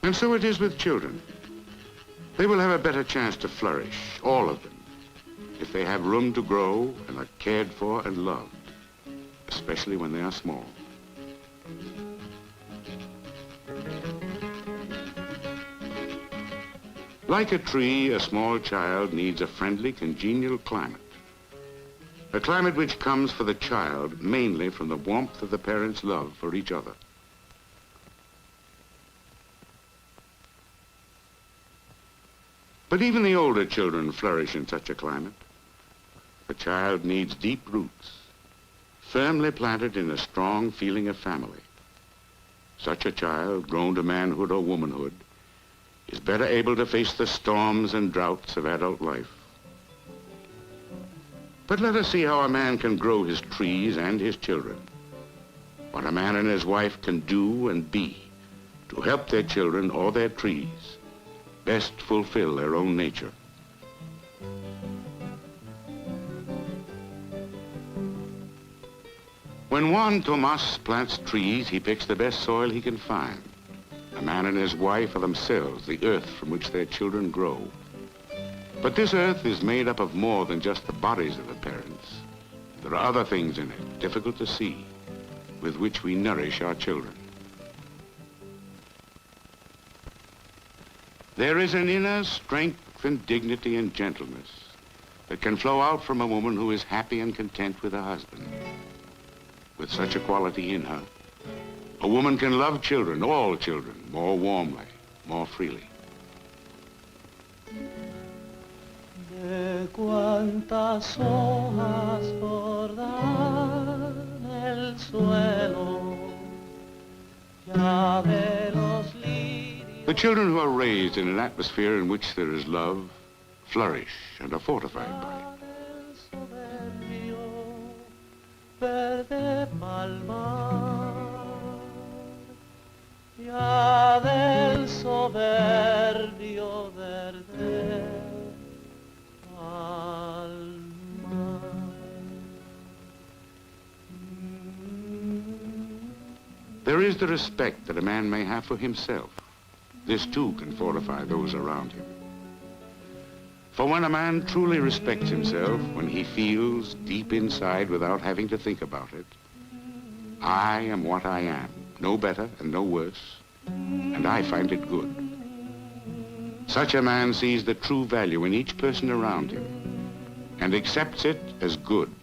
And so it is with children. They will have a better chance to flourish, all of them, if they have room to grow and are cared for and loved, especially when they are small. Like a tree, a small child needs a friendly, congenial climate. A climate which comes for the child mainly from the warmth of the parents' love for each other. But even the older children flourish in such a climate. The child needs deep roots, firmly planted in a strong feeling of family. Such a child, grown to manhood or womanhood, is better able to face the storms and droughts of adult life. But let us see how a man can grow his trees and his children. What a man and his wife can do and be to help their children or their trees best fulfill their own nature. When Juan Tomas plants trees, he picks the best soil he can find. A man and his wife are themselves the earth from which their children grow. But this earth is made up of more than just the bodies of the parents. There are other things in it, difficult to see, with which we nourish our children. There is an inner strength and dignity and gentleness that can flow out from a woman who is happy and content with her husband. With such a quality in her, a woman can love children, all children, more warmly, more freely. De cuántas hojas bordan el suelo, ya de los lirios. The children who are raised in an atmosphere in which there is love flourish and are fortified by it. Verde palmar, ya del soberbio verde palmar. There is the respect that a man may have for himself. This too can fortify those around him. For when a man truly respects himself, when he feels deep inside without having to think about it, I am what I am, no better and no worse, and I find it good. Such a man sees the true value in each person around him and accepts it as good.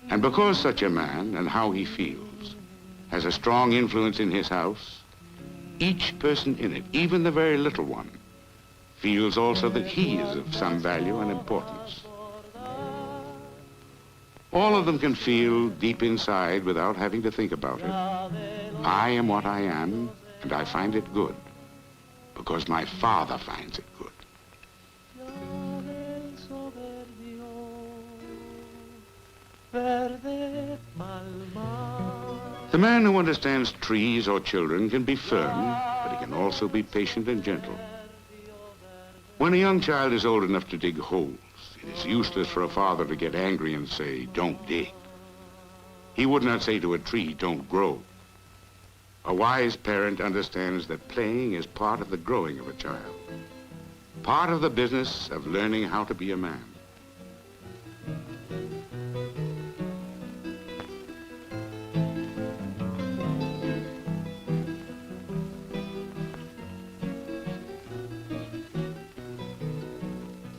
And because such a man and how he feels has a strong influence in his house, each person in it, even the very little one, feels also that he is of some value and importance. All of them can feel deep inside without having to think about it. I am what I am, and I find it good, because my Father finds it good. The man who understands trees or children can be firm, but he can also be patient and gentle. When a young child is old enough to dig holes, it is useless for a father to get angry and say, "Don't dig." He would not say to a tree, "Don't grow." A wise parent understands that playing is part of the growing of a child, part of the business of learning how to be a man.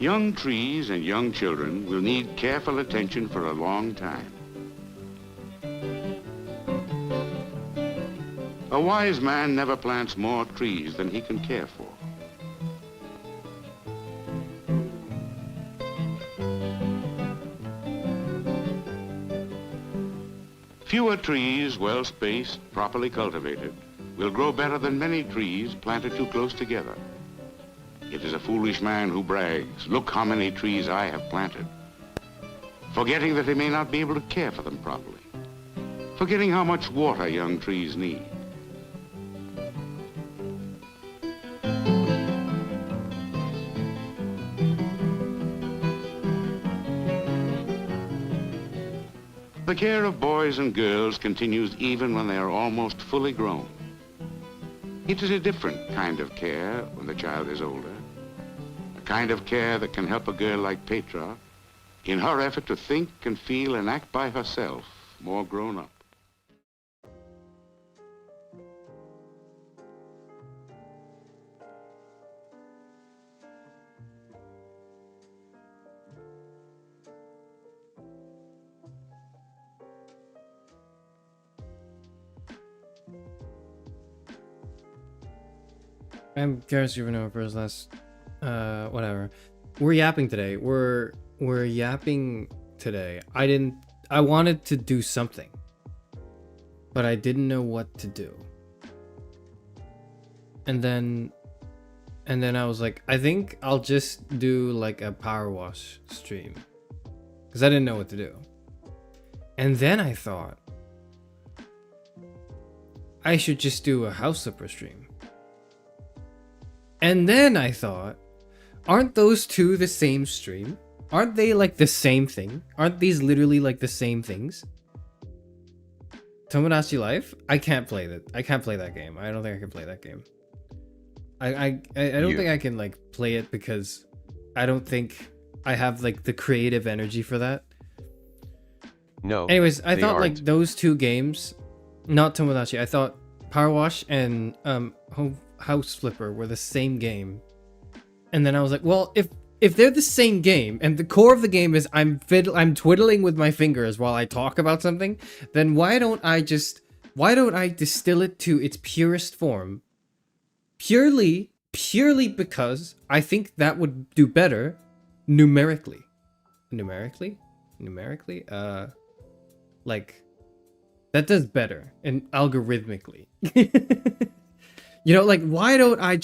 Young trees and young children will need careful attention for a long time. A wise man never plants more trees than he can care for. Fewer trees, well spaced, properly cultivated, will grow better than many trees planted too close together. It is a foolish man who brags, "Look how many trees I have planted," forgetting that he may not be able to care for them properly, forgetting how much water young trees need. The care of boys and girls continues even when they are almost fully grown. It is a different kind of care when the child is older. A kind of care that can help a girl like Petra in her effort to think and feel and act by herself, more grown up. I'm curious even know for his last whatever. We're yapping today. We're yapping today. I wanted to do something, but I didn't know what to do. And then I was like, I think I'll just do like a power wash stream. Because I didn't know what to do. And then I thought I should just do a house flipper stream. And then I thought, aren't those two the same stream? Aren't they like the same thing? Aren't these literally like the same things? Tomodachi Life? I can't play that. I can't play that game. I don't think I can play that game. I don't think I can like play it because I don't think I have like the creative energy for that. No. Anyways, I thought aren't. like those two games, not Tomodachi. I thought Power Wash and House Flipper were the same game. And then I was like, well, if they're the same game and the core of the game is I'm twiddling with my fingers while I talk about something, then why don't I distill it to its purest form? Purely because I think that would do better numerically. Like that does better and algorithmically. You know, like why don't I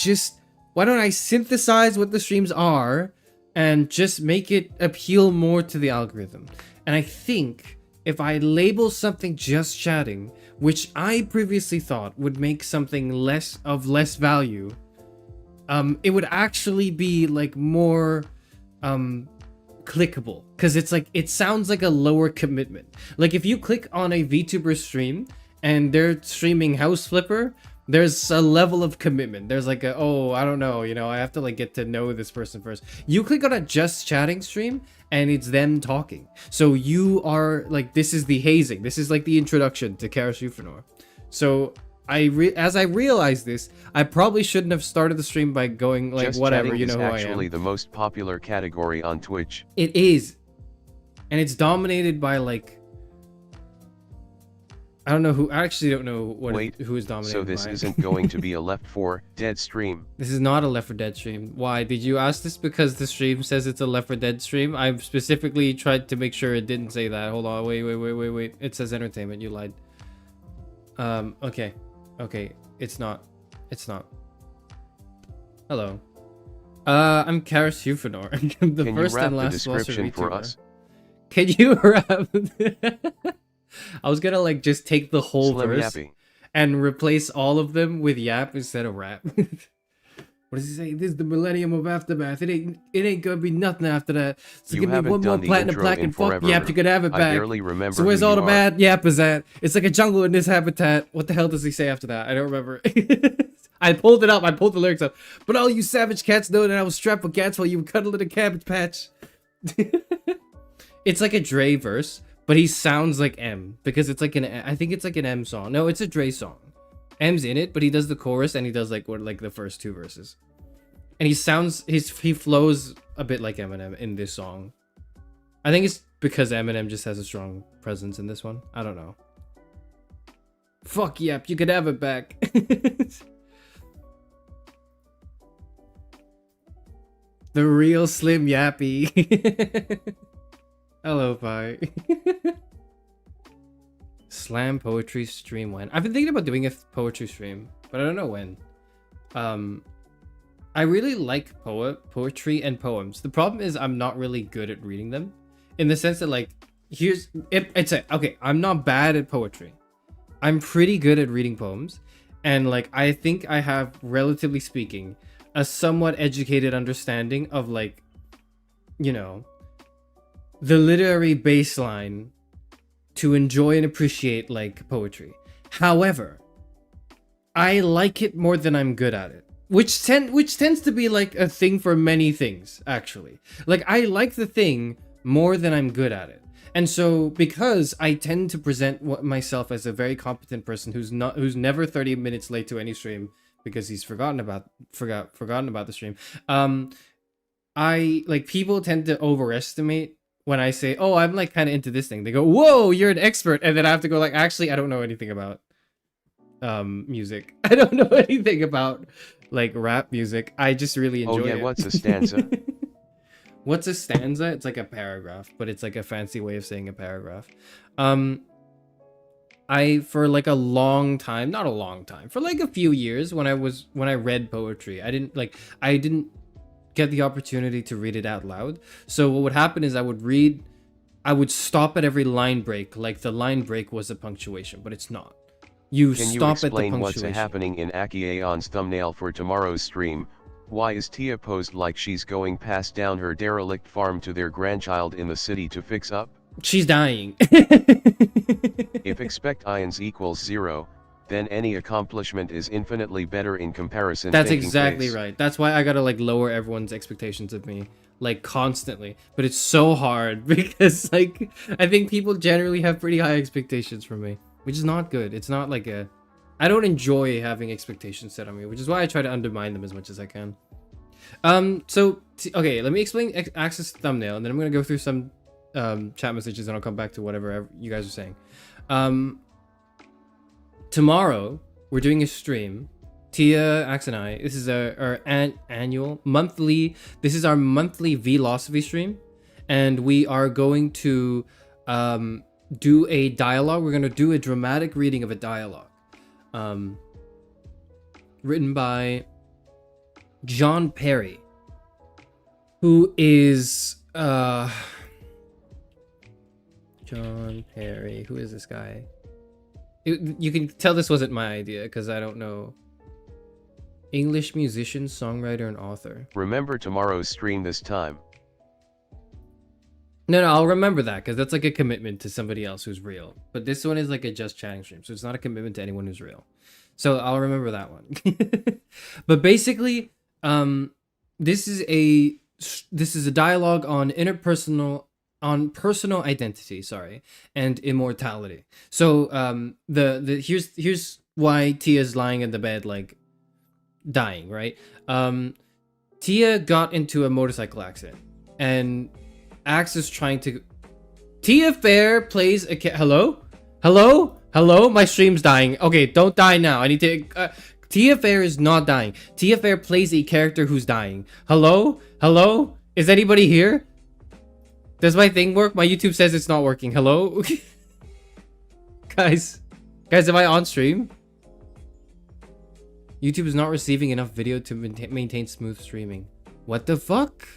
synthesize what the streams are and just make it appeal more to the algorithm? And I think if I label something just chatting, which I previously thought would make something less value, it would actually be like more clickable, because it's like it sounds like a lower commitment. Like if you click on a VTuber stream and they're streaming House Flipper, there's a level of commitment. There's like a, oh, I don't know, you know, I have to like get to know this person first. You click on a just chatting stream and it's them talking. So you are like, this is the hazing. This is like the introduction to Karas Euphonor. So as I realized this, I probably shouldn't have started the stream by going like, Just whatever, chatting you know is who I am. actually the most popular category on Twitch. It is. And it's dominated by like, I don't know who. I actually don't know who is dominated. So this by. isn't going to be a Left 4 Dead stream. This is not a Left 4 Dead stream. Why? Did you ask this because the stream says it's a Left 4 Dead stream? I specifically tried to make sure it didn't say that. Hold on. Wait. It says entertainment. You lied. Okay. It's not. Hello. I'm Karas Euphonor. The Can first you wrap and the last description for us? Can you wrap? I was gonna like just take the whole Slim verse yapping. and replace all of them with yap instead of rap. What does he say? This is the millennium of aftermath. It ain't gonna be nothing after that. So You give me haven't one more done the platinum intro plaque in and fuck forever. yap, you could have it I back. barely remember So where's who all you the are. bad yappers at? It's like a jungle in this habitat. What the hell does he say after that? I don't remember. I pulled it up. I pulled the lyrics up. But all you savage cats know that I was strapped with cats while you were cuddling a cabbage patch. It's like a Dre verse, but he sounds like M because it's like I think it's like an M song. No, it's a Dre song. M's in it, but he does the chorus and he does like the first two verses. And he flows a bit like Eminem in this song. I think it's because Eminem just has a strong presence in this one. I don't know. Fuck yep, you could have it back. The real Slim Yappy. Hello, Pi. Slam poetry stream when? I've been thinking about doing a poetry stream, but I don't know when. I really like poetry and poems. The problem is I'm not really good at reading them, in the sense that like okay, I'm not bad at poetry. I'm pretty good at reading poems, and like I think I have, relatively speaking, a somewhat educated understanding of like, you know, the literary baseline to enjoy and appreciate like poetry. However, I like it more than I'm good at it. Which tends to be like a thing for many things, actually. Like, I like the thing more than I'm good at it. And so, because I tend to present myself as a very competent person who's never 30 minutes late to any stream because he's forgotten about the stream. I like, people tend to overestimate when I say, "Oh, I'm like kind of into this thing." They go, "Whoa, you're an expert," and then I have to go like, "Actually, I don't know anything about music. I don't know anything about like rap music. I just really enjoy it." What's a stanza? What's a stanza? It's like a paragraph, but it's like a fancy way of saying a paragraph. I, for like a long time, not a long time, for like a few years, when I read poetry, I didn't get the opportunity to read it out loud. So what would happen is I would stop at every line break, like the line break was a punctuation, but it's not. Can you stop at the explain what's punctuation. happening in Aki Aon's thumbnail for tomorrow's stream? Why is Tia posed like she's going past down her derelict farm to their grandchild in the city to fix up? She's dying. If expect ions equals 0, then any accomplishment is infinitely better in comparison. That's exactly right. That's why I gotta like lower everyone's expectations of me, like, constantly. But it's so hard because like I think people generally have pretty high expectations from me, which is not good. It's not like I don't enjoy having expectations set on me, which is why I try to undermine them as much as I can. Okay, let me explain Axe's thumbnail, and then I'm gonna go through some chat messages, and I'll come back to whatever you guys are saying. Tomorrow we're doing a stream. Tia, Axe, and I. This is our annual monthly. This is our monthly philosophy stream, and we are going to do a dialogue. We're gonna do a dramatic reading of a dialogue, written by John Perry, who is John Perry. Who is this guy? You can tell this wasn't my idea because I don't know. English musician, songwriter, and author. Remember tomorrow's stream this time. No, I'll remember that because that's like a commitment to somebody else who's real. But this one is like a just chatting stream, so it's not a commitment to anyone who's real. So I'll remember that one. But basically, this is a dialogue on personal identity, and immortality. So here's why Tia's lying in the bed like dying, right? Tia got into a motorcycle accident, and Axe is trying to. Tia Fair plays a hello. My stream's dying. Okay, don't die now. I need to. Tia Fair is not dying. Tia Fair plays a character who's dying. Hello. Is anybody here? Does my thing work? My YouTube says it's not working. Hello? Guys, am I on stream? YouTube is not receiving enough video to maintain smooth streaming. What the fuck?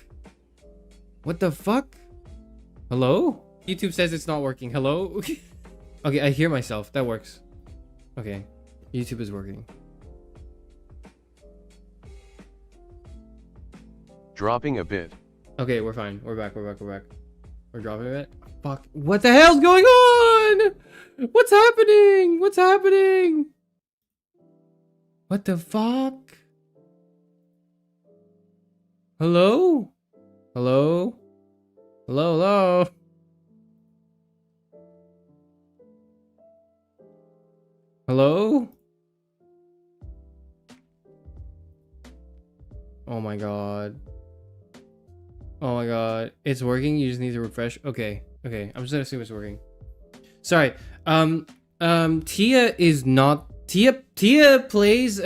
Hello? YouTube says it's not working. Hello? Okay, I hear myself. That works. Okay, YouTube is working. Dropping a bit. Okay, we're fine. We're back. We're dropping a bit. Fuck. What the hell's going on? What's happening? What the fuck? Hello? Hello? Oh my god. It's working. You just need to refresh. Okay. I'm just gonna assume it's working. Sorry. Tia is not. Tia plays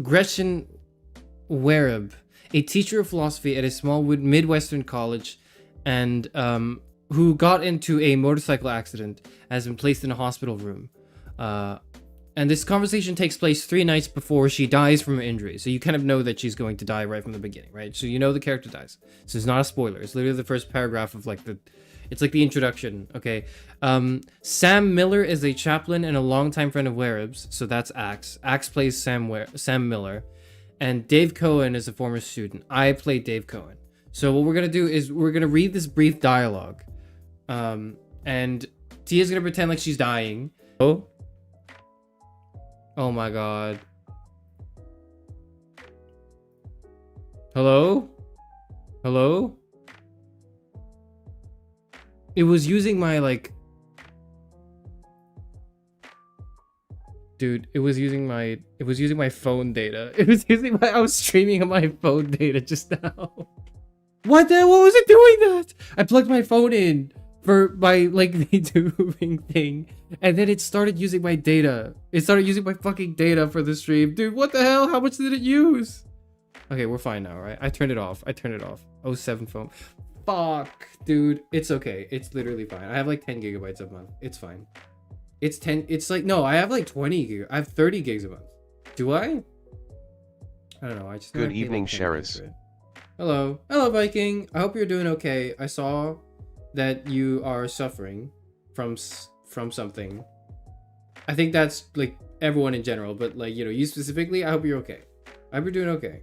Gretchen Wereb, a teacher of philosophy at a small Midwestern college, and who got into a motorcycle accident, has been placed in a hospital room. And this conversation takes place 3 nights before she dies from her injury. So you kind of know that she's going to die right from the beginning, right? So you know the character dies. So it's not a spoiler. It's literally the first paragraph of like it's like the introduction, okay? Sam Miller is a chaplain and a longtime friend of Wereb's. So that's Axe. Axe plays Sam Miller. And Dave Cohen is a former student. I play Dave Cohen. So what we're going to do is we're going to read this brief dialogue. And Tia's going to pretend like she's dying. Oh my god. Hello? Hello? It was using my, like... Dude, it was using my phone data. I was streaming on my phone data just now. What was it doing that? I plugged my phone in for my, like, VTubing thing, and then it started using my data. It started using my fucking data for the stream. Dude, what the hell? How much did it use? Okay, we're fine now, right? I turned it off. Oh, 07 phone. Fuck, dude. It's okay. It's literally fine. I have like 10 gigabytes a month. It's fine. It's 10. It's like, no, I have like 20 gig. I have 30 gigs a month. Do I? I don't know. I just. Good evening, Sheris. Hello. Hello, Viking. I hope you're doing okay. I saw that you are suffering from something. I think that's like everyone in general, but like, you know, you specifically, I hope you're okay. I hope you're doing okay.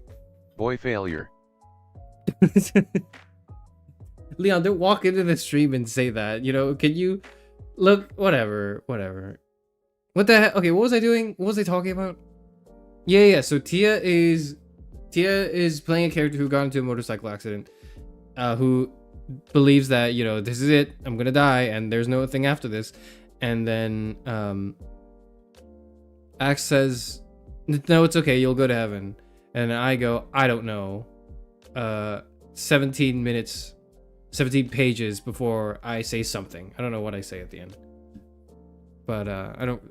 Boy failure. Leon, don't walk into the stream and say that. You know, can you look? Whatever. What the heck? Okay, what was I doing? What was I talking about? Yeah. So Tia is playing a character who got into a motorcycle accident, who believes that, you know, this is it. I'm gonna die, and there's no thing after this. And then Axe says, "No, it's okay. You'll go to heaven." And I go, "I don't know." 17 minutes. 17 pages before I say something. I don't know what I say at the end. But I don't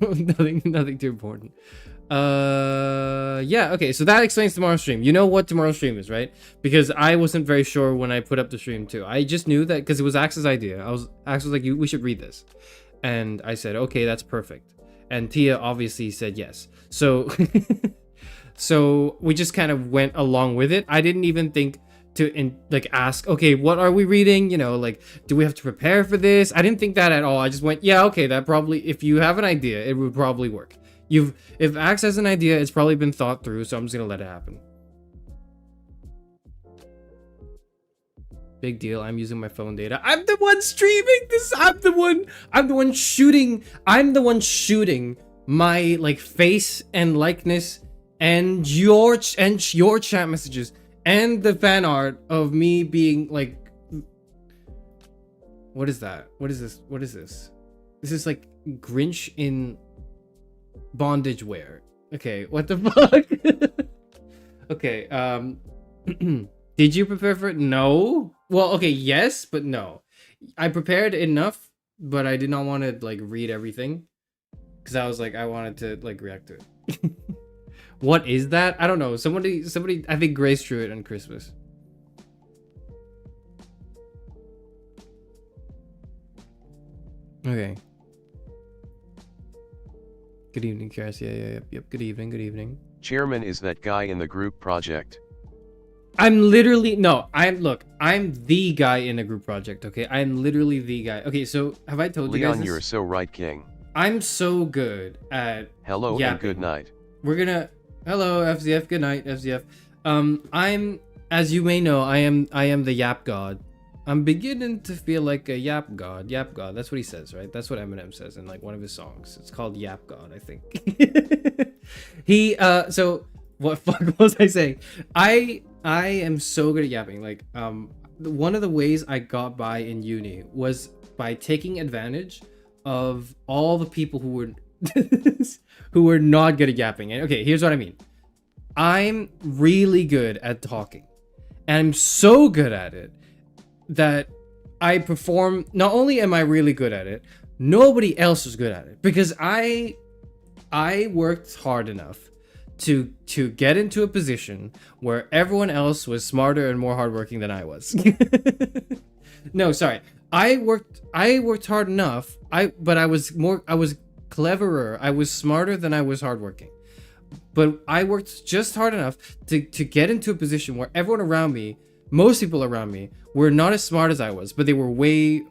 nothing too important. Yeah, okay, so that explains tomorrow's stream. You know what tomorrow's stream is, right? Because I wasn't very sure when I put up the stream too. I just knew that because it was Axe's idea. Axe was like, we should read this. And I said, okay, that's perfect. And Tia obviously said yes. So so we just kind of went along with it. I didn't even think to like ask, okay, what are we reading? You know, like, do we have to prepare for this? I didn't think that at all. I just went, yeah, okay, that probably, if you have an idea, it would probably work. If Axe has an idea, it's probably been thought through, so I'm just gonna let it happen. Big deal. I'm using my phone data. I'm the one streaming this. I'm the one shooting my like face and likeness and your chat messages and the fan art of me being like, what is that? What is this? What is this? This is like Grinch in bondage wear. Okay, what the fuck? Okay, did you prepare for it? No. Well, okay, yes, but no. I prepared enough, but I did not want to like read everything because I was like, I wanted to like react to it. What is that? I don't know. Somebody, I think Grace drew it on Christmas. Okay. Good evening, Karis. Yep. Good evening. Chairman is that guy in the group project. I'm literally, no, I'm the guy in a group project, okay? I'm literally the guy. Okay, so have I told you guys Leon, this? you're so right, King. I'm so good at hello yapping. And good night. We're gonna, hello, FZF, good night, FZF. I'm, as you may know, I am the yap god. I'm beginning to feel like a yap god. That's what he says, right? That's what Eminem says in like one of his songs. It's called Yap God, I think. So what fuck was I saying? I am so good at yapping. Like, one of the ways I got by in uni was by taking advantage of all the people who were who were not good at yapping. And okay, here's what I mean. I'm really good at talking, and I'm so good at it that I perform. Not only am I really good at it, nobody else is good at it because I worked hard enough to get into a position where everyone else was smarter and more hardworking than I was. No, sorry. I worked hard enough. But I was cleverer. I was smarter than I was hardworking. But I worked just hard enough to get into a position where everyone around me, most people around me, were not as smart as I was, but they were way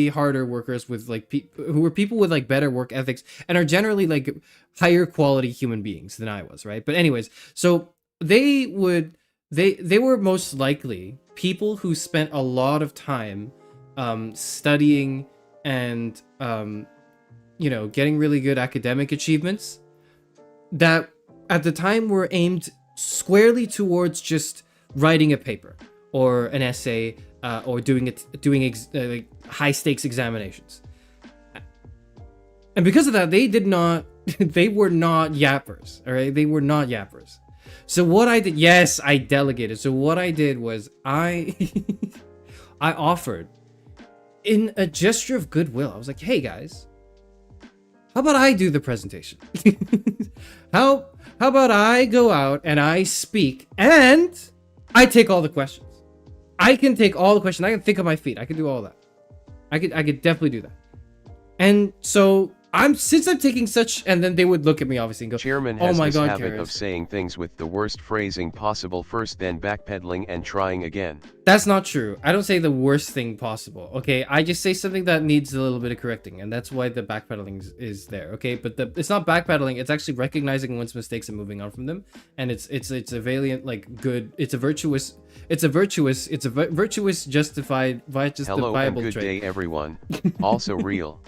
harder workers with like who were people with like better work ethics and are generally like higher quality human beings than I was, right? But anyways, so they were most likely people who spent a lot of time studying and you know, getting really good academic achievements that at the time were aimed squarely towards just writing a paper or an essay or doing like high stakes examinations. And because of that, they were not yappers, all right? They were not yappers. So what I did, yes, I delegated. So what I did was I offered in a gesture of goodwill. I was like, hey guys, how about I do the presentation? How about I go out and I speak and I take all the questions. I can take all the questions. I can think on my feet. I can do all that. I could definitely do that. And so since I'm taking such, and then they would look at me obviously and go, Chairman oh has my this God, habit Karis. of saying things with the worst phrasing possible first, then backpedaling and trying again. That's not true. I don't say the worst thing possible, okay? I just say something that needs a little bit of correcting, and that's why the backpedaling is there, okay? But it's not backpedaling, it's actually recognizing one's mistakes and moving on from them. And it's a valiant, like, good, it's a virtuous justifiable Hello and good trait. day everyone. Also real.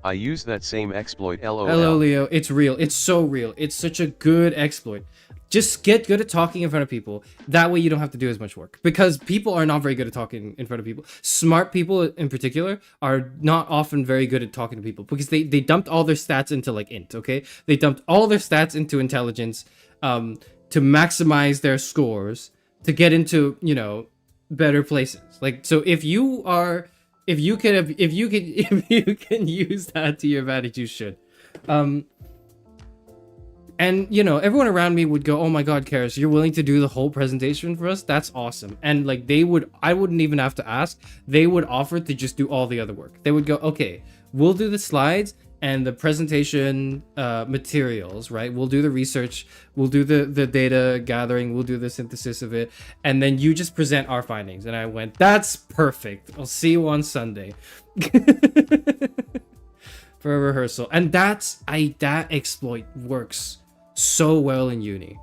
I use that same exploit LOL. Hello, Leo. It's real. It's so real. It's such a good exploit. Just get good at talking in front of people. That way you don't have to do as much work. Because people are not very good at talking in front of people. Smart people in particular are not often very good at talking to people. Because they dumped all their stats into like int, okay? They dumped all their stats into intelligence to maximize their scores to get into, you know, better places. Like, so if you can use that to your advantage, you should. And you know, everyone around me would go, oh my God, Karis, you're willing to do the whole presentation for us? That's awesome. And like I wouldn't even have to ask. They would offer to just do all the other work. They would go, okay, we'll do the slides and the presentation materials, right? We'll do the research, we'll do the data gathering, we'll do the synthesis of it, and then you just present our findings. And I went, that's perfect. I'll see you on Sunday. For a rehearsal. And that exploit works so well in uni.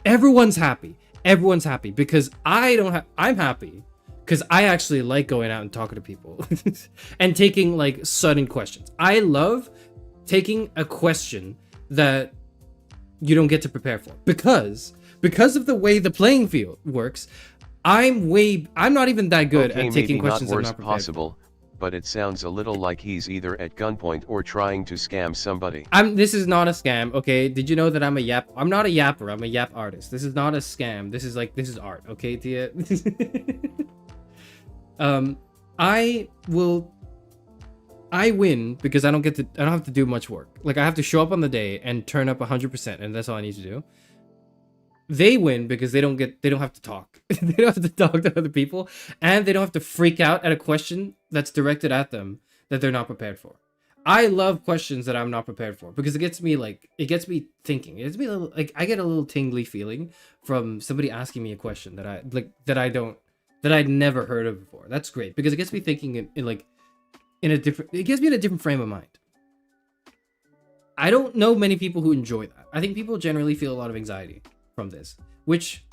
Everyone's happy. Everyone's happy because I'm happy because I actually like going out and talking to people and taking like sudden questions. I love taking a question that you don't get to prepare for because of the way the playing field works. I'm not even that good Okay, at taking maybe questions not I'm worst not prepared possible, for. but it sounds a little like he's either at gunpoint or trying to scam somebody. This is not a scam, okay? Did you know that I'm a yap? I'm not a yapper. I'm a yap artist. This is not a scam. This is art, okay, Tia? I win because I don't have to do much work. Like I have to show up on the day and turn up 100%, and that's all I need to do. They win because they don't have to talk. They don't have to talk to other people, and they don't have to freak out at a question that's directed at them that they're not prepared for. I love questions that I'm not prepared for because it gets me thinking. It gets me a little, like, I get a little tingly feeling from somebody asking me a question that I'd never heard of before. That's great because it gets me thinking it gets me in a different frame of mind. I don't know many people who enjoy that. I think people generally feel a lot of anxiety from this, which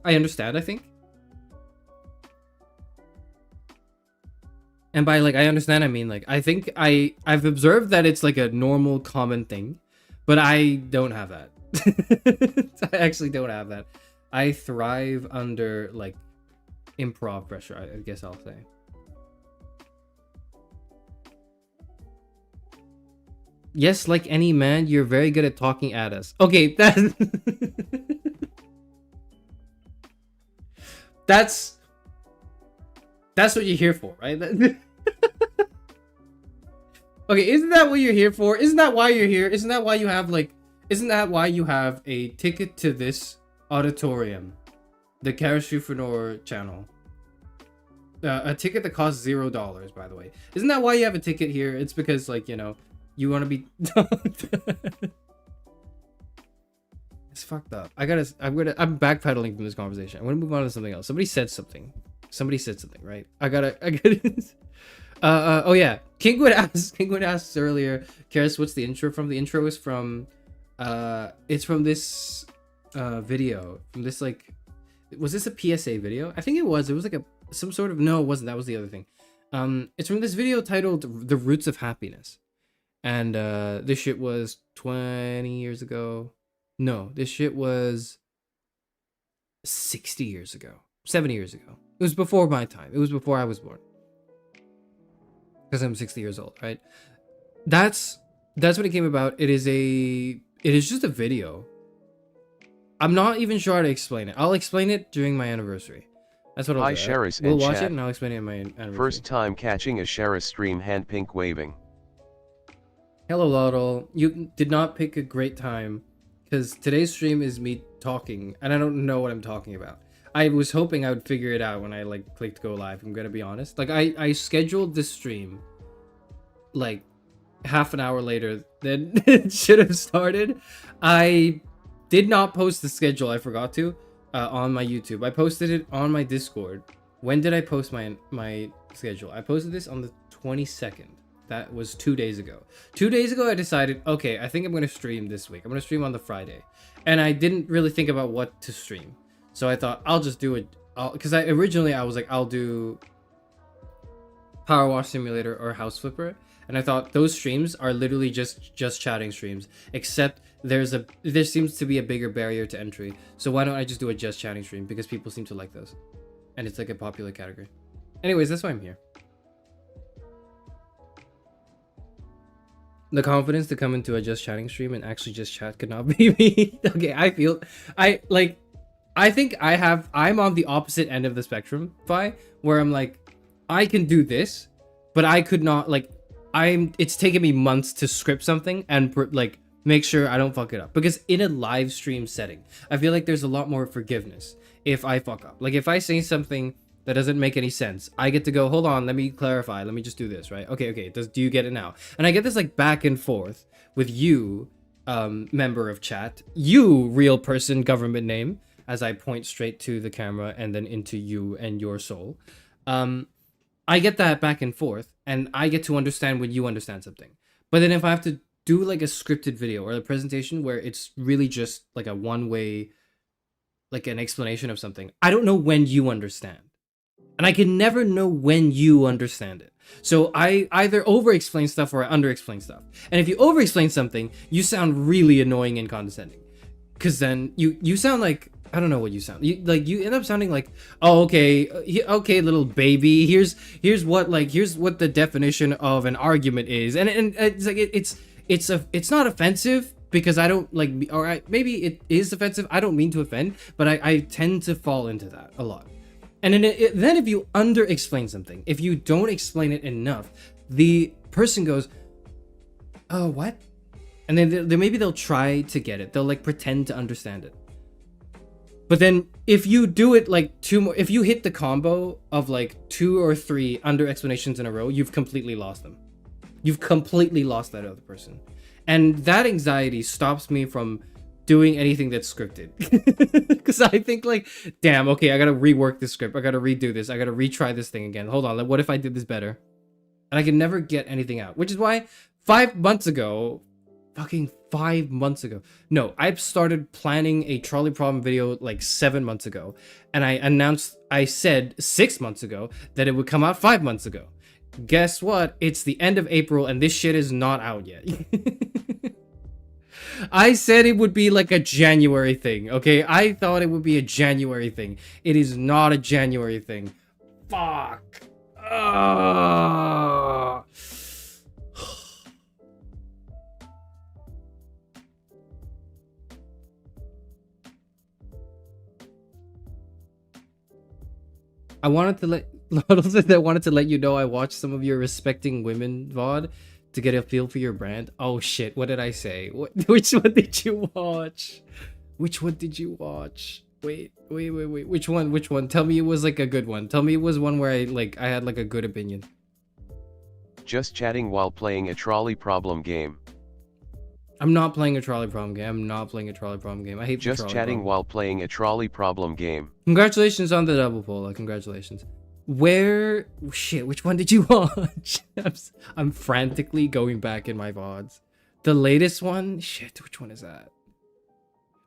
I understand, I think. And by like I understand, I mean like I think I've observed that it's like a normal common thing, but I don't have that. I actually don't have that. I thrive under like improv pressure, I guess I'll say. Yes, like any man, you're very good at talking at us. Okay, that's what you're here for, right? Okay, isn't that what you're here for? Isn't that why you're here? Isn't that why you have a ticket to this auditorium? The Karis Schufenor channel. A ticket that costs $0, by the way. Isn't that why you have a ticket here? It's because, like, you know, you want to be... It's fucked up. I'm backpedaling from this conversation. I'm gonna move on to something else. Somebody said something, right? I gotta oh yeah. Kingwood asked earlier, Karis, what's the intro from? The intro is from it's from this video. From this, like, was this a PSA video? I think it was. It was like some sort of, no, it wasn't. That was the other thing. It's from this video titled The Roots of Happiness. And this shit was 20 years ago. No, this shit was 60 years ago. 70 years ago. It was before my time. It was before I was born. Because I'm 60 years old, right? That's what it came about. It is just a video. I'm not even sure how to explain it. I'll explain it during my anniversary. That's what I'll do. Sharis We'll and watch chat. it and I'll explain it in my anniversary. First time catching a Sharis stream, hand pink waving. Hello, Laurel. You did not pick a great time because today's stream is me talking and I don't know what I'm talking about. I was hoping I would figure it out when I like clicked go live. I'm gonna be honest. Like I scheduled this stream like half an hour later than it should have started. I did not post the schedule. I forgot to on my YouTube. I posted it on my Discord. When did I post my schedule? I posted this on the 22nd. That was 2 days ago. 2 days ago, I decided, okay, I think I'm going to stream this week. I'm going to stream on the Friday. And I didn't really think about what to stream. So I thought, I'll just do it. Because originally I was like, I'll do Power Wash Simulator or House Flipper. And I thought those streams are literally just chatting streams. Except there seems to be a bigger barrier to entry. So why don't I just do a just chatting stream? Because people seem to like those. And it's like a popular category. Anyways, that's why I'm here. The confidence to come into a just chatting stream and actually just chat could not be me. Okay, I think I'm on the opposite end of the spectrum, where I'm like, I can do this, but I could not, like, it's taken me months to script something and like make sure I don't fuck it up. Because in a live stream setting, I feel like there's a lot more forgiveness if I fuck up. Like if I say something that doesn't make any sense, I get to go, hold on, let me clarify, let me just do this, right? Okay, do you get it now? And I get this like back and forth with you, member of chat, you real person, government name, as I point straight to the camera and then into you and your soul. I get that back and forth, and I get to understand when you understand something. But then if I have to do like a scripted video or a presentation where it's really just like a one-way, like an explanation of something, I don't know when you understand. And I can never know when you understand it. So I either over-explain stuff or I under-explain stuff. And if you over-explain something, you sound really annoying and condescending. Because then you sound like, I don't know what you sound. You end up sounding like, oh, okay, little baby. Here's what the definition of an argument is. And it's like it's not offensive because I don't like, or maybe it is offensive. I don't mean to offend, but I tend to fall into that a lot. And then if you under-explain something, if you don't explain it enough, the person goes, oh, what? And then maybe they'll try to get it. They'll like pretend to understand it. But then if you do it like if you hit the combo of like 2 or 3 under-explanations in a row, you've completely lost them. You've completely lost that other person. And that anxiety stops me from doing anything that's scripted. Because I think like, damn, okay, I gotta rework this script. I gotta redo this. I gotta retry this thing again. Hold on, like, what if I did this better? And I can never get anything out. Which is why 5 months ago, fucking 5 months ago. No, I started planning a trolley problem video like 7 months ago. And I said 6 months ago that it would come out 5 months ago. Guess what? It's the end of April and this shit is not out yet. I said it would be like a January thing, okay? I thought it would be a January thing. It is not a January thing. Fuck. I wanted to let I wanted to let you know I watched some of your Respecting Women VOD to get a feel for your brand. Oh shit, what did I say? Which one did you watch? Which one did you watch? Wait. Which one? Tell me it was like a good one. Tell me it was one where I had like a good opinion. Just chatting while playing a trolley problem game. I'm not playing a trolley problem game. I hate just chatting while playing a trolley problem game. Congratulations on the double poll. Congratulations. Which one did you watch? I'm frantically going back in my VODs. The latest one? Shit, which one is that?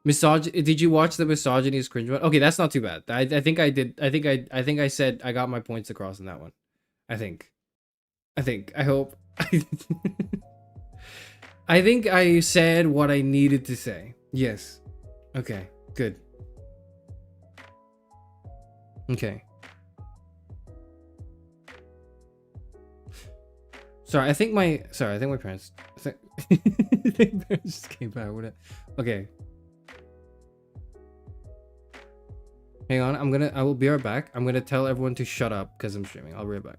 Did you watch the misogyny is cringe one? Okay, that's not too bad. I think I did. I think I said I got my points across in that one. I hope. I think I said what I needed to say. Yes. Okay, good. Okay. Sorry, I think my parents I think parents just came back with it. Okay. Hang on, I will be right back. I'm gonna tell everyone to shut up because I'm streaming. I'll be right back.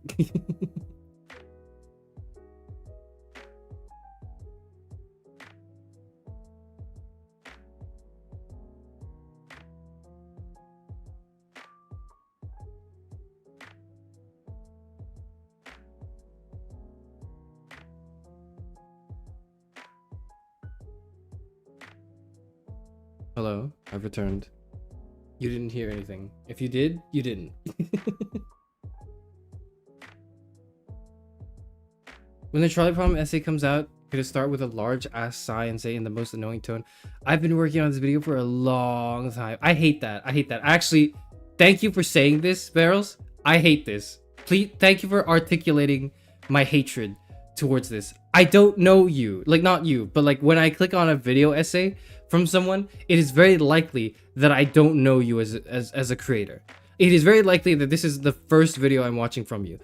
Hello, I've returned. You didn't hear anything. If you did, you didn't. When the trolley problem essay comes out, could it start with a large ass sigh and say in the most annoying tone, I've been working on this video for a long time. I hate that. I hate that. Actually, thank you for saying this, Barrels. I hate this. Please, thank you for articulating my hatred towards this. I don't know you. Like, not you, but like when I click on a video essay from someone, it is very likely that I don't know you as a creator. It is very likely that this is the first video I'm watching from you.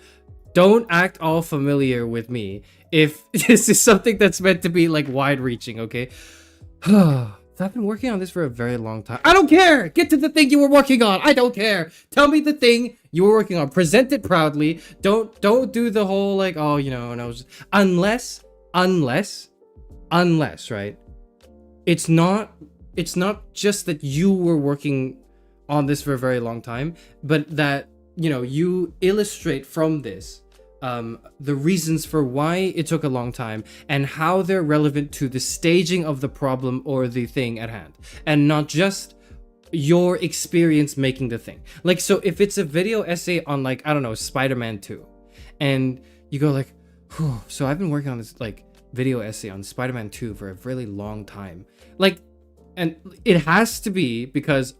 Don't act all familiar with me if this is something that's meant to be like wide-reaching, okay? I've been working on this for a very long time. I don't care! Get to the thing you were working on! I don't care! Tell me the thing you were working on. Present it proudly. Don't do the whole like, oh, you know, and I was just... Unless, right? It's not just that you were working on this for a very long time, but that, you know, you illustrate from this the reasons for why it took a long time and how they're relevant to the staging of the problem or the thing at hand, and not just your experience making the thing. Like, so if it's a video essay on, like, I don't know, Spider-Man 2, and you go like, whew, so I've been working on this like video essay on Spider-Man 2 for a really long time, like, and it has to be because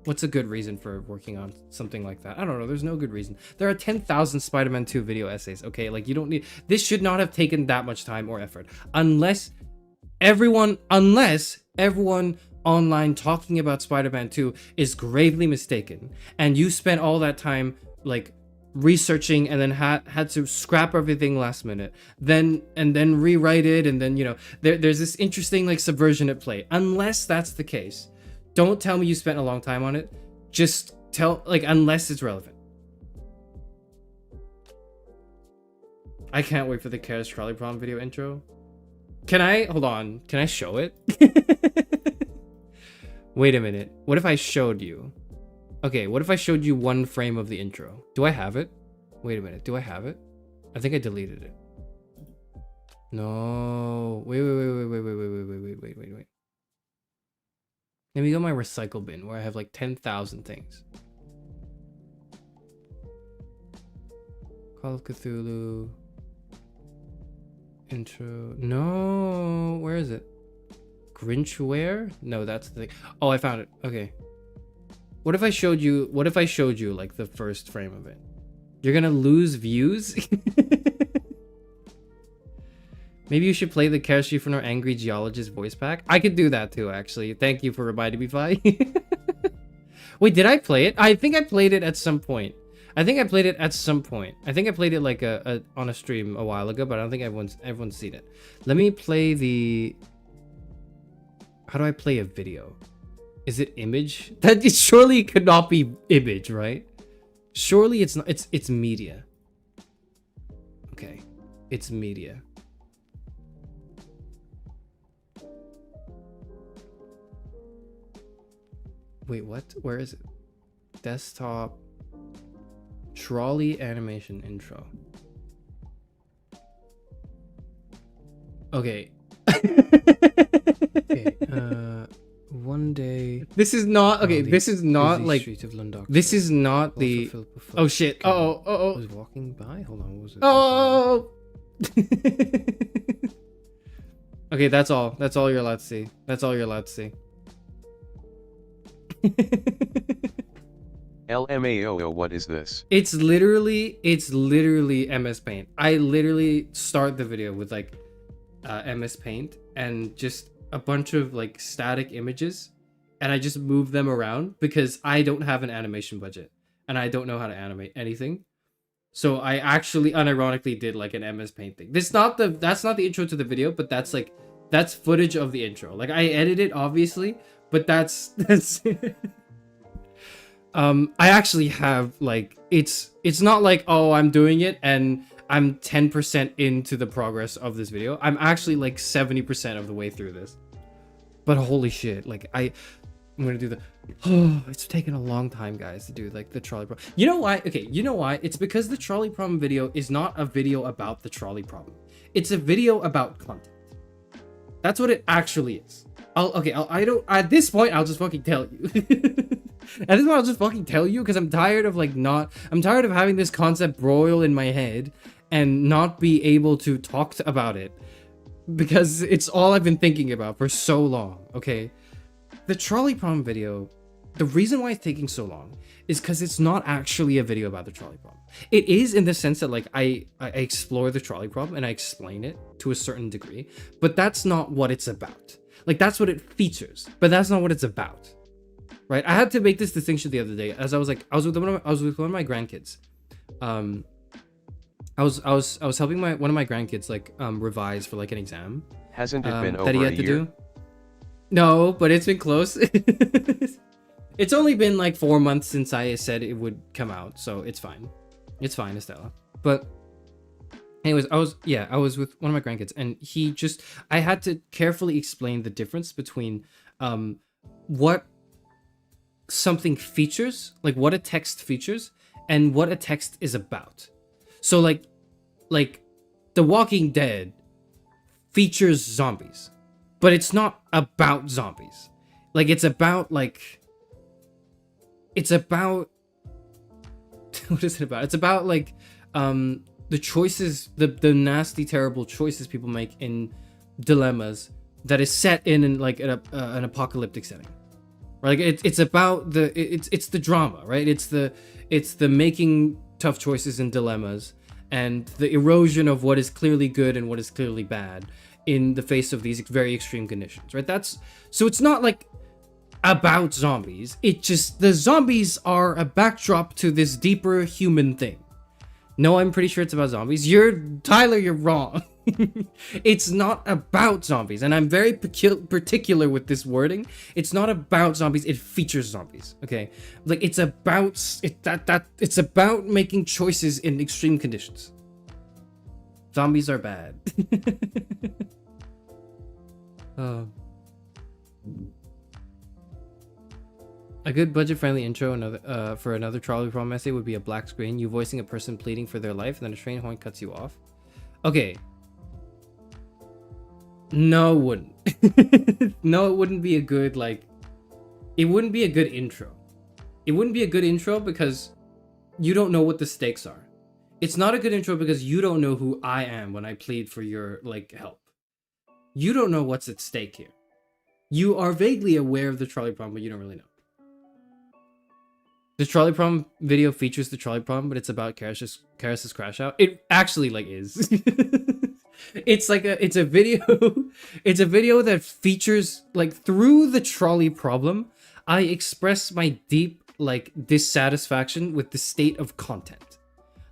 what's a good reason for working on something like that? I don't know. There's no good reason. There are 10,000 Spider-Man 2 video essays. Okay, like, you don't need, this should not have taken that much time or effort unless everyone online talking about Spider-Man 2 is gravely mistaken, and you spent all that time like researching and then had to scrap everything last minute, then rewrite it, and then, you know, there's this interesting like subversion at play. Unless that's the case, don't tell me you spent a long time on it. Just tell, like, unless it's relevant. I can't wait for the Chaos Trolley Prom video intro. Can I, hold on, can I show it? Wait a minute, what if I showed you? Okay, what if I showed you one frame of the intro? Do I have it? Wait a minute, do I have it? I think I deleted it. No, wait. Let me go my recycle bin where I have like 10,000 things. Call of Cthulhu. Intro. No, where is it? Grinchware? No, that's the thing. Oh, I found it. Okay. What if I showed you like the first frame of it? You're gonna lose views? Maybe you should play the chemistry from our Angry Geologist voice pack. I could do that too, actually. Thank you for reminding me, Vi. Wait, did I play it? I think I played it at some point. I think I played it like on a stream a while ago, but I don't think everyone's seen it. Let me play the... How do I play a video? Is it image? That it surely could not be image, right? Surely it's not. It's media. Okay, it's media. Wait, what? Where is it? Desktop. Trolley animation intro. Okay. Okay. One day. This is not okay. This is not like. This is not the. Oh shit! Oh. Was walking by. Hold on. What was it? Oh. Okay, that's all. That's all you're allowed to see. That's all you're allowed to see. LMAO, what is this? It's literally MS Paint. I literally start the video with like MS Paint and just a bunch of like static images, and I just move them around because I don't have an animation budget and I don't know how to animate anything. So I actually unironically did like an MS Paint thing. That's not the intro to the video, but that's footage of the intro. Like I edited it obviously, but that's I actually have like it's not like, oh, I'm doing it and I'm 10% into the progress of this video. I'm actually like 70% of the way through this. But holy shit, like I'm gonna do the it's taken a long time, guys, to do like the trolley problem. You know why? Okay, you know why? It's because the trolley problem video is not a video about the trolley problem. It's a video about content. That's what it actually is. At this point I'll just fucking tell you. At this point I'll just fucking tell you because I'm tired of I'm tired of having this concept broil in my head and not be able to talk about it because it's all I've been thinking about for so long. Okay, the trolley problem video, the reason why it's taking so long is because it's not actually a video about the trolley problem. It is in the sense that like I explore the trolley problem and I explain it to a certain degree, but that's not what it's about. Like that's what it features, but that's not what it's about. Right? I had to make this distinction the other day as I was with one of my grandkids. I was helping one of my grandkids like revise for like an exam. Hasn't it been that over he a had to year? do. No, but it's been close. It's only been like 4 months since I said it would come out, so it's fine. It's fine, Estella. But anyways, I was with one of my grandkids, and I had to carefully explain the difference between what something features, like what a text features, and what a text is about. So like The Walking Dead features zombies, but it's not about zombies. Like it's about what is it about? It's about like the choices, the nasty, terrible choices people make in dilemmas that is set in like an apocalyptic setting. Right? Like it's about it's the drama, right? It's the making tough choices and dilemmas and the erosion of what is clearly good and what is clearly bad in the face of these very extreme conditions, right? So it's not like about zombies. The zombies are a backdrop to this deeper human thing. No, I'm pretty sure it's about zombies. Tyler, you're wrong. It's not about zombies, and I'm very particular with this wording. It's not about zombies. It features zombies. Okay, like it's about making choices in extreme conditions. Zombies are bad. A good budget-friendly intro for another trolley problem essay would be a black screen, you voicing a person pleading for their life, and then a train horn cuts you off. Okay. No, it wouldn't. No, it wouldn't be a good, it wouldn't be a good intro. It wouldn't be a good intro because you don't know what the stakes are. It's not a good intro because you don't know who I am when I plead for your, help. You don't know what's at stake here. You are vaguely aware of the trolley problem, but you don't really know. The trolley problem video features the trolley problem, but it's about Karis's crash out. It actually is. It's a video that features through the trolley problem. I express my deep dissatisfaction with the state of content.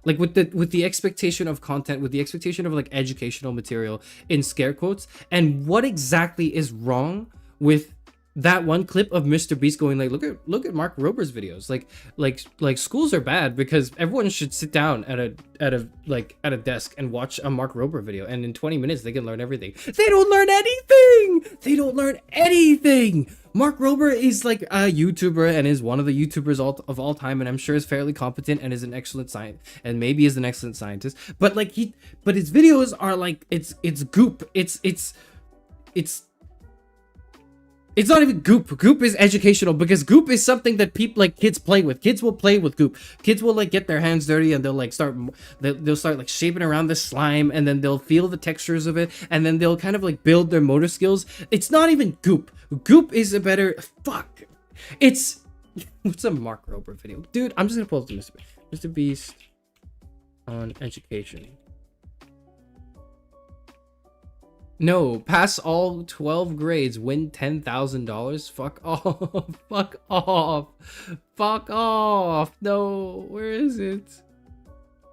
With the expectation of content, with the expectation of educational material in scare quotes, and what exactly is wrong with that one clip of Mr. Beast going look at Mark Rober's videos. Like schools are bad because everyone should sit down at a desk and watch a Mark Rober video, and in 20 minutes they can learn everything. They don't learn anything. They don't learn anything. Mark Rober is a YouTuber and is one of the YouTubers of all time, and I'm sure is fairly competent and is an excellent scientist, and maybe is an excellent scientist. But his videos are it's goop. It's not even goop. Goop is educational because goop is something that people kids play with. Kids will play with goop. Kids will get their hands dirty and they'll start shaping around the slime, and then they'll feel the textures of it, and then they'll kind of build their motor skills. It's not even goop. Goop is a better It's what's a Mark Rober video, dude? I'm just gonna pull up the Mr. Beast on education. No, pass all 12 grades, win $10,000. Fuck off. Fuck off. Fuck off. No, where is it?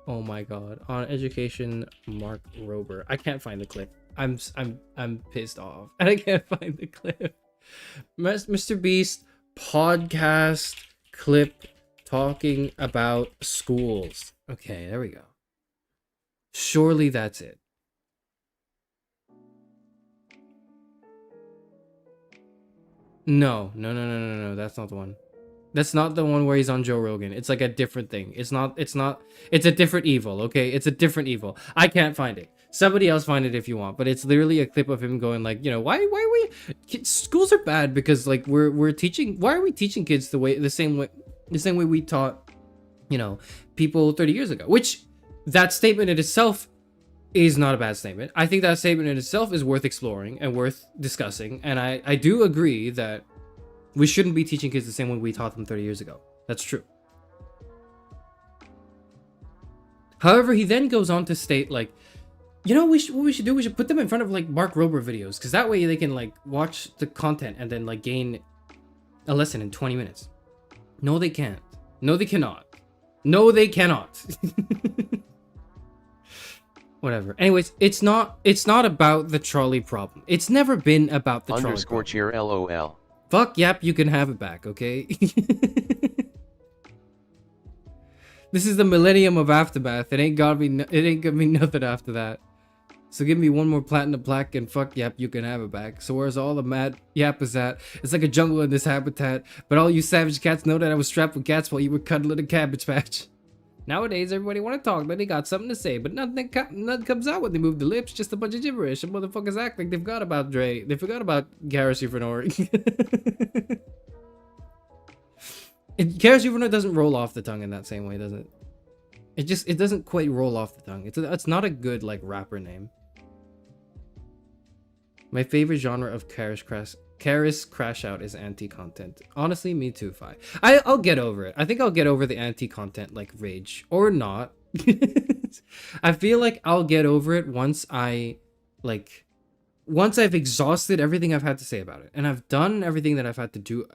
Oh my god. On education, Mark Rober. I can't find the clip. I'm pissed off. And I can't find the clip. Mr. Beast podcast clip talking about schools. Okay, there we go. Surely that's it. No, that's not the one. That's not the one where he's on Joe Rogan. It's like a different thing. It's a different evil, okay? It's a different evil. I can't find it. Somebody else find it if you want, but it's literally a clip of him going like, you know, why schools are bad because like we're teaching, why are we teaching kids the same way we taught, you know, people 30 years ago, which that statement in itself is not a bad statement. I think that statement in itself is worth exploring and worth discussing. And I do agree that we shouldn't be teaching kids the same way we taught them 30 years ago. That's true. However, he then goes on to state like, you know, what we should do? We should put them in front of like Mark Rober videos, because that way they can like watch the content and then like gain a lesson in 20 minutes. No, they can't. No, they cannot. No, they cannot. Whatever. Anyways, it's not about the trolley problem. It's never been about the trolley Underscore problem. cheer LOL. Fuck yap, you can have it back, okay? This is the millennium of aftermath. It ain't gonna be nothing after that. So give me one more platinum plaque and fuck yap, you can have it back. So where's all the Mad Yappers at? It's like a jungle in this habitat. But all you savage cats know that I was strapped with cats while you were cuddling a cabbage patch. Nowadays, everybody want to talk, but they got something to say, but nothing comes out when they move the lips. Just a bunch of gibberish. And motherfuckers act like they forgot about Dre. They forgot about Garrus Ufanori. Garrus Ufanori doesn't roll off the tongue in that same way, does it? It doesn't quite roll off the tongue. It's not a good like rapper name. My favorite genre of Karis crash out is anti-content. Honestly, me too, Fi. I'll get over it. I think I'll get over the anti-content like rage or not. I feel like I'll get over it once I've exhausted everything I've had to say about it, and I've done everything that I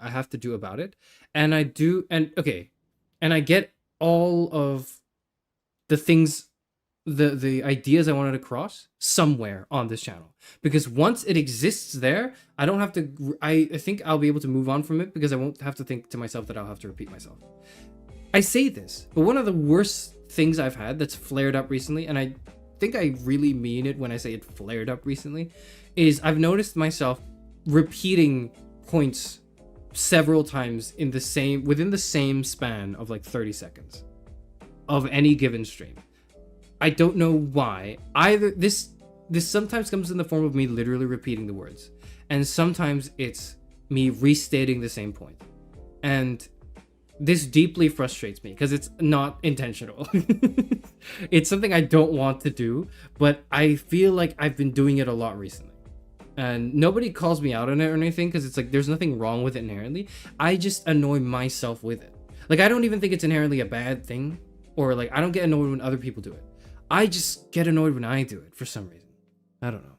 have to do about it, and I get all of the things, the ideas I wanted to cross somewhere on this channel, because once it exists there, I don't have to, I think I'll be able to move on from it, because I won't have to think to myself that I'll have to repeat myself. I say this, but one of the worst things I've had that's flared up recently, and I think I really mean it when I say it flared up recently, is I've noticed myself repeating points several times within the same span of like 30 seconds of any given stream. I don't know why. Either this sometimes comes in the form of me literally repeating the words, and sometimes it's me restating the same point. And this deeply frustrates me because it's not intentional. It's something I don't want to do, but I feel like I've been doing it a lot recently. And nobody calls me out on it or anything, because it's like there's nothing wrong with it inherently. I just annoy myself with it. Like, I don't even think it's inherently a bad thing, or like I don't get annoyed when other people do it. I just get annoyed when I do it for some reason. I don't know.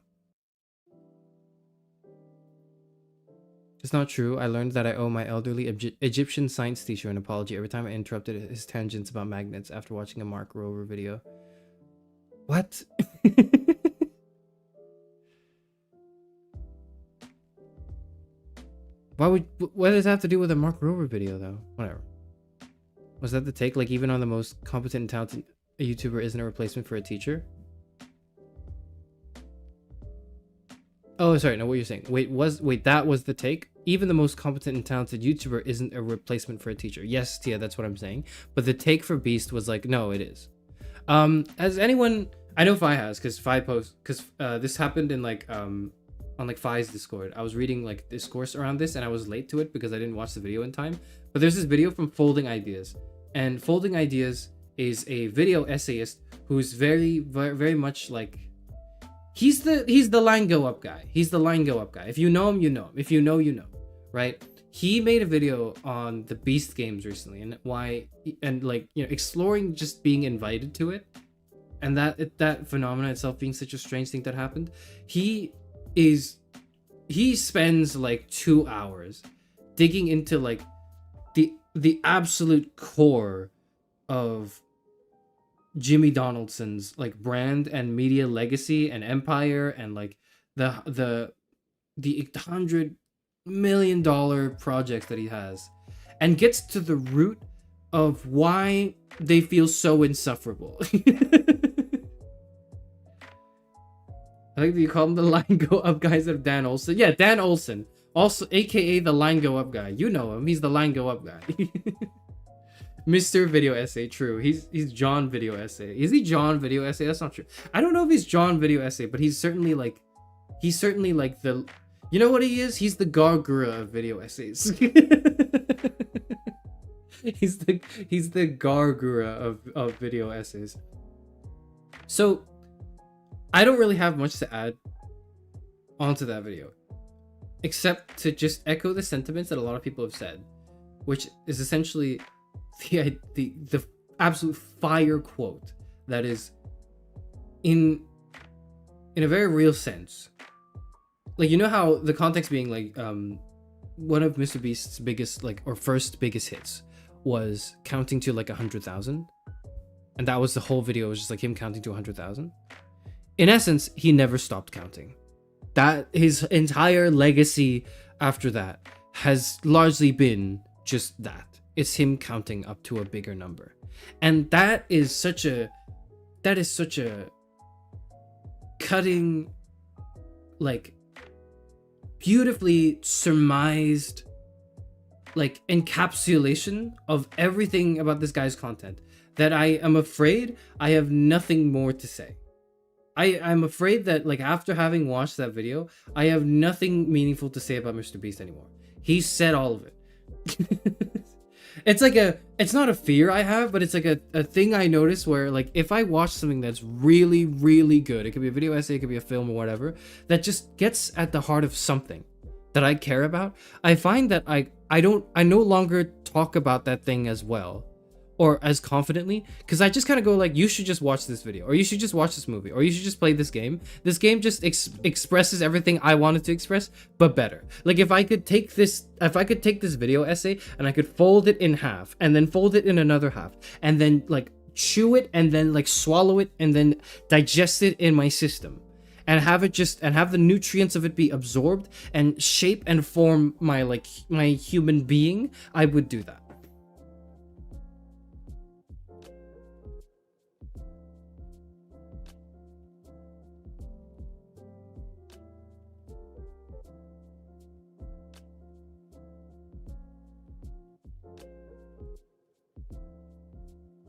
It's not true. I learned that I owe my elderly Egyptian science teacher an apology every time I interrupted his tangents about magnets after watching a Mark Rober video. What? What does that have to do with a Mark Rober video though? Whatever. Was that the take? Like, even on the most competent and talented YouTuber isn't a replacement for a teacher? Oh, sorry, no, what you're saying. Wait, that was the take? Even the most competent and talented YouTuber isn't a replacement for a teacher. Yes, Tia, that's what I'm saying. But the take for Beast was like, no, it is. Has anyone, I know Fi has, because Fi posts, because this happened in like, on like Fi's Discord. I was reading like discourse around this, and I was late to it because I didn't watch the video in time. But there's this video from Folding Ideas, and Folding Ideas is a video essayist who's very, very, very much like, he's the line go up guy. He's the line go up guy. If you know him, you know him. If you know, you know, right? He made a video on the Beast games recently, and why, and like, you know, exploring just being invited to it, and that phenomenon itself being such a strange thing that happened. He is he spends like 2 hours digging into like the absolute core of Jimmy Donaldson's like brand and media legacy and empire, and like the $100 million projects that he has, and gets to the root of why they feel so insufferable. I think you call him the line go up guys of Dan Olsen. Yeah, Dan Olsen, also aka the line go up guy. You know him. He's the line go up guy. Mr. Video Essay. True. He's John Video Essay. Is he John Video Essay? That's not true. I don't know if he's John Video Essay, but he's certainly like the. You know what he is? He's the Gargura of video essays. he's the Gargura of video essays. So I don't really have much to add onto that video, except to just echo the sentiments that a lot of people have said, which is essentially the absolute fire quote that is in a very real sense. Like, you know how the context being like one of Mr. Beast's biggest first biggest hits was counting to like 100,000, and that was the whole video. It was just like him counting to 100,000. In essence, he never stopped counting. That his entire legacy after that has largely been just that. It's him counting up to a bigger number. And that is such a cutting, like, beautifully surmised, like, encapsulation of everything about this guy's content that I am afraid I have nothing more to say. I'm afraid that, like, after having watched that video, I have nothing meaningful to say about Mr. Beast anymore. He said all of it. It's not a fear I have, but it's like a thing I notice where, like, if I watch something that's really, really good, it could be a video essay, it could be a film or whatever, that just gets at the heart of something that I care about, I find that I no longer talk about that thing as well or as confidently, because I just kind of go like, you should just watch this video, or you should just watch this movie, or you should just play this game. This game just expresses everything I wanted to express, but better. Like, if I could take this video essay and I could fold it in half, and then fold it in another half, and then like chew it, and then like swallow it, and then digest it in my system, and have the nutrients of it be absorbed and shape and form my human being, I would do that.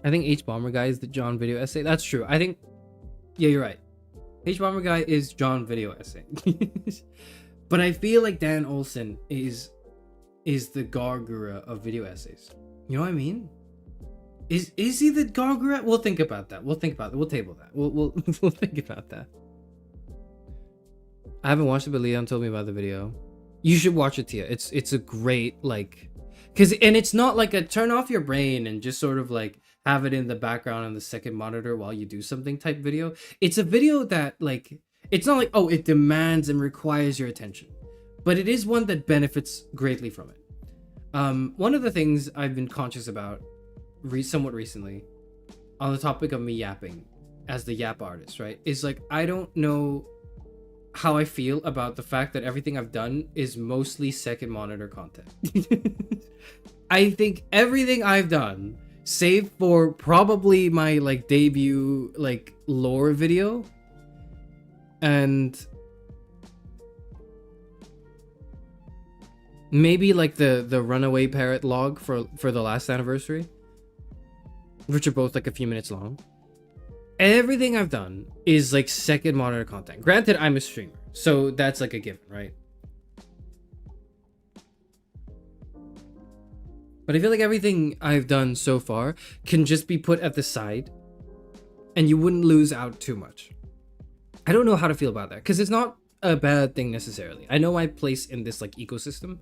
I think H Bomber Guy is the John Video Essay. That's true. I think, yeah, you're right. H Bomber Guy is John Video Essay. But I feel like Dan Olsen is the Gargura of video essays. You know what I mean? Is he the Gargura? We'll think about that. We'll table that. We'll think about that. I haven't watched it, but Leon told me about the video. You should watch it, Tia. It's a great, like, and it's not like a turn off your brain and just sort of like have it in the background on the second monitor while you do something type video. It's a video that, like, it's not like, oh, it demands and requires your attention, but it is one that benefits greatly from it. One of the things I've been conscious about somewhat recently on the topic of me yapping as the yap artist, right, is like, I don't know how I feel about the fact that everything I've done is mostly second monitor content. I think everything I've done, save for probably my like debut like lore video and maybe like the runaway parrot log for the last anniversary, which are both like a few minutes long, everything I've done is like second monitor content. Granted, I'm a streamer, so that's like a given, right? But I feel like everything I've done so far can just be put at the side and you wouldn't lose out too much. I don't know how to feel about that, because it's not a bad thing necessarily. I know my place in this like ecosystem,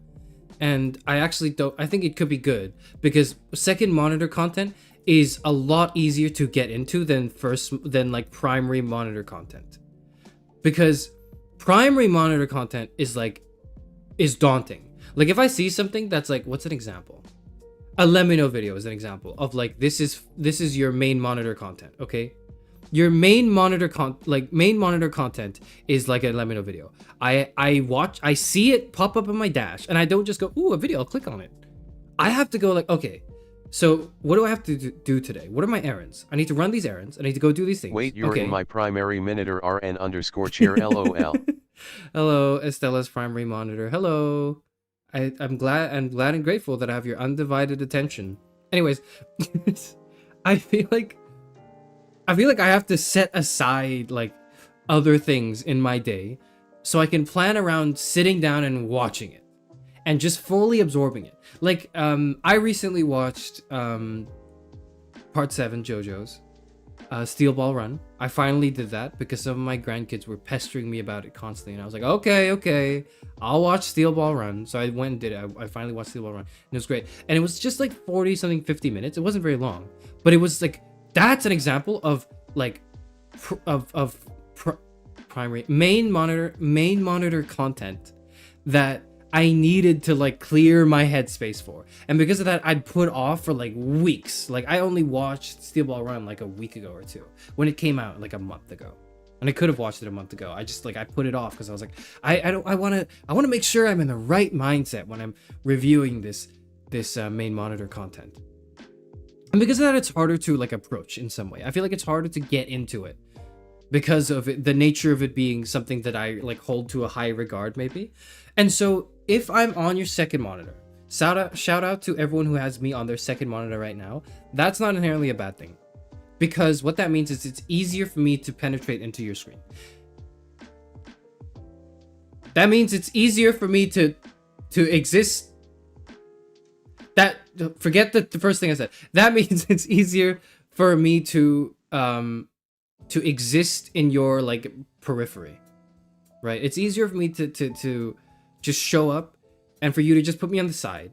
and I actually don't, I think it could be good, because second monitor content is a lot easier to get into than like primary monitor content. Because primary monitor content is daunting. Like if I see something that's like, what's an example? A let me know video is an example of like, this is your main monitor content. Okay. Your main monitor content is like a let me know video. I see it pop up in my dash and I don't just go, ooh, a video, I'll click on it. I have to go like, okay, so what do I have to do today? What are my errands? I need to run these errands. I need to go do these things. Wait, you're in my primary monitor RN_chair LOL. Hello, Estella's primary monitor. Hello. I'm glad and grateful that I have your undivided attention. Anyways, I feel like I have to set aside like other things in my day so I can plan around sitting down and watching it and just fully absorbing it. Like I recently watched part 7 JoJo's Steel Ball Run. I finally did that because some of my grandkids were pestering me about it constantly, and I was like, okay, I'll watch Steel Ball Run. So I went and did it. I finally watched Steel Ball Run, and it was great. And it was just like 40 something 50 minutes. It wasn't very long, but it was like, that's an example of like primary main monitor content that I needed to like clear my headspace for. And because of that, I'd put off for like weeks. Like I only watched Steel Ball Run like a week ago or two when it came out like a month ago. And I could have watched it a month ago. I just like, I put it off because I was like, I want to make sure I'm in the right mindset when I'm reviewing this main monitor content. And because of that, it's harder to like approach in some way. I feel like it's harder to get into it because of it, the nature of it being something that I like hold to a high regard maybe. And so if I'm on your second monitor, shout out to everyone who has me on their second monitor right now. That's not inherently a bad thing, because what that means is it's easier for me to penetrate into your screen. That means it's easier for me to exist. That forget the first thing I said. That means it's easier for me to exist in your like periphery, right? It's easier for me to just show up and for you to just put me on the side,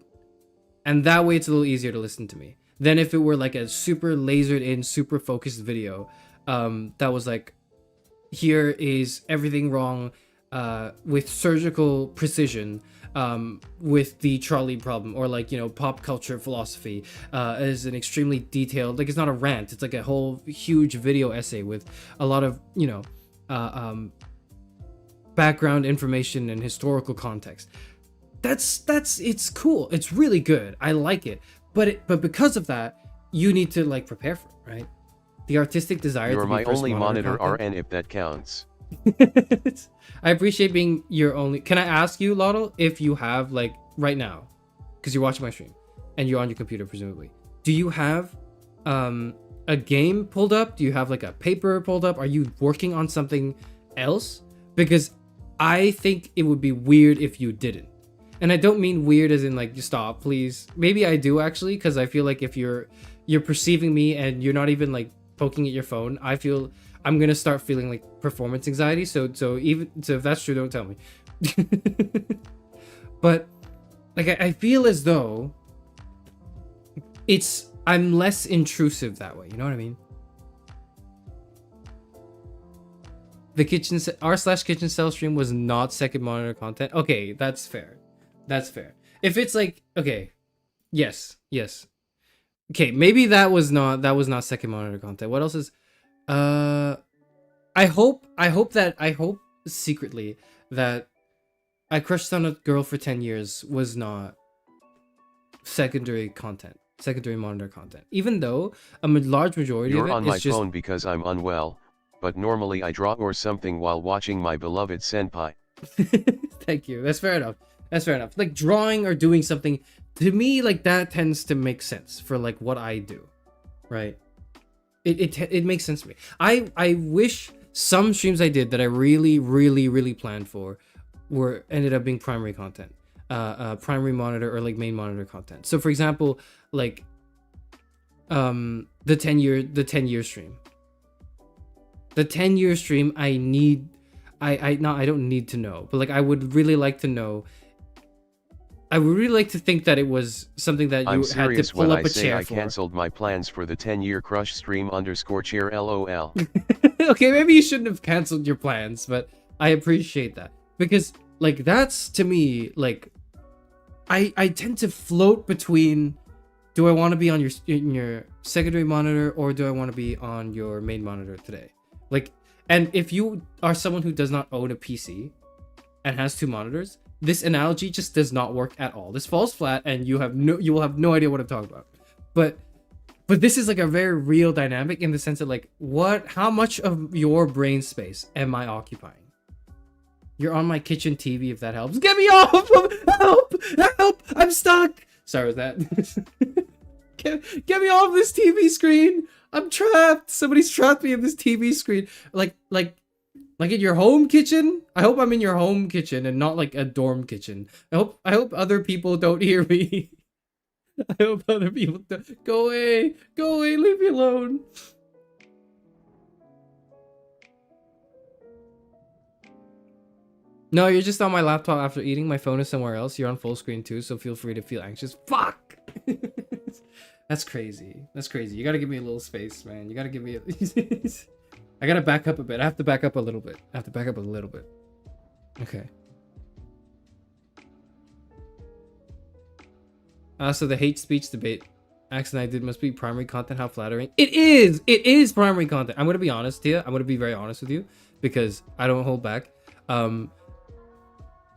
and that way it's a little easier to listen to me than if it were like a super lasered in, super focused video that was like, here is everything wrong with surgical precision with the trolley problem, or like, you know, pop culture philosophy is an extremely detailed, like it's not a rant, it's like a whole huge video essay with a lot of, you know, background information and historical context. That's it's cool, it's really good, I like it, but because of that, you need to like prepare for it, right? The artistic desire. You're to my be only monitor content. RN, if that counts. I appreciate being your only. Can I ask you, Lotto, if you have like right now, because you're watching my stream and you're on your computer presumably, do you have a game pulled up? Do you have like a paper pulled up? Are you working on something else? Because I think it would be weird if you didn't. And I don't mean weird as in like, just stop, please. Maybe I do actually, because I feel like if you're perceiving me and you're not even like poking at your phone, I feel I'm gonna start feeling like performance anxiety. So if that's true, don't tell me. But like I feel as though I'm less intrusive that way. You know what I mean? The r/kitchen cell stream was not second monitor content. Okay, that's fair. That's fair. If it's like, okay, yes. Okay, maybe that was not second monitor content. What else is? I hope secretly that I crushed on a girl for 10 years was not secondary monitor content. Even though a large majority You're of it on is my just... phone because I'm unwell, but normally I draw or something while watching my beloved senpai. Thank you. That's fair enough. Like drawing or doing something, to me, like that tends to make sense for like what I do, right? It makes sense to me. I wish some streams I did that I really planned for ended up being primary content, primary monitor or like main monitor content. So for example, like the 10-year stream. The 10-year stream, I don't need to know, but like I would really like to know. I would really like to think that it was something that you had to pull up a chair for. I'm serious when I say I canceled my plans for the 10-year crush stream _chair LOL. Okay, maybe you shouldn't have canceled your plans, but I appreciate that, because like that's to me like I tend to float between, do I want to be on your secondary monitor or do I want to be on your main monitor today? Like, and if you are someone who does not own a PC and has two monitors, this analogy just does not work at all. This falls flat and you will have no idea what I'm talking about. But this is like a very real dynamic in the sense that like how much of your brain space am I occupying? You're on my kitchen TV, if that helps. Get me off! Help! Help! I'm stuck! Sorry, was that? Get me off this TV screen! I'm trapped! Somebody's trapped me in this TV screen. Like in your home kitchen? I hope I'm in your home kitchen and not like a dorm kitchen. I hope other people don't hear me. I hope other people don't. Go away! Go away! Leave me alone! No, you're just on my laptop after eating. My phone is somewhere else. You're on full screen too, so feel free to feel anxious. Fuck! That's crazy. That's crazy. You gotta give me a little space, man. You gotta give me I gotta back up a bit. I have to back up a little bit. Okay. So the hate speech debate accent I did must be primary content. How flattering. It is! It is primary content. I'm gonna be honest here. I'm gonna be very honest with you because I don't hold back.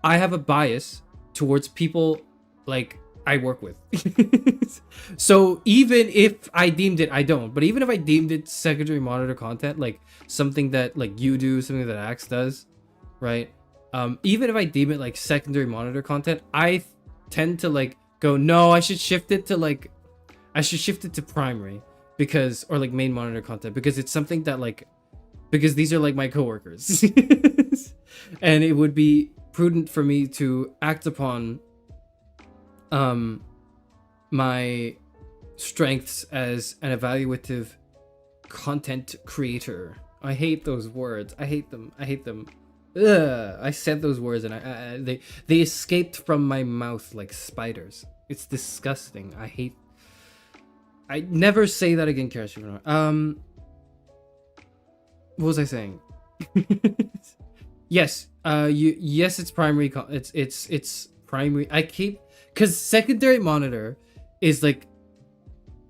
I have a bias towards people like I work with. So even if I deemed it, I don't, but even if I deemed it secondary monitor content, like something that like you do, something that Axe does, right? Even if I deem it like secondary monitor content, I tend to like go, no, I should shift it to primary because, or like main monitor content, because it's something that like, because these are like my coworkers and it would be prudent for me to act upon my strengths as an evaluative content creator. I hate those words. I hate them. Ugh, I said those words and they escaped from my mouth like spiders. It's disgusting. I never say that again, Kara. What was I saying? Yes. Yes, it's primary. It's primary. Because secondary monitor is like,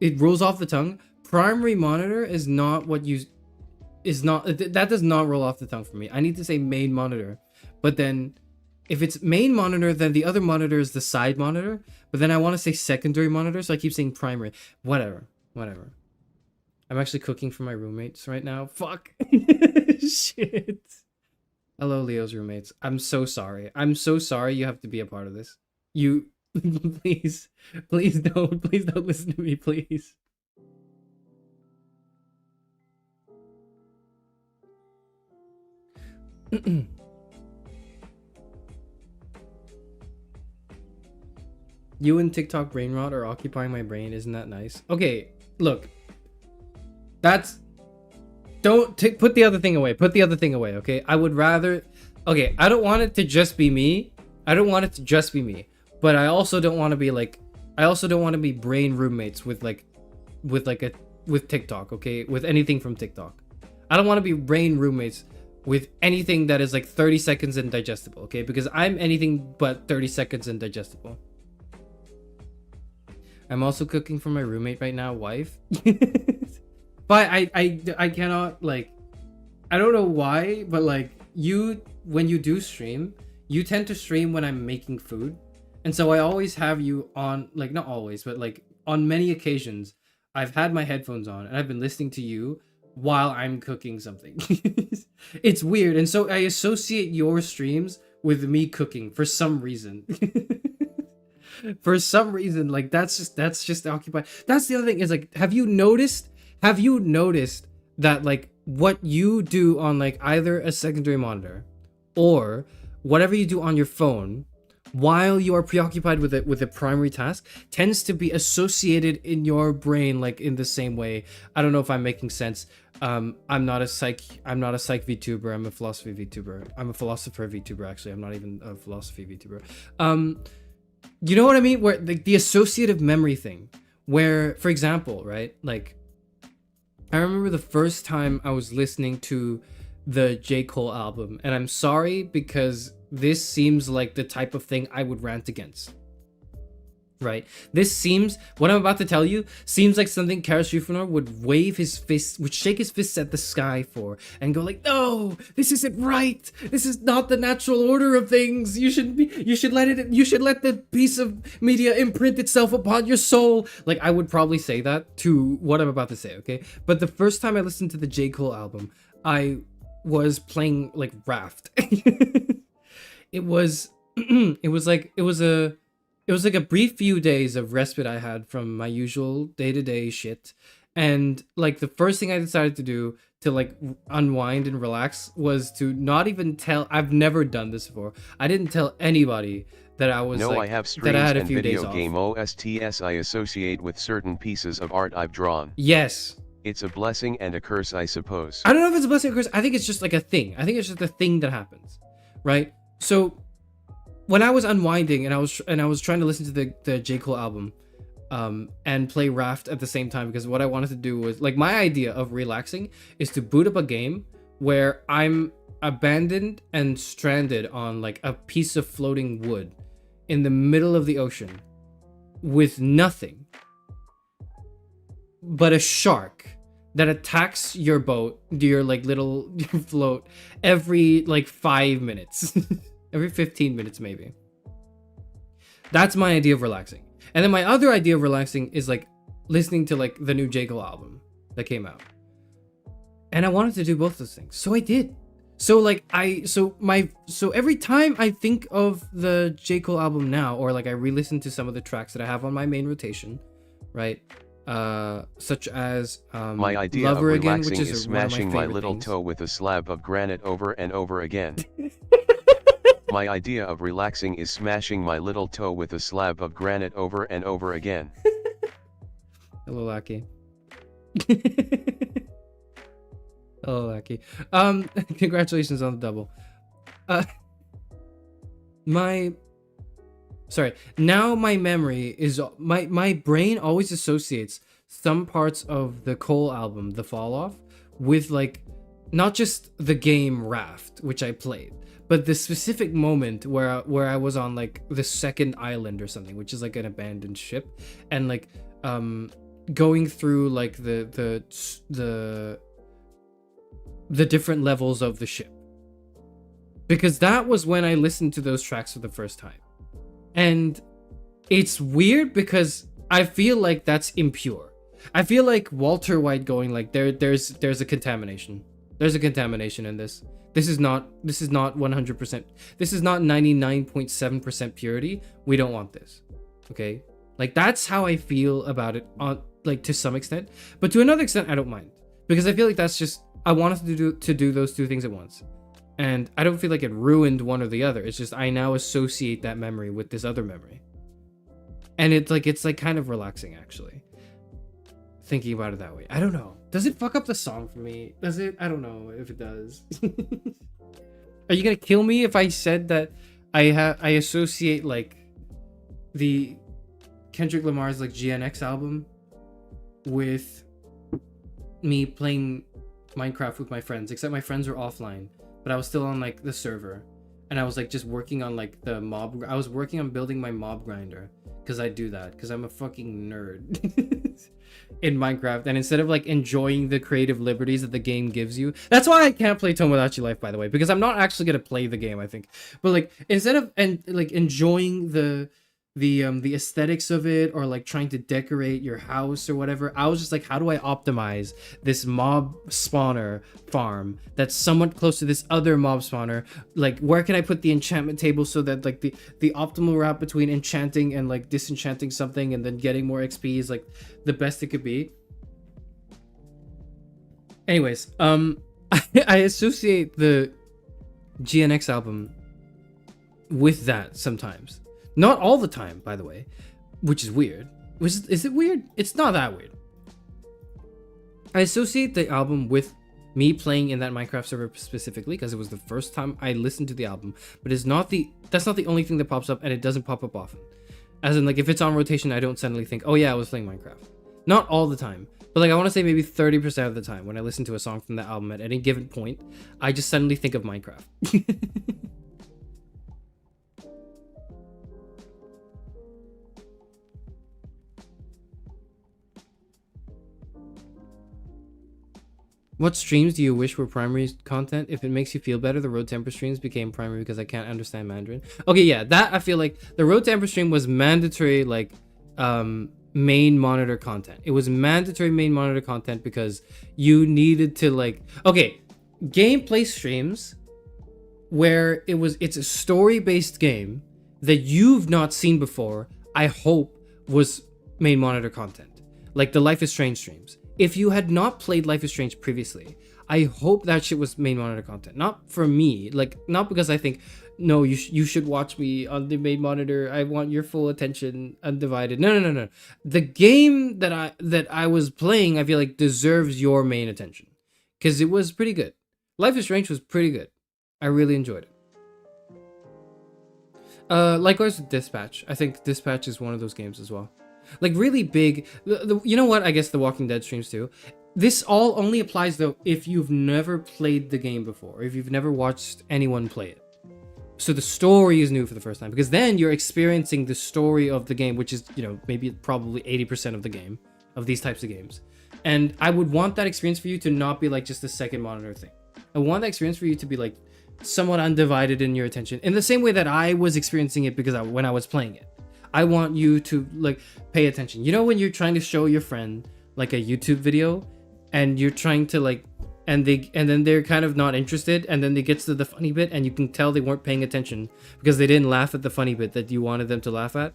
it rolls off the tongue. Primary monitor is not what you, that does not roll off the tongue for me. I need to say main monitor. But then if it's main monitor, then the other monitor is the side monitor. But then I want to say secondary monitor, so I keep saying primary. Whatever. I'm actually cooking for my roommates right now. Fuck. Shit. Hello, Leo's roommates. I'm so sorry. You have to be a part of this. You, please don't listen to me, please. You and TikTok brain rot are occupying my brain. Isn't that nice? Okay, look. Don't put the other thing away. Okay? I would rather... Okay, I don't want it to just be me. But I also don't want to be like... I also don't want to be brain roommates with TikTok, okay? With anything from TikTok. I don't want to be brain roommates with anything that is like 30 seconds and digestible, okay? Because I'm anything but 30 seconds and digestible. I'm also cooking for my roommate right now, wife. But I cannot, like, I don't know why, but like when you do stream, you tend to stream when I'm making food. And so I always have you on, like, not always, but like on many occasions, I've had my headphones on and I've been listening to you while I'm cooking something. It's weird. And so I associate your streams with me cooking for some reason. For some reason, like that's just occupied. That's the other thing is like, have you noticed that like what you do on like either a secondary monitor or whatever you do on your phone while you are preoccupied with a primary task tends to be associated in your brain like in the same way. I don't know if I'm making sense. I'm not a psych VTuber. I'm a philosophy VTuber. I'm a philosopher VTuber actually. I'm not even a philosophy VTuber. You know what I mean? Where the associative memory thing, where, for example, right? Like, I remember the first time I was listening to the J. Cole album, and I'm sorry because this seems like the type of thing I would rant against. Right? This seems, what I'm about to tell you, seems like something Karas Shifunor would wave his fist, would shake his fists at the sky for, and go like, no, this isn't right. This is not the natural order of things. You should let the piece of media imprint itself upon your soul. Like, I would probably say that to what I'm about to say, okay? But the first time I listened to the J. Cole album, I was playing like Raft. It was like a brief few days of respite I had from my usual day-to-day shit. And like the first thing I decided to do to like unwind and relax was to not even tell, I've never done this before. I didn't tell anybody that I was I have streams that I had a and few days video off. game OSTs I associate with certain pieces of art I've drawn. Yes. It's a blessing and a curse, I suppose. I don't know if it's a blessing or curse. I think it's just like a thing. I think it's just a thing that happens, right? So when I was unwinding and I was trying to listen to the J. Cole album, and play Raft at the same time, because what I wanted to do was like, my idea of relaxing is to boot up a game where I'm abandoned and stranded on like a piece of floating wood in the middle of the ocean with nothing but a shark that attacks your boat, your like little float, every like 5 minutes. Every 15 minutes, maybe. That's my idea of relaxing. And then my other idea of relaxing is like listening to like the new J. Cole album that came out. And I wanted to do both those things. So I did. So like so every time I think of the J. Cole album now, or like I re-listen to some of the tracks that I have on my main rotation, right? Such as my idea Lover of Again, relaxing which is is one of smashing my little things. toe with a slab of granite over and over again. My idea of relaxing is smashing my little toe with a slab of granite over and over again. Hello, Lucky. Hello, Lucky. Congratulations on the double. Now my memory is my brain always associates some parts of the Cole album, The Fall Off, with like not just the game Raft, which I played, but the specific moment where I was on like the second island or something, which is like an abandoned ship, and like going through like the different levels of the ship, because that was when I listened to those tracks for the first time. And it's weird because I feel like that's impure. I feel like Walter White going like there's a contamination. There's a contamination in this. This is not 100%. This is not 99.7% purity. We don't want this. Okay? Like that's how I feel about it, on like to some extent. But to another extent I don't mind, because I feel like that's just, I wanted to do those two things at once. And I don't feel like it ruined one or the other. It's just I now associate that memory with this other memory. And it's like kind of relaxing, actually, thinking about it that way. I don't know. Does it fuck up the song for me? Does it? I don't know if it does. Are you gonna kill me if I said that I associate like the Kendrick Lamar's like GNX album with me playing Minecraft with my friends, except my friends were offline, but I was still on like the server, and I was like just working on like the mob. I was working on building my mob grinder, because I do that because I'm a fucking nerd in Minecraft. And instead of like enjoying the creative liberties that the game gives you, that's why I can't play Tomodachi Life, by the way, because I'm not actually gonna play the game, I think. But like instead of like enjoying the aesthetics of it, or like trying to decorate your house or whatever, I was just like, how do I optimize this mob spawner farm that's somewhat close to this other mob spawner? Like, where can I put the enchantment table so that like the optimal route between enchanting and like disenchanting something and then getting more XP is like the best it could be. Anyways, I associate the GNX album with that sometimes. Not all the time, by the way, which is weird. Is it weird? It's not that weird. I associate the album with me playing in that Minecraft server specifically because it was the first time I listened to the album, but that's not the only thing that pops up, and it doesn't pop up often. As in, like, if it's on rotation, I don't suddenly think, oh yeah, I was playing Minecraft. Not all the time, But like I want to say maybe 30% of the time when I listen to a song from the album at any given point, I just suddenly think of Minecraft. What streams do you wish were primary content? If it makes you feel better, the Road Temper streams became primary because I can't understand Mandarin. Okay, yeah, that I feel like the Road Temper stream was mandatory, like, main monitor content. It was mandatory main monitor content because you needed to, like, okay, gameplay streams where it's a story-based game that you've not seen before, I hope was main monitor content. Like the Life is Strange streams. If you had not played Life is Strange previously, I hope that shit was main monitor content. Not for me, like, not because I think, no, you should watch me on the main monitor. I want your full attention, undivided. No. The game that I was playing, I feel like deserves your main attention because it was pretty good. Life is Strange was pretty good. I really enjoyed it. Likewise with Dispatch. I think Dispatch is one of those games as well. Like really big. You know what? I guess the Walking Dead streams too. This all only applies though if you've never played the game before, or if you've never watched anyone play it. So the story is new for the first time, because then you're experiencing the story of the game, which is, you know, maybe probably 80% of the game, of these types of games. And I would want that experience for you to not be like just a second monitor thing. I want that experience for you to be like somewhat undivided in your attention, in the same way that I was experiencing it because when I was playing it. I want you to like pay attention. You know when you're trying to show your friend like a YouTube video and you're trying to like and then they're kind of not interested, and then they get to the funny bit and you can tell they weren't paying attention because they didn't laugh at the funny bit that you wanted them to laugh at.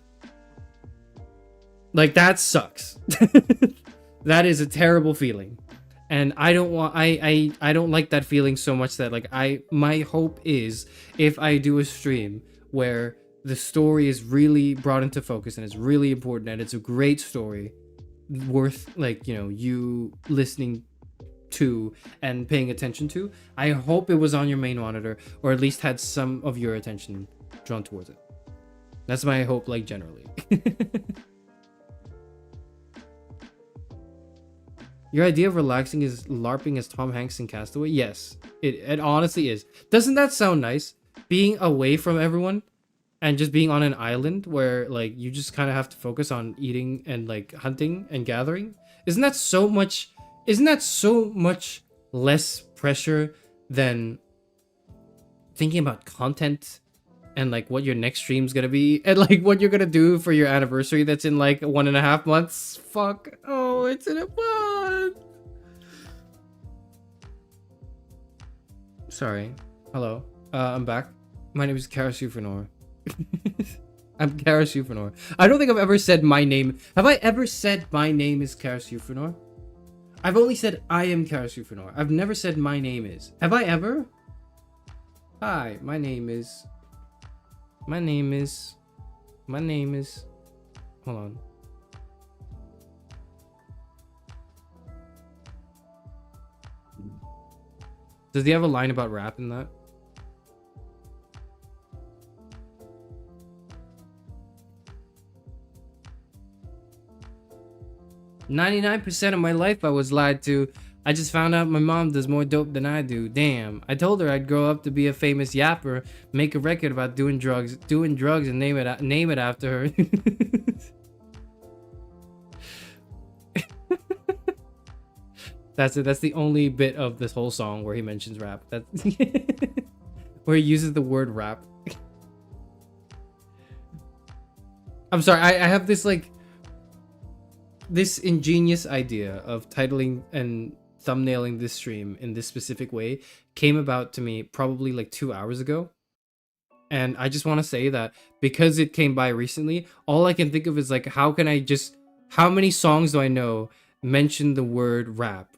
Like that sucks. That is a terrible feeling. And I don't want I don't like that feeling so much that like my hope is if I do a stream where the story is really brought into focus and it's really important and it's a great story worth like, you know, you listening to and paying attention to, I hope it was on your main monitor or at least had some of your attention drawn towards it. That's my hope, like generally. Your idea of relaxing is LARPing as Tom Hanks in Castaway? Yes, it honestly is. Doesn't that sound nice? Being away from everyone and just being on an island where like you just kind of have to focus on eating and like hunting and gathering. Isn't that so much less pressure than thinking about content and like what your next stream's gonna be and like what you're gonna do for your anniversary that's in like 1.5 months? Fuck. Oh, it's in a month. Sorry. Hello. I'm back. My name is Karasufanor. I'm Karasufanor. I don't think I've ever said my name. Have I ever said my name is Karasufanor? I've only said I am Karasufanor. I've never said my name is. Have I ever? Hi, my name is. Hold on. Does he have a line about rap in that? "99% of my life I was lied to. I just found out my mom does more dope than I do. Damn. I told her I'd grow up to be a famous yapper, make a record about doing drugs and name it after her." That's it. That's the only bit of this whole song where he mentions rap. That's where he uses the word rap. I'm sorry. I have this like this ingenious idea of titling and thumbnailing this stream in this specific way came about to me probably like 2 hours ago. And I just want to say that because it came by recently, all I can think of is like, how many songs do I know mention the word rap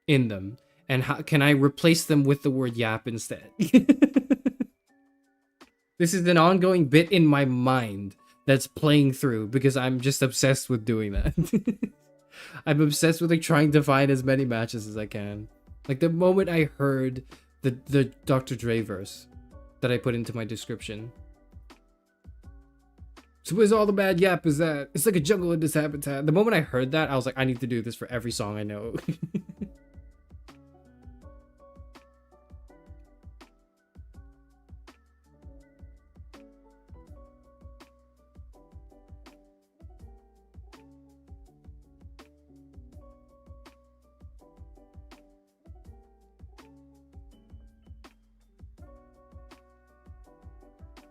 in them? And how can I replace them with the word yap instead? This is an ongoing bit in my mind that's playing through because I'm just obsessed with doing that. I'm obsessed with like trying to find as many matches as I can. Like the moment I heard the Dr. Dre verse that I put into my description, So where's all the Mad Yappers at? It's like a jungle in this habitat. The moment I heard that, I was like, I need to do this for every song I know.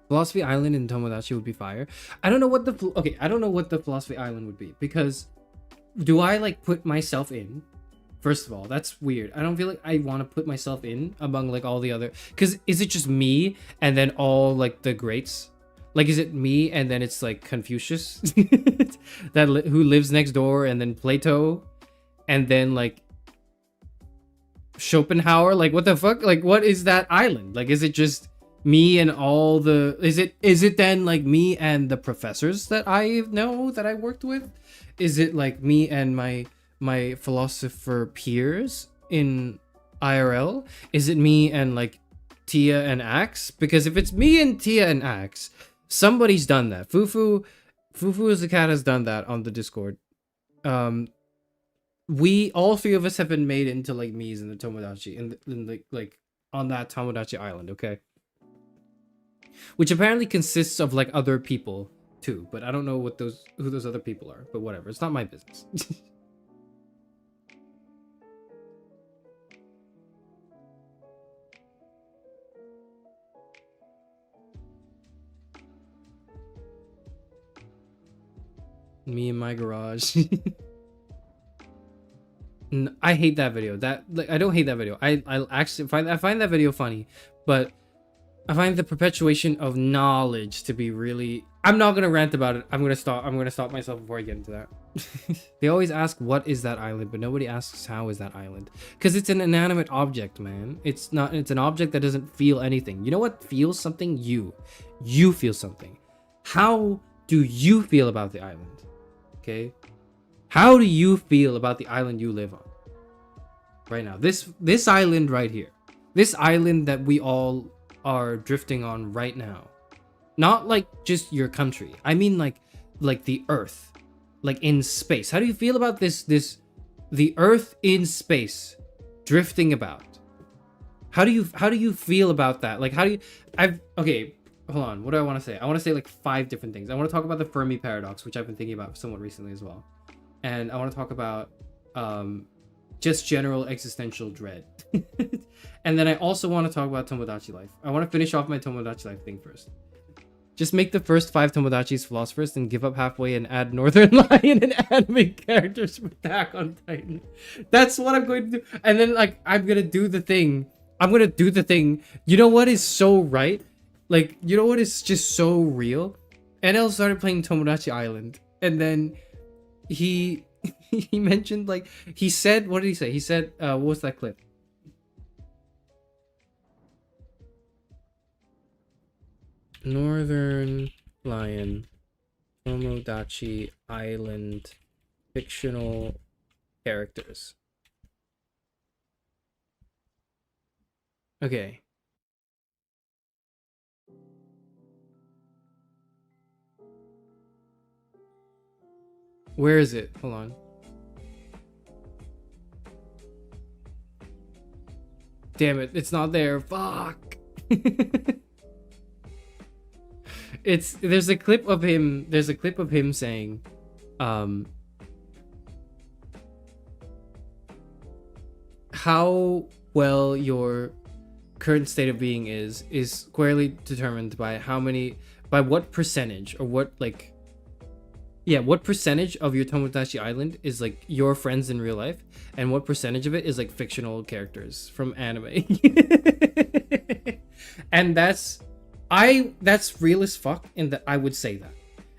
Philosophy Island in Tomodachi would be fire. I don't know what the I don't know what the Philosophy Island would be, because do I like put myself in? First of all, that's weird. I don't feel like I want to put myself in among like all the other, because is it just me and then all like the greats? Like, is it me and then it's like Confucius who lives next door, and then Plato, and then like Schopenhauer? Like, what the fuck? Like, what is that island? Like, is it just me and all the is it then like me and the professors that I know that I worked with? Is it like me and my philosopher peers in IRL? Is it me and like Tia and Axe? Because if it's me and Tia and Axe, somebody's done that. Fufu as the cat has done that on the Discord. We all three of us have been made into like me's in the Tomodachi, in like on that Tomodachi Island, okay? Which apparently consists of like other people too, but I don't know who those other people are. But whatever, it's not my business. Me in my garage. I hate that video. That like I don't hate that video. I actually find that video funny, but I find the perpetuation of knowledge to be really... I'm not gonna rant about it. I'm gonna stop myself before I get into that. They always ask what is that island, but nobody asks how is that island. Because it's an inanimate object, man. It's an object that doesn't feel anything. You know what feels something? You feel something. How do you feel about the island? Okay? How do you feel about the island you live on? Right now. This island right here. This island that we all are drifting on right now. Not like just your country. I mean like the earth. Like in space. How do you feel about the earth in space drifting about? How do you feel about that? Like okay, hold on. What do I want to say? I want to say like 5 different things. I want to talk about the Fermi paradox, which I've been thinking about somewhat recently as well. And I want to talk about just general existential dread. And then I also want to talk about Tomodachi life. I want to finish off my Tomodachi life thing first. Just make the first 5 Tomodachis philosophers and give up halfway and add Northern Lion and anime characters for Attack on Titan. That's what I'm going to do. And then like I'm going to do the thing. You know what is so right? Like, you know what is just so real? NL started playing Tomodachi Island. And then he mentioned like he said, what did he say? He said what was that clip? Northern Lion, Tomodachi Island, fictional characters. Okay. Where is it? Hold on. Damn it, it's not there. Fuck. There's a clip of him saying how well your current state of being is squarely determined by what percentage or what percentage of your Tomodachi Island is like your friends in real life, and what percentage of it is like fictional characters from anime. And that's real as fuck, in that I would say that.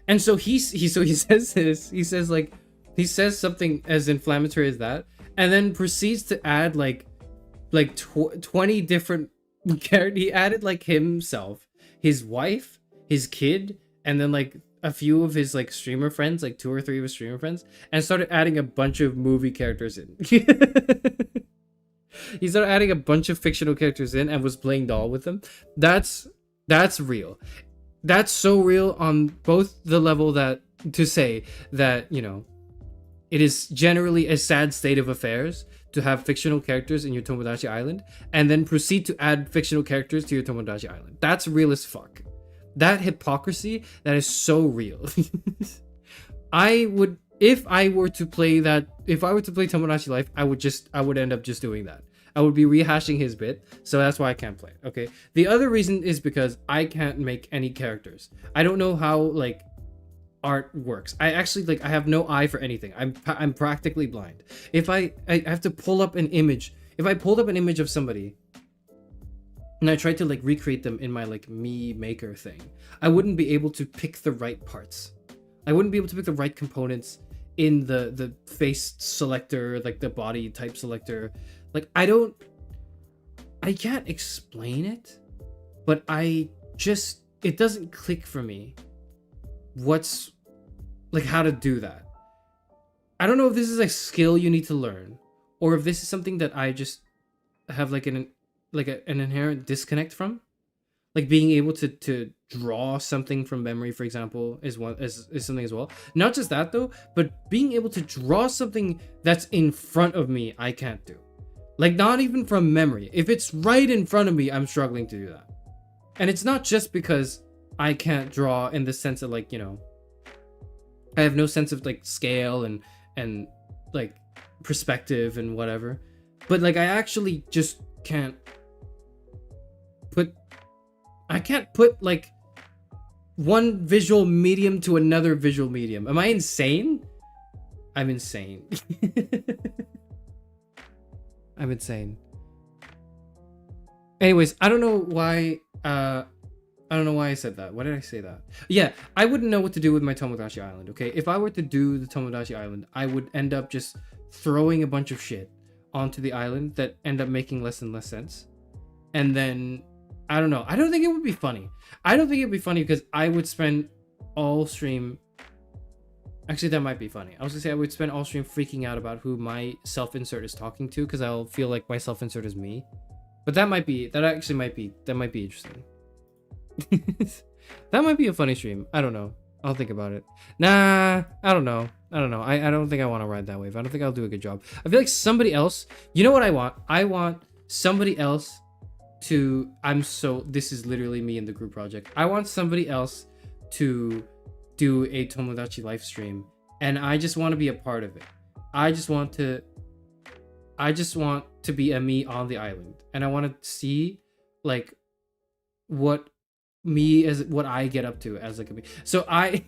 And so he says this. He says something as inflammatory as that, and then proceeds to add like 20 different characters. He added like himself, his wife, his kid, and then like a few of his like streamer friends, like 2 or 3 of his streamer friends, and started adding a bunch of movie characters in. He started adding a bunch of fictional characters in and was playing doll with them. That's real. that's so real on both the level that to say that, you know, it is generally a sad state of affairs to have fictional characters in your Tomodachi Island, and then proceed to add fictional characters to your Tomodachi Island. That's real as fuck. That hypocrisy, that is so real. I would, if I were to play Tomodachi Life, I would end up just doing that. I would be rehashing his bit, so that's why I can't play it. Okay. The other reason is because I can't make any characters. I don't know how like art works. I actually like I have no eye for anything. I'm practically blind. If I have to pull up an image, if I pulled up an image of somebody and I tried to like recreate them in my like me maker thing, I wouldn't be able to pick the right parts. I wouldn't be able to pick the right components in the face selector, like the body type selector. Like I can't explain it, but it doesn't click for me what's like how to do that. I don't know if this is a skill you need to learn, or if this is something that I just have like an inherent disconnect from. Like being able to draw something from memory, for example, is something as well. Not just that though, but being able to draw something that's in front of me, I can't do. Like not even from memory. If it's right in front of me, I'm struggling to do that. And it's not just because I can't draw in the sense of like, you know, I have no sense of like scale and like perspective and whatever. But like I actually just can't put like one visual medium to another visual medium. Am I insane? I'm insane. I'm insane. Anyways, I don't know why I said that. Why did I say that? Yeah, I wouldn't know what to do with my Tomodachi Island, okay? If I were to do the Tomodachi Island, I would end up just throwing a bunch of shit onto the island that end up making less and less sense. And then, I don't know. I don't think it would be funny. I don't think it would be funny because I would spend all stream... Actually, that might be funny. I was gonna say I would spend all stream freaking out about who my self-insert is talking to because I'll feel like my self-insert is me. But that might be interesting. That might be a funny stream. I don't know. I'll think about it. Nah, I don't know. I don't think I want to ride that wave. I don't think I'll do a good job. I feel like somebody else, you know what I want? I want somebody else to, this is literally me in the group project. I want somebody else to do a Tomodachi live stream, and I just want to be a part of it. I just want to be a me on the island, and I want to see like what I get up to as like a me. So I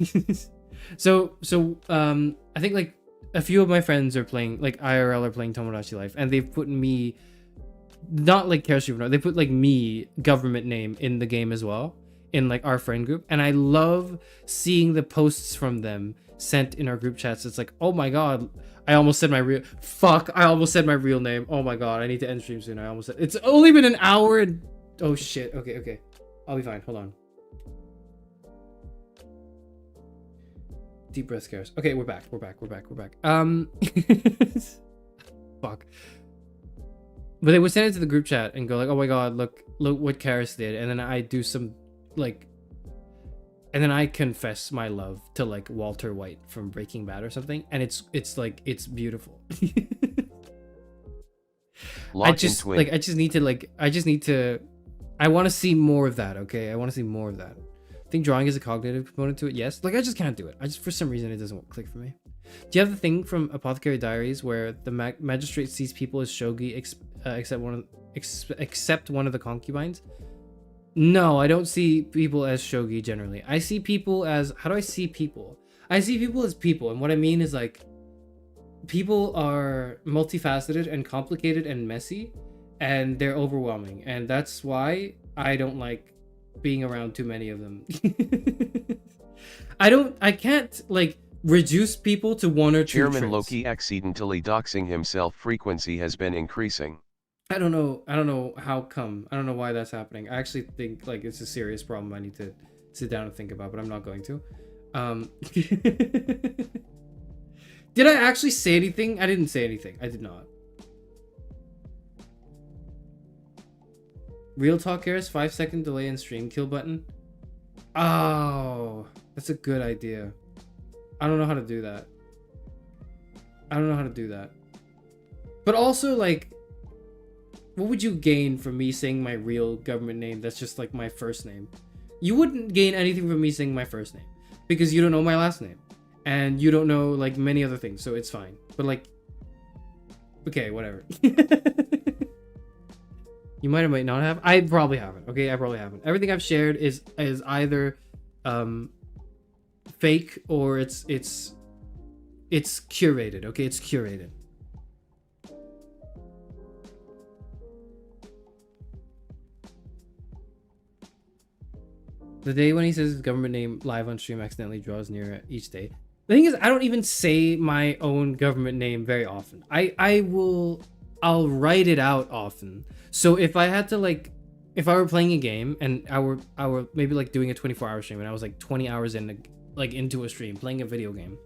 I think like a few of my friends are playing like IRL are playing Tomodachi Life, and they've put me, not like Chatroom, they put like me government name in the game as well, in like our friend group, and I love seeing the posts from them sent in our group chats. It's like, oh my god, I almost said my real name. Oh my god, I need to end stream soon. It's only been an hour and oh shit. Okay, I'll be fine. Hold on. Deep breath scares. Okay, we're back. Fuck. But they would send it to the group chat and go like, oh my god, look what Karis did, and then I do some like, and then I confess my love to like Walter White from Breaking Bad or something, and it's like, it's beautiful. I want to see more of that. Okay, I want to see more of that. I think drawing is a cognitive component to it. Yes, like I just can't do it. For some reason it doesn't click for me. Do you have the thing from Apothecary Diaries where the magistrate sees people as shogi except one of the concubines? No, I don't see people as shogi generally. I see people as, how do I see people? I see people as people, and what I mean is like, people are multifaceted and complicated and messy, and they're overwhelming, and that's why I don't like being around too many of them. I can't like reduce people to one or two Chairman traits. Loki accidentally doxing himself frequency has been increasing. I don't know how come. I don't know why that's happening. I actually think like it's a serious problem I need to sit down and think about, but I'm not going to. Did I actually say anything? I didn't say anything. I did not. Real talk, Karis, 5-second delay in stream kill button. Oh, that's a good idea. I don't know how to do that. But also, like, what would you gain from me saying my real government name that's just like my first name? You wouldn't gain anything from me saying my first name because you don't know my last name and you don't know like many other things, so it's fine. But like, okay, whatever. You might or might not have. I probably haven't. Okay, I probably haven't. Everything I've shared is either fake or it's curated. Okay, it's curated. The day when he says his government name live on stream accidentally draws nearer each day. The thing is, I don't even say my own government name very often. I'll write it out often. So if I had to like, if I were playing a game and I were maybe like doing a 24-hour stream and I was like 20 hours into a stream playing a video game,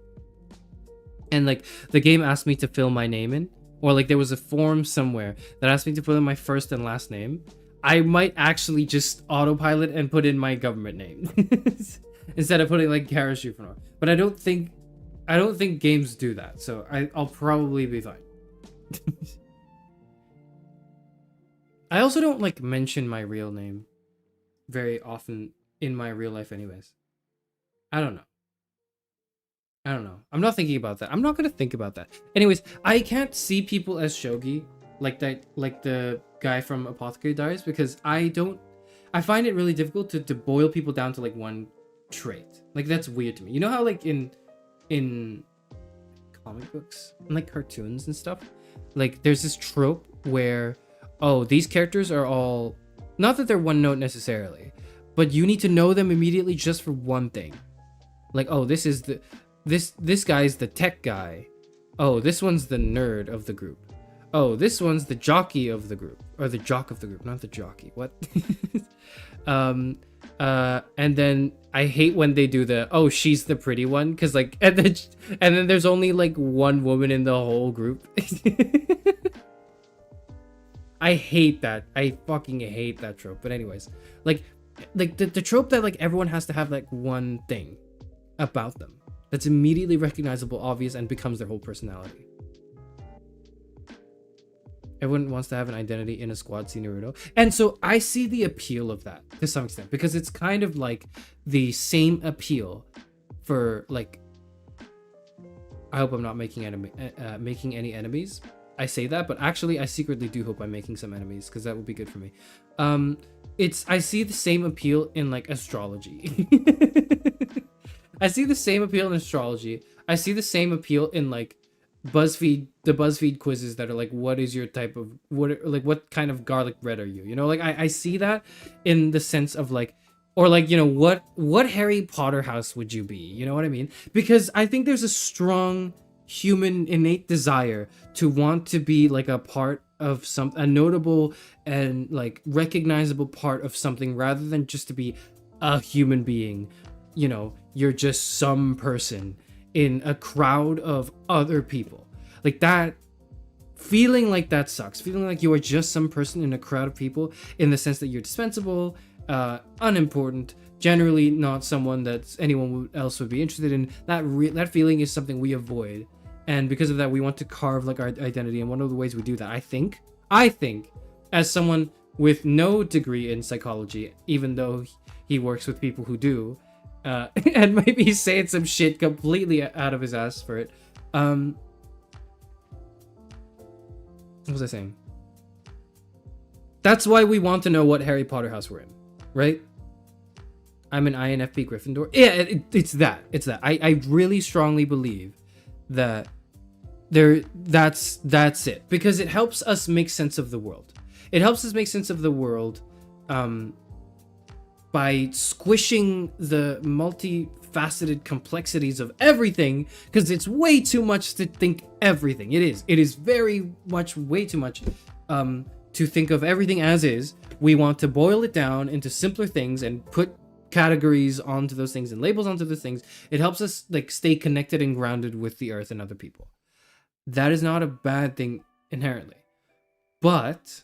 and like the game asked me to fill my name in, or like there was a form somewhere that asked me to put in my first and last name, I might actually just autopilot and put in my government name instead of putting like Karashufanor. But I don't think games do that, so I'll probably be fine. I also don't like mention my real name very often in my real life anyways. I don't know. I'm not thinking about that. I'm not gonna think about that. Anyways, I can't see people as shogi like that, like the guy from Apothecary Diaries, because I find it really difficult to boil people down to like one trait. Like that's weird to me. You know how like in comic books and like cartoons and stuff, like there's this trope where, oh, these characters are all, not that they're one note necessarily, but you need to know them immediately just for one thing. Like, oh, this guy's the tech guy. Oh, this one's the nerd of the group. Oh, this one's the jockey of the group, or the jock of the group, not the jockey. What? And then I hate when they do the, oh, she's the pretty one, because like, and then there's only like one woman in the whole group. I hate that. I fucking hate that trope. But anyways, like the trope that like everyone has to have like one thing about them that's immediately recognizable, obvious, and becomes their whole personality. Everyone wants to have an identity in a squad, see Naruto. And so I see the appeal of that to some extent, because it's kind of like the same appeal for like, I hope I'm not making any enemies. I say that, but actually I secretly do hope I'm making some enemies, because that would be good for me. I see the same appeal in like astrology. I see the same appeal in astrology. I see the same appeal in like the BuzzFeed quizzes that are like, what is your type of, what kind of garlic bread are you? You know, like I see that in the sense of like, or like, you know, what Harry Potter house would you be? You know what I mean? Because I think there's a strong human innate desire to want to be like a part of a notable and like recognizable part of something, rather than just to be a human being. You know, you're just some person in a crowd of other people. Like that, feeling like that sucks. Feeling like you are just some person in a crowd of people, in the sense that you're dispensable, unimportant, generally not someone that anyone else would be interested in. That feeling is something we avoid, and because of that, we want to carve like our identity. And one of the ways we do that, I think, as someone with no degree in psychology, even though he works with people who do, and maybe he's saying some shit completely out of his ass for it. What was I saying? That's why we want to know what Harry Potter house we're in, right? I'm an INFP Gryffindor. Yeah, it's that. I really strongly believe that that's it, because it helps us make sense of the world. It helps us make sense of the world by squishing the multifaceted complexities of everything, because it's way too much to think everything. It is very much way too much to think of everything as is. We want to boil it down into simpler things and put categories onto those things and labels onto those things. It helps us like stay connected and grounded with the earth and other people. That is not a bad thing inherently, but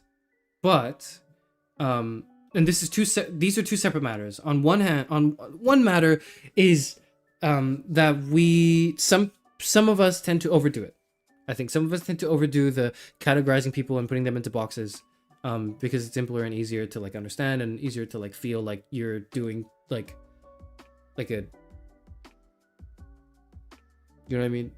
and this is these are two separate matters. On one hand, on one matter is that some of us tend to overdo it. I think some of us tend to overdo the categorizing people and putting them into boxes, because it's simpler and easier to like understand and easier to like feel like you're doing like a, you know what I mean?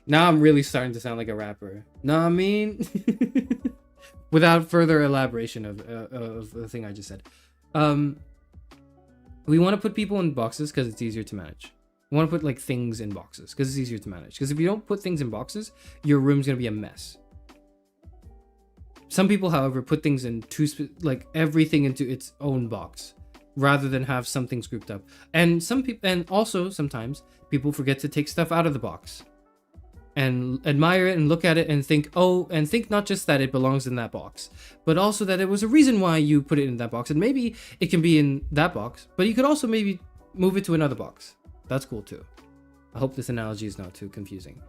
Now I'm really starting to sound like a rapper. Know what I mean? Without further elaboration of the thing I just said. We want to put people in boxes because it's easier to manage. We want to put like things in boxes because it's easier to manage. Because if you don't put things in boxes, your room's going to be a mess. Some people, however, put things in like everything into its own box rather than have some things grouped up. And some people, and also sometimes people forget to take stuff out of the box and admire it and look at it and think, oh, and think not just that it belongs in that box, but also that there was a reason why you put it in that box. And maybe it can be in that box, but you could also maybe move it to another box. That's cool too. I hope this analogy is not too confusing.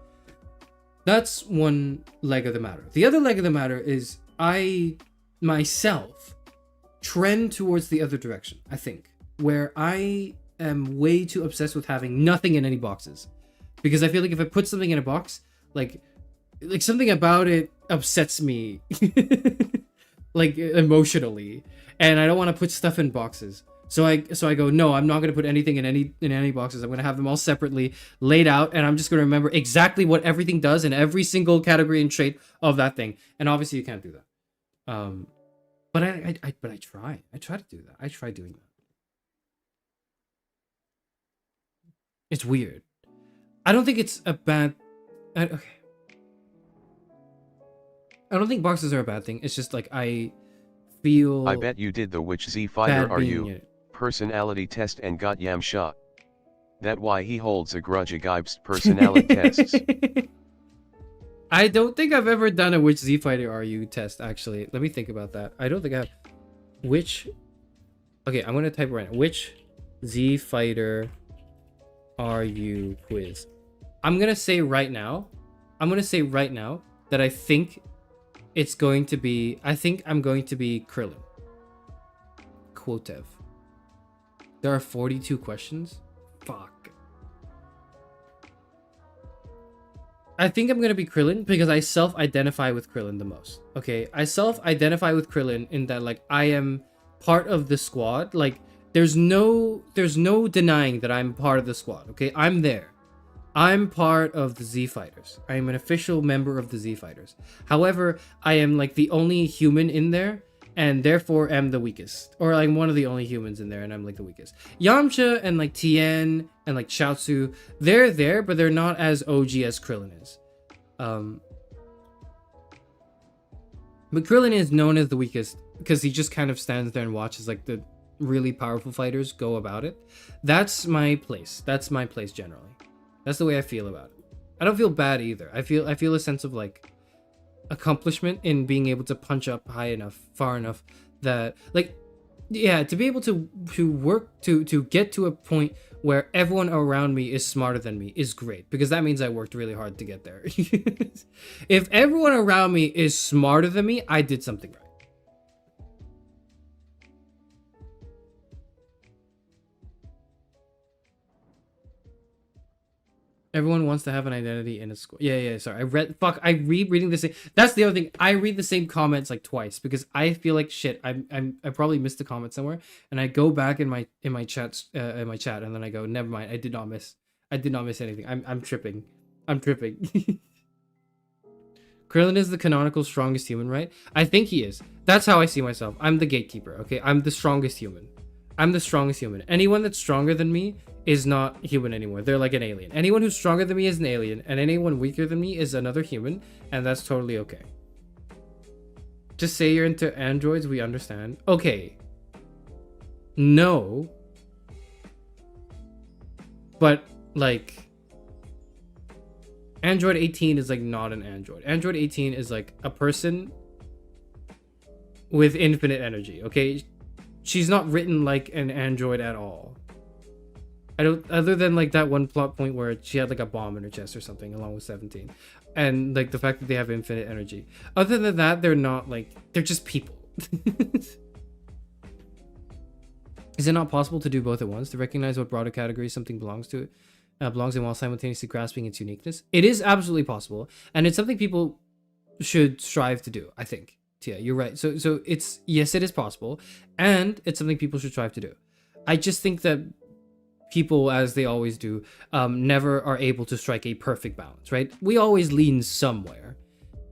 That's one leg of the matter. The other leg of the matter is I myself trend towards the other direction, I think, where I am way too obsessed with having nothing in any boxes. Because I feel like if I put something in a box, like something about it upsets me like emotionally, and I don't want to put stuff in boxes. So I go, no, I'm not going to put anything in any boxes. I'm going to have them all separately laid out, and I'm just going to remember exactly what everything does in every single category and trait of that thing. And obviously you can't do that. But I try. I try to do that. I try doing that. It's weird. I don't think it's a bad... okay. I don't think boxes are a bad thing. It's just like I feel... I bet you did the which Z fighter are you personality test and got yam shot. That why he holds a grudge against personality tests. I don't think I've ever done a which Z fighter are you test, actually. Let me think about that. I don't think I have. Which... Okay, I'm going to type right now. Which Z fighter are you quiz? I'm going to say right now that I think it's going to be... I think I'm going to be Krillin. Quotev. There are 42 questions? Fuck. I think I'm going to be Krillin because I self-identify with Krillin the most. Okay, I self-identify with Krillin in that, like, I am part of the squad. Like, there's no denying that I'm part of the squad. Okay, I'm there. I'm part of the Z Fighters. I am an official member of the Z Fighters. However, I am like the only human in there, and therefore am the weakest. Or like one of the only humans in there, and I'm like the weakest. Yamcha and like Tien and like Chaozu, they're there, but they're not as OG as Krillin is. But Krillin is known as the weakest because he just kind of stands there and watches like the really powerful fighters go about it. That's my place. That's my place generally. That's the way I feel about it. I don't feel bad either. I feel a sense of like accomplishment in being able to punch up high enough, far enough that like, yeah, to be able to work to get to a point where everyone around me is smarter than me is great, because that means I worked really hard to get there. If everyone around me is smarter than me, I did something right. Everyone wants to have an identity in a school. Yeah, sorry. I read reading the same. That's the other thing. I read the same comments like twice because I feel like shit. I probably missed a comment somewhere, and I go back in my chat, and then I go, never mind. I did not miss anything. I'm tripping. Krillin is the canonical strongest human, right? I think he is. That's how I see myself. I'm the gatekeeper. Okay, I'm the strongest human. Anyone that's stronger than me is not human anymore. They're like an alien. Anyone who's stronger than me is an alien, and anyone weaker than me is another human, and that's totally okay. Just say you're into androids, we understand. Okay. No. But, like, Android 18 is, like, not an android. Android 18 is, like, a person with infinite energy, okay? She's not written like an android at all. I don't, other than like that one plot point where she had like a bomb in her chest or something along with 17. and like the fact that they have infinite energy. Other than that, they're not like, they're just people. Is it not possible to do both at once, to recognize what broader category something belongs in while simultaneously grasping its uniqueness? It is absolutely possible, and it's something people should strive to do, I think. Yeah, you're right. So it's, yes, it is possible, and it's something people should strive to do. I just think that people, as they always do, never are able to strike a perfect balance, right? We always lean somewhere.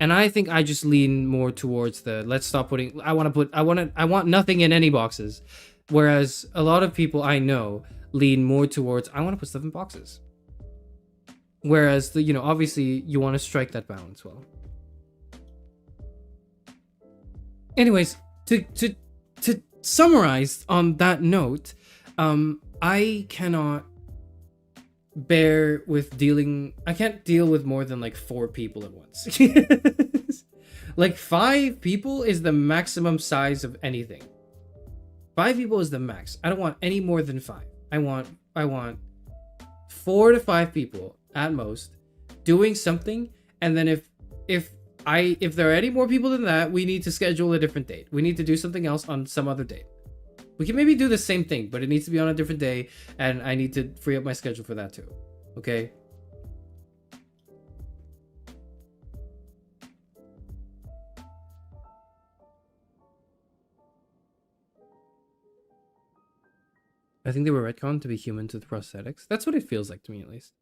And I think I just lean more towards the, let's stop putting, I want nothing in any boxes. Whereas a lot of people I know lean more towards, I want to put stuff in boxes. Whereas, the, you know, obviously you want to strike that balance well. Anyways, to summarize on that note, I cannot bear with I can't deal with more than like 4 people at once. Like 5 people is the maximum size of anything. 5 people is the max. I don't want any more than 5. I want 4 to 5 people at most doing something, and then if there are any more people than that, we need to schedule a different date. We need to do something else on some other date. We can maybe do the same thing, but it needs to be on a different day, and I need to free up my schedule for that too. Okay? I think they were retconned to be humans with prosthetics. That's what it feels like to me, at least.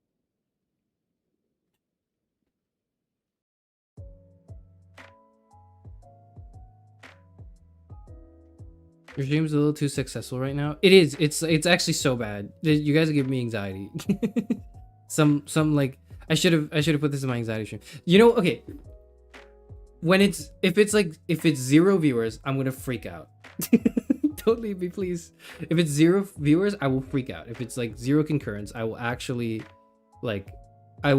Your stream's a little too successful right now. It is. It's actually so bad. You guys are giving me anxiety. some like I should have put this in my anxiety stream. You know, okay. If it's 0 viewers, I'm gonna freak out. Don't leave me, please. If it's 0 viewers, I will freak out. If it's like 0 concurrence, I will actually like I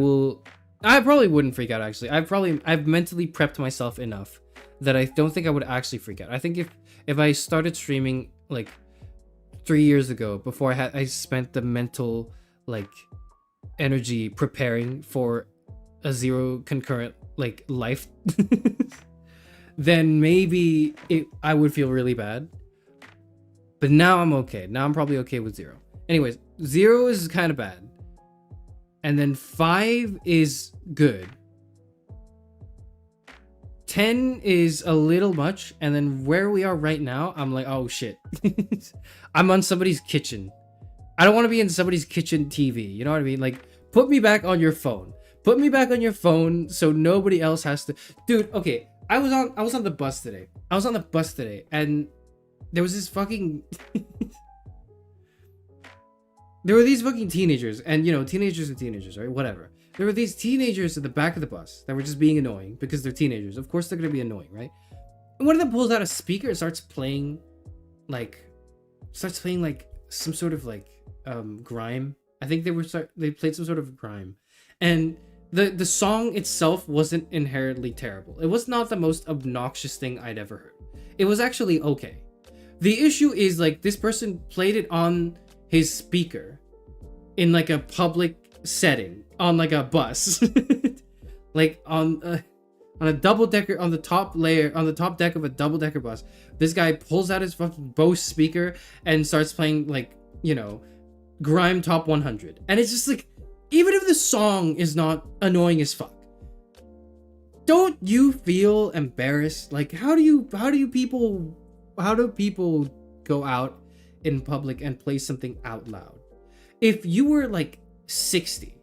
probably wouldn't freak out actually. I've mentally prepped myself enough that I don't think I would actually freak out. I think if I started streaming like 3 years ago, before I spent the mental like energy preparing for a 0 concurrent like life, then maybe I would feel really bad. But now I'm okay. Now I'm probably okay with 0. Anyways, 0 is kind of bad. And then 5 is good. 10 is a little much. And then where we are right now, I'm like, oh shit. I'm on somebody's kitchen. I don't want to be in somebody's kitchen TV. You know what I mean? Like, put me back on your phone. Put me back on your phone so nobody else has to. Dude, okay. I was on the bus today. And there was this fucking there were these fucking teenagers, and you know, teenagers are teenagers, right? Whatever. There were these teenagers at the back of the bus that were just being annoying because they're teenagers. Of course they're gonna be annoying, right? And one of them pulls out a speaker and starts playing like some sort of like grime. I think they played some sort of grime. And the song itself wasn't inherently terrible. It was not the most obnoxious thing I'd ever heard. It was actually okay. The issue is like this person played it on his speaker in like a public setting on like a bus, like on a double-decker, on the top deck of a double-decker bus. This guy pulls out his fucking Bose speaker and starts playing like, you know, Grime Top 100. And it's just like, even if the song is not annoying as fuck, don't you feel embarrassed? Like, how do people go out in public and play something out loud? If you were like 60,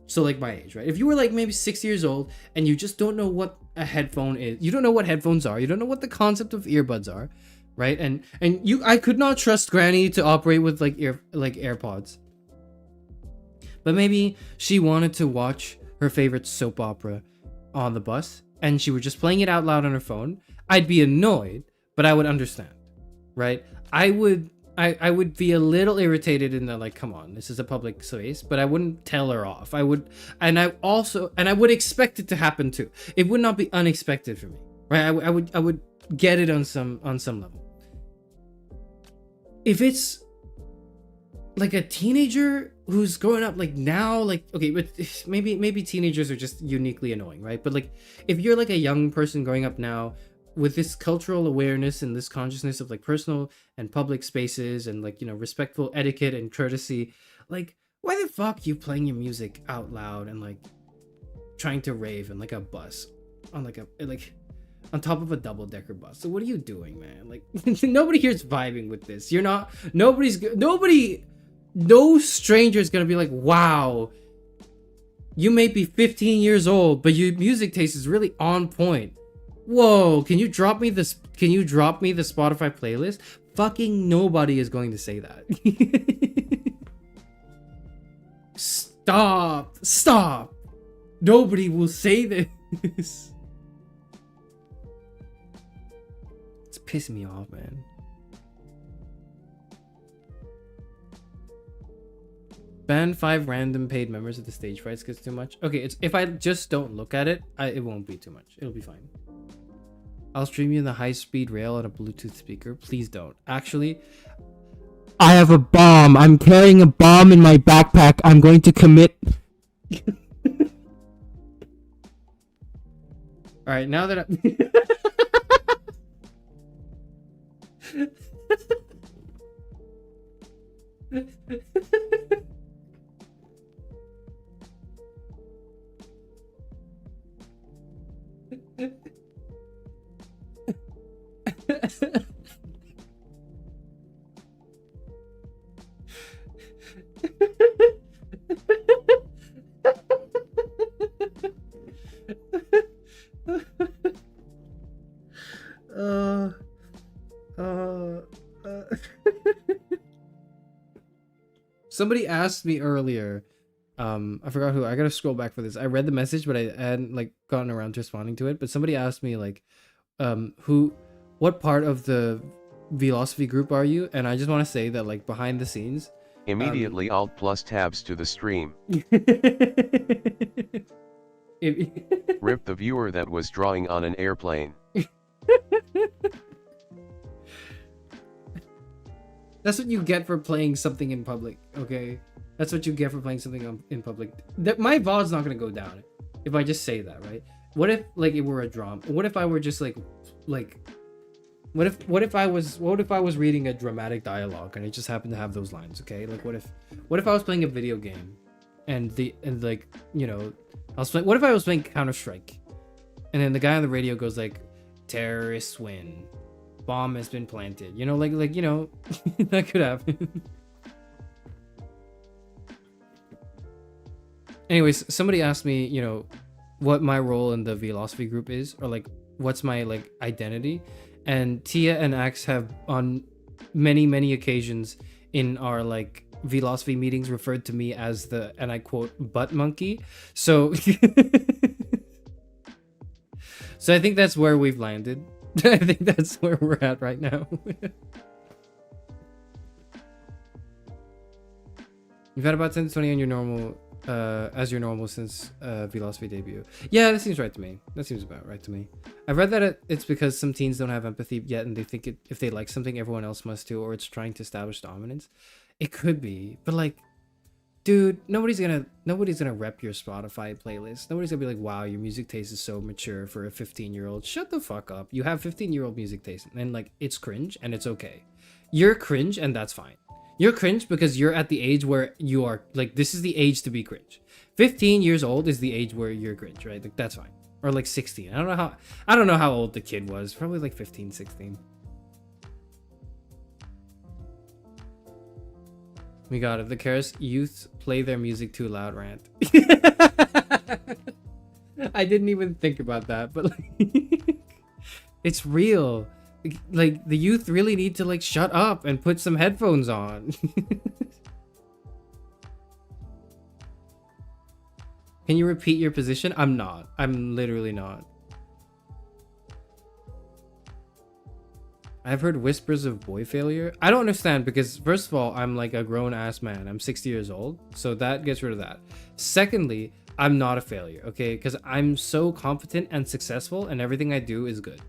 so like my age, right? If you were like maybe 60 years old and you just don't know what a headphone is, you don't know what headphones are, you don't know what the concept of earbuds are, right? And I could not trust Granny to operate with like AirPods. But maybe she wanted to watch her favorite soap opera on the bus and she was just playing it out loud on her phone. I'd be annoyed, but I would understand, right? I would be a little irritated in the like, come on, this is a public space, but I wouldn't tell her off. I would expect it to happen too. It would not be unexpected for me, right? I would get it on some level. If it's like a teenager who's growing up like now, like okay, but maybe teenagers are just uniquely annoying, right? But like if you're like a young person growing up now with this cultural awareness and this consciousness of like personal and public spaces and like, you know, respectful etiquette and courtesy, like why the fuck you playing your music out loud and like trying to rave in like a bus on like a like on top of a double-decker bus? So what are you doing, man? Like nobody here's vibing with this. You're not, no stranger's gonna be like, wow, you may be 15 years old but your music taste is really on point. Whoa, can you drop me the Spotify playlist? Fucking nobody is going to say that. Stop, nobody will say this. It's pissing me off, man. Ban 5 random paid members of the stage frights gets too much. Okay, it's if I just don't look at it, it won't be too much. It'll be fine. I'll stream you in the high-speed rail on a Bluetooth speaker. Please don't. Actually, I have a bomb. I'm carrying a bomb in my backpack. I'm going to commit. All right, now that somebody asked me earlier, I forgot who. I gotta scroll back for this. I read the message, but I hadn't like gotten around to responding to it. But somebody asked me like, what part of the Velocity group are you? And I just want to say that like behind the scenes, Immediately Alt plus tabs to the stream. Rip the viewer that was drawing on an airplane. That's what you get for playing something in public, okay? That's what you get for playing something in public. My VOD's not gonna go down if I just say that, right? What if like it were a drama? What if I were just like what if I was reading a dramatic dialogue and it just happened to have those lines, okay? Like what if I was playing a video game and like, you know, what if I was playing Counter-Strike and then the guy on the radio goes like, terrorists win, bomb has been planted, you know, like you know, that could happen. Anyways, somebody asked me, you know, what my role in the Velocity group is, or like what's my like identity, and Tia and Axe have on many occasions in our like Velocity meetings referred to me as the, and I quote, butt monkey. So so I think that's where we've landed. I think that's where we're at right now. You've had about 10 to 20 on your normal as your normal since Velocity debut. Yeah, that seems right to me. That seems about right to me. I've read that it's because some teens don't have empathy yet and they think if they like something everyone else must too, or it's trying to establish dominance. It could be, but like, dude, nobody's gonna rep your Spotify playlist. Nobody's gonna be like, wow, your music taste is so mature for a 15-year-old. Shut the fuck up. You have 15-year-old music taste and like it's cringe and it's okay. You're cringe and that's fine. You're cringe because you're at the age where you are like, this is the age to be cringe. 15 years old is the age where you're cringe, right? Like that's fine. Or like 16. I don't know how old the kid was. Probably like 15, 16. We got it. The Karis youth play their music too loud rant. I didn't even think about that, but like, it's real. Like the youth really need to like shut up and put some headphones on. Can you repeat your position? I'm not. I'm literally not. I've heard whispers of boy failure. I don't understand because first of all, I'm like a grown ass man. I'm 60 years old. So that gets rid of that. Secondly, I'm not a failure, okay? Because I'm so competent and successful and everything I do is good.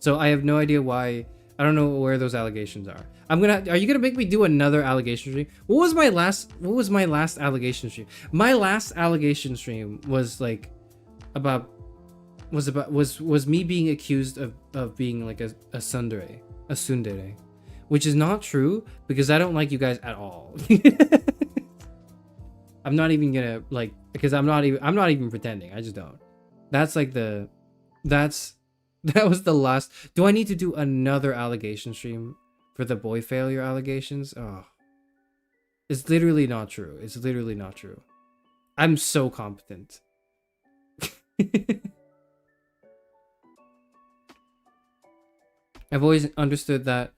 So I have no idea why I don't know where those allegations are. Are you gonna make me do another allegation stream? What was my last allegation stream? My last allegation stream was like was me being accused of being like a tsundere, which is not true because I don't like you guys at all. I'm not even gonna like, because I'm not even pretending. I just don't. That's like that was the last. Do I need to do another allegation stream for the boy failure allegations? Oh, it's literally not true. It's literally not true. I'm so competent. I've always understood that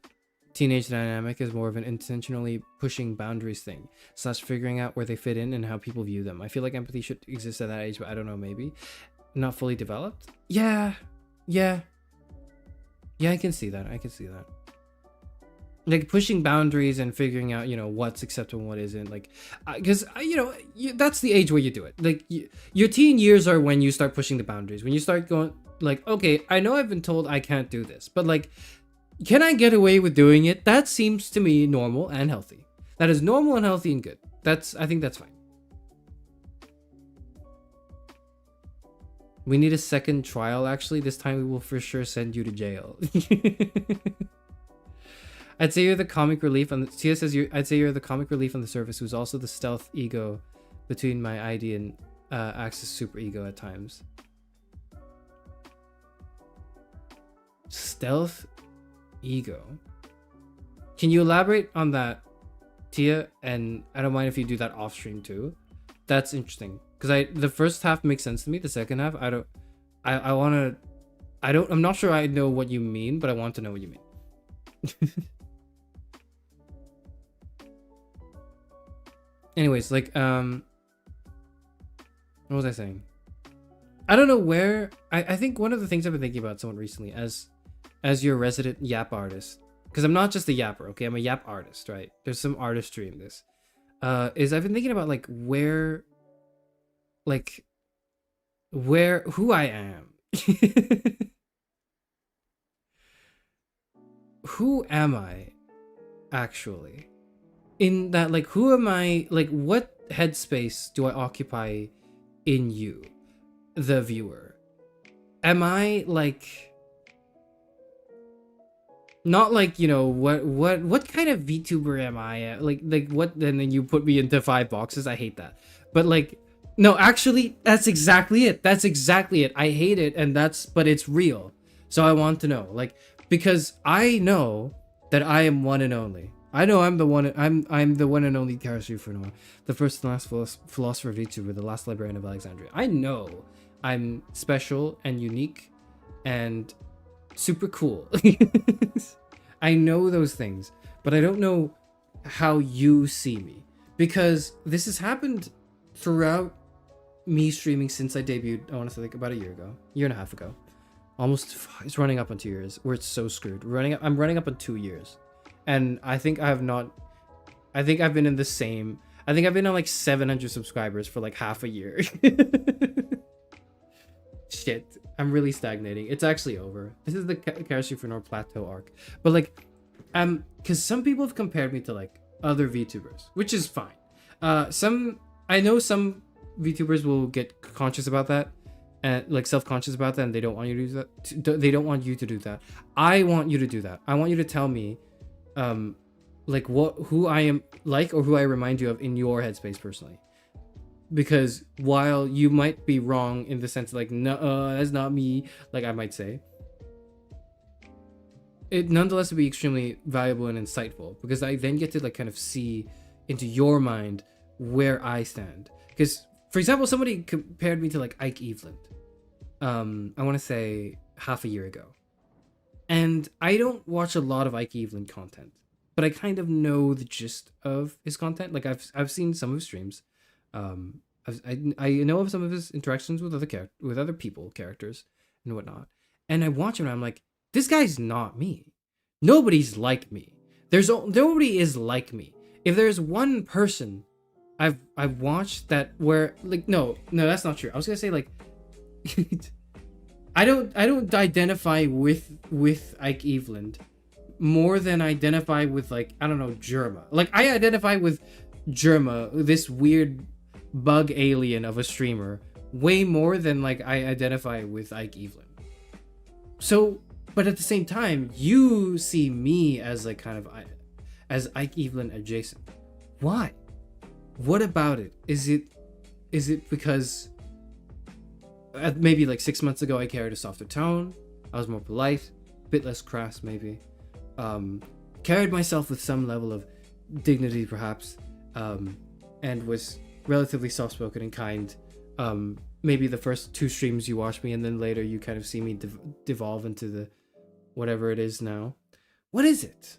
teenage dynamic is more of an intentionally pushing boundaries thing, / figuring out where they fit in and how people view them. I feel like empathy should exist at that age, but I don't know, maybe. Not fully developed? Yeah, I can see that. Like pushing boundaries and figuring out, what's acceptable and what isn't. Like, because, that's the age where you do it. Like, your teen years are when you start pushing the boundaries. When you start going, like, okay, I know I've been told I can't do this, but like, can I get away with doing it? That seems to me normal and healthy. That is normal and healthy and good. I think that's fine. We need a second trial, actually. This time we will for sure send you to jail. I'd say you're the comic relief on the Tia says I'd say you're the comic relief on the surface who's also the stealth ego between my ID and Axis super ego at times. Stealth ego. Can you elaborate on that, Tia? And I don't mind if you do that off stream too. That's interesting. Because the first half makes sense to me. The second half, I'm not sure I know what you mean, but I want to know what you mean. Anyways, like, what was I saying? I don't know where, I think one of the things I've been thinking about somewhat recently as your resident yap artist, because I'm not just a yapper, okay? I'm a yap artist, right? There's some artistry in this. Is I've been thinking about like who I am. Who am I actually? In that, like, who am I? Like, what headspace do I occupy in you, the viewer? Am I like, not like, what kind of VTuber am I? Like what? And then you put me into 5 boxes. I hate that. But like, no, actually, that's exactly it. That's exactly it. I hate it, but it's real. So I want to know, like, because I know that I am one and only. I know I'm the one. I'm the one and only Chatroom, the first and last philosopher VTuber, the last librarian of Alexandria. I know I'm special and unique and super cool. I know those things, but I don't know how you see me, because this has happened throughout me streaming since I debuted. I want to say like about a year and a half ago. Almost, it's running up on 2 years where it's so screwed. I'm running up on 2 years. And I think I've been in the same, I think I've been on like 700 subscribers for like half a year. Shit, I'm really stagnating. It's actually over. This is the Chatroom plateau arc. But like, because some people have compared me to like other VTubers, which is fine. I know some VTubers will get conscious about that, and like self-conscious about that, and they don't want you to do that. They don't want you to do that. I want you to do that. I want you to tell me, like who I am like, or who I remind you of in your headspace personally. Because while you might be wrong in the sense like, no, that's not me, like I might say, it nonetheless would be extremely valuable and insightful, because I then get to like kind of see into your mind where I stand. Because, for example, somebody compared me to like Ike Eveland, I want to say half a year ago. And I don't watch a lot of Ike Eveland content, but I kind of know the gist of his content. Like I've seen some of his streams. I know of some of his interactions with other people, characters, and whatnot. And I watch him and I'm like, this guy's not me. Nobody's like me. Nobody is like me. If there's one person I've watched that where like no, that's not true. I was gonna say like I don't identify with Ike Eveland more than identify with, like, I don't know, Germa. Like, I identify with Germa, this weird bug alien of a streamer, way more than, like, I identify with Ike Evelyn. So, but at the same time, you see me as, like, kind of as Ike Evelyn adjacent. Why? What about it? Is it because maybe like 6 months ago I carried a softer tone, I was more polite, a bit less crass maybe, carried myself with some level of dignity perhaps, and was relatively soft-spoken and kind. Maybe the first 2 streams you watch me, and then later you kind of see me devolve into the whatever it is now. What is it?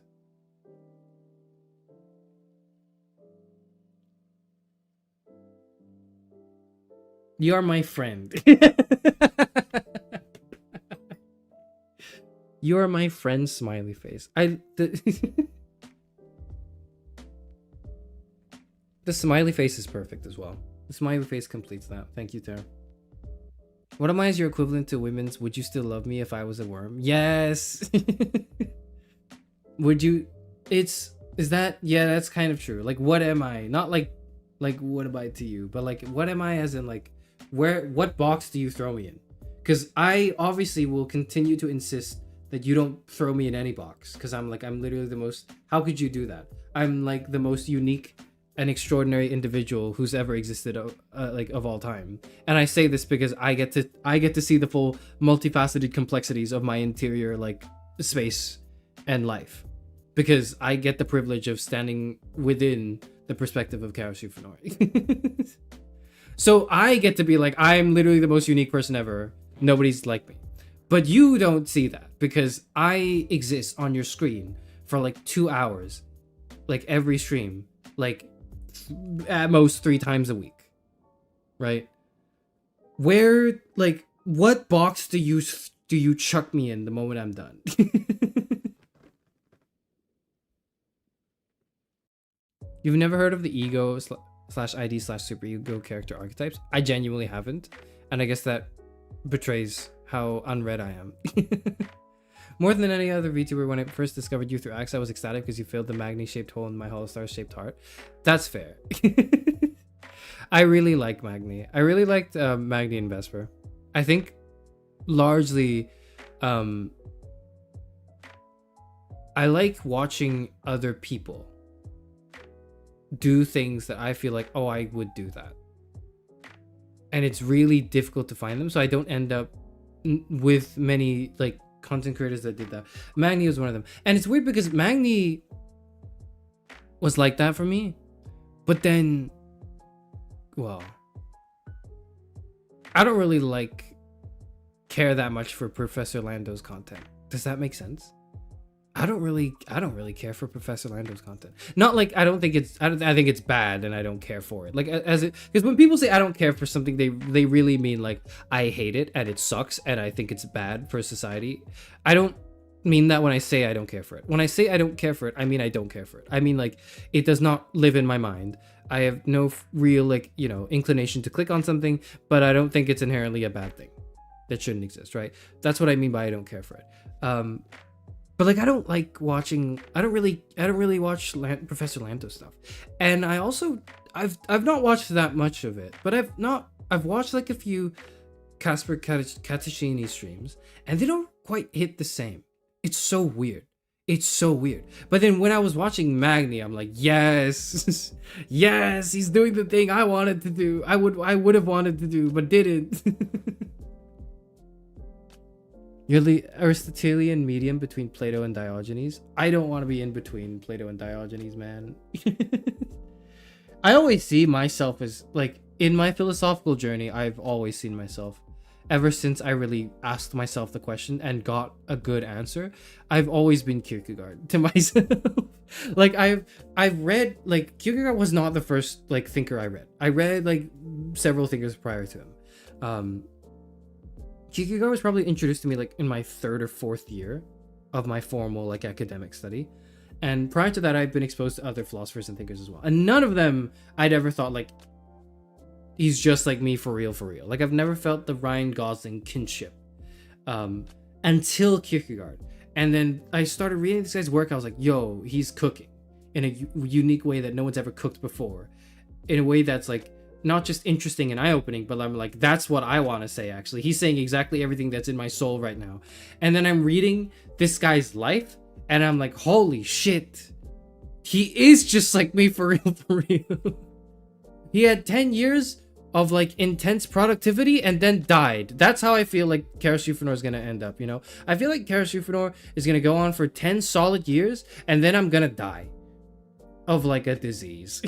You are my friend. You are my friend, smiley face. The smiley face is perfect as well. The smiley face completes that. Thank you, Tara. What am I as your equivalent to women's "would you still love me if I was a worm"? Yes. Would you? Is that? Yeah, that's kind of true. Like, what am I? Not like what am I to you, but like, what am I as in, like, what box do you throw me in? Because I obviously will continue to insist that you don't throw me in any box, because I'm literally the most, how could you do that? I'm like the most unique and extraordinary individual who's ever existed of all time. And I say this because I get to see the full multifaceted complexities of my interior, like, space and life, because I get the privilege of standing within the perspective of Karasu Funori. So I get to be like, I'm literally the most unique person ever. Nobody's like me. But you don't see that because I exist on your screen for like 2 hours, like every stream, like at most 3 times a week, right? Where, like, what box do you chuck me in the moment I'm done? You've never heard of the ego / ID / super ego character archetypes? I genuinely haven't, and I guess that betrays how unread I am. More than any other VTuber, when I first discovered you through Axe, I was ecstatic because you filled the Magni-shaped hole in my Hollow Star-shaped heart. That's fair. I really like Magni. I really liked Magni and Vesper. I think largely I like watching other people do things that I feel like, oh, I would do that. And it's really difficult to find them, so I don't end up with many, like, content creators that did that. Magni was one of them. And it's weird because Magni was like that for me, but then, well, I don't really care that much for Professor Lando's content. Does that make sense? I don't really care for Professor Lando's content. Not like I think it's bad and I don't care for it. Like, as it, because when people say I don't care for something, they really mean like I hate it and it sucks and I think it's bad for society. I don't mean that when I say I don't care for it. When I say I don't care for it, I mean I don't care for it. I mean, like, it does not live in my mind. I have no real, like, you know, inclination to click on something, but I don't think it's inherently a bad thing that shouldn't exist, right? That's what I mean by I don't care for it. But like, I don't really watch Professor Lanto stuff. And I also, I've not watched that much of it, but I've watched like a few Casper Catachini streams, and they don't quite hit the same. It's so weird. It's so weird. But then when I was watching Magni, I'm like, yes, yes, he's doing the thing I wanted to do. I would have wanted to do, but didn't. You're the Aristotelian medium between Plato and Diogenes. I don't want to be in between Plato and Diogenes, man. I always see myself as, like, in my philosophical journey, I've always seen myself, ever since I really asked myself the question and got a good answer, I've always been Kierkegaard to myself. Like, I've read, like, Kierkegaard was not the first, like, thinker I read. I read, like, several thinkers prior to him. Kierkegaard was probably introduced to me like in my 3rd or 4th year of my formal, like, academic study. And prior to that, I've been exposed to other philosophers and thinkers as well. And none of them I'd ever thought, like, he's just like me for real, for real. Like, I've never felt the Ryan Gosling kinship until Kierkegaard. And then I started reading this guy's work. I was like, yo, he's cooking in a unique way that no one's ever cooked before, in a way that's like not just interesting and eye-opening, but I'm like, that's what I want to say. Actually, he's saying exactly everything that's in my soul right now. And then I'm reading this guy's life, and I'm like, holy shit, he is just like me for real, for real. He had 10 years of like intense productivity and then died. That's how I feel like Karasufanor is gonna end up, you know? I feel like Karasufanor is gonna go on for 10 solid years, and then I'm gonna die of like a disease.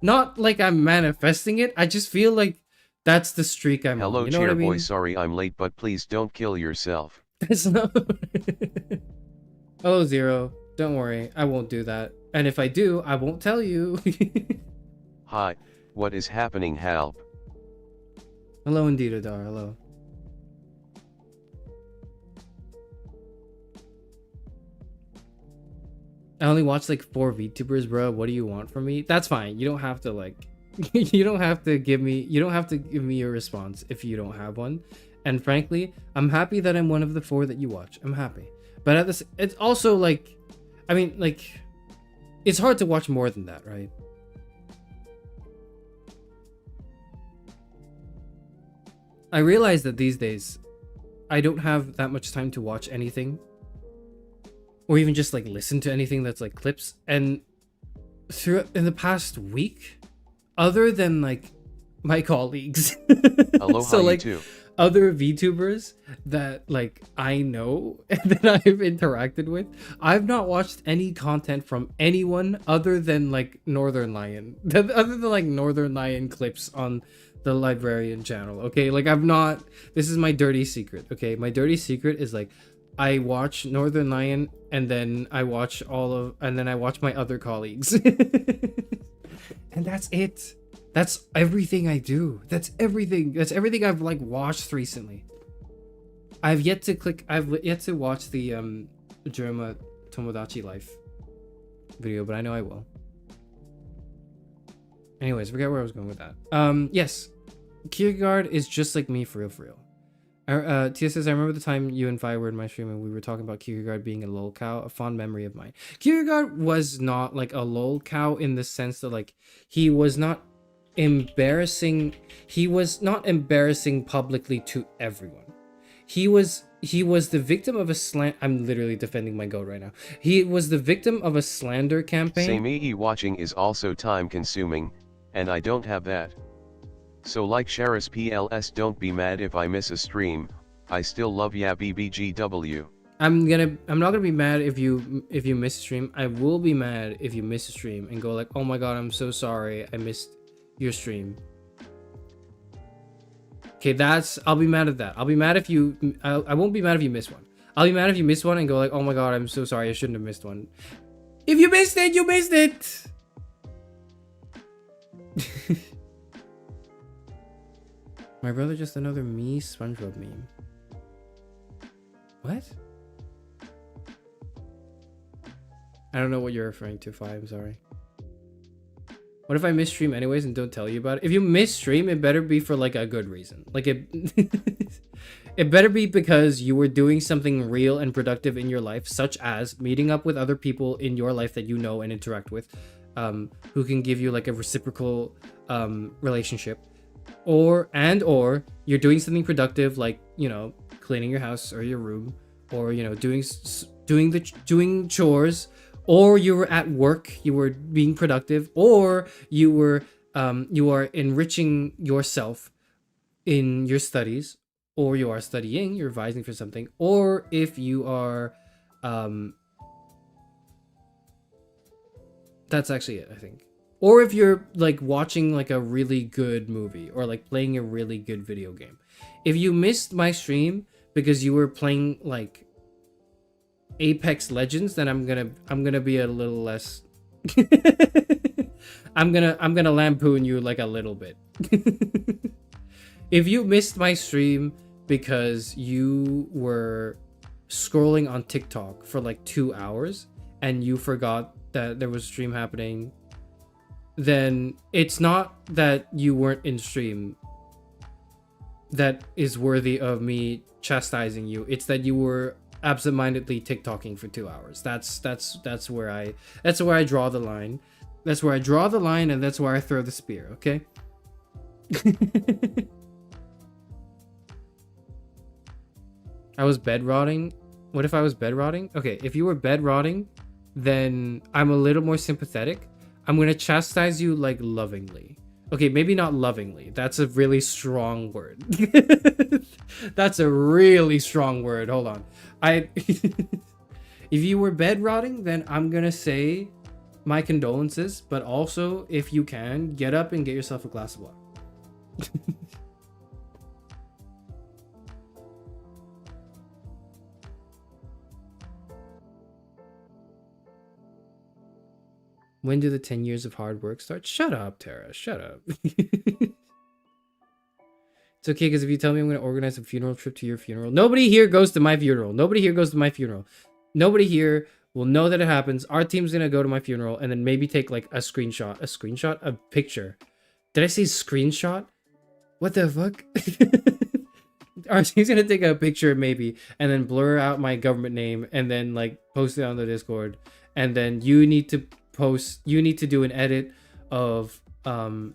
Not like I'm manifesting it, I just feel like that's the streak I'm Hello, on. You know what I mean? Chairboy, sorry I'm late, but please don't kill yourself. That's not... Hello, Zero. Don't worry, I won't do that. And if I do, I won't tell you. Hi, what is happening, help? Hello, indeed, Adar. Hello. I only watch like 4 VTubers, bro. What do you want from me? That's fine. You don't have to like, you don't have to give me your response if you don't have one. And frankly, I'm happy that I'm one of the 4 that you watch. I'm happy. But at this, it's also like, I mean, like, it's hard to watch more than that, right? I realize that these days, I don't have that much time to watch anything, or even just like listen to anything that's like clips. And in the past week, other than like my colleagues, Aloha, so like you too. other VTubers that like I know and that I've interacted with, I've not watched any content from anyone other than like Northern Lion, other than like Northern Lion clips on the Librarian channel. Okay, like I've not, this is my dirty secret. Okay, my dirty secret is like I watch Northern Lion, and then I watch my other colleagues. And that's it. That's everything I do. That's everything I've like watched recently. I've yet to watch the Jerma Tomodachi Life video, but I know I will. Anyways, forget where I was going with that. Yes, Kierkegaard is just like me for real. Tia says, I remember the time you and Vi were in my stream and we were talking about Kierkegaard being a lol cow, a fond memory of mine. Kierkegaard was not like a lol cow in the sense that like he was not embarrassing publicly to everyone. He was the victim of a I'm literally defending my goat right now. He was the victim of a slander campaign. Same EE watching is also time consuming, and I don't have that. So like Sharis PLS, don't be mad if I miss a stream, I still love ya BBGW. I'm not gonna be mad if you miss a stream. I will be mad if you miss a stream and go like, oh my god, I'm so sorry, I missed your stream. Okay, I'll be mad at that. I'll be mad if you, I won't be mad if you miss one. I'll be mad if you miss one and go like, oh my god, I'm so sorry, I shouldn't have missed one. If you missed it, you missed it! My brother just another me SpongeBob meme. What? I don't know what you're referring to, Fi, I'm sorry. What if I miss stream anyways and don't tell you about it? If you miss stream, it better be for like a good reason. Like it it better be because you were doing something real and productive in your life, such as meeting up with other people in your life that you know and interact with, who can give you like a reciprocal relationship. Or you're doing something productive, like, you know, cleaning your house or your room, or, you know, doing chores, or you were at work, you were being productive, or you are enriching yourself in your studies, or you are studying, you're revising for something, or if you are that's actually it, I think. Or if you're like watching like a really good movie or like playing a really good video game. If you missed my stream because you were playing like Apex Legends, then I'm gonna be a little less I'm gonna lampoon you like a little bit. If you missed my stream because you were scrolling on TikTok for like 2 hours and you forgot that there was a stream happening, then it's not that you weren't in stream that is worthy of me chastising you. It's that you were absentmindedly TikToking for 2 hours. That's where I draw the line. That's where I draw the line, and that's where I throw the spear. Okay. I was bed rotting. What if I was bed rotting? Okay, if you were bed rotting, then I'm a little more sympathetic. I'm gonna chastise you like lovingly. Okay, maybe not lovingly. That's a really strong word. That's a really strong word. Hold on. If you were bed rotting, then I'm gonna say my condolences, but also if you can, get up and get yourself a glass of water. When do the 10 years of hard work start? Shut up, Tara. Shut up. It's okay, because if you tell me I'm going to organize a funeral trip to your funeral, nobody here goes to my funeral. Nobody here goes to my funeral. Nobody here will know that it happens. Our team's going to go to my funeral and then maybe take like a screenshot. A screenshot? A picture. Did I say screenshot? What the fuck? Our team's going to take a picture maybe and then blur out my government name and then like post it on the Discord. And then you need to do an edit of Grant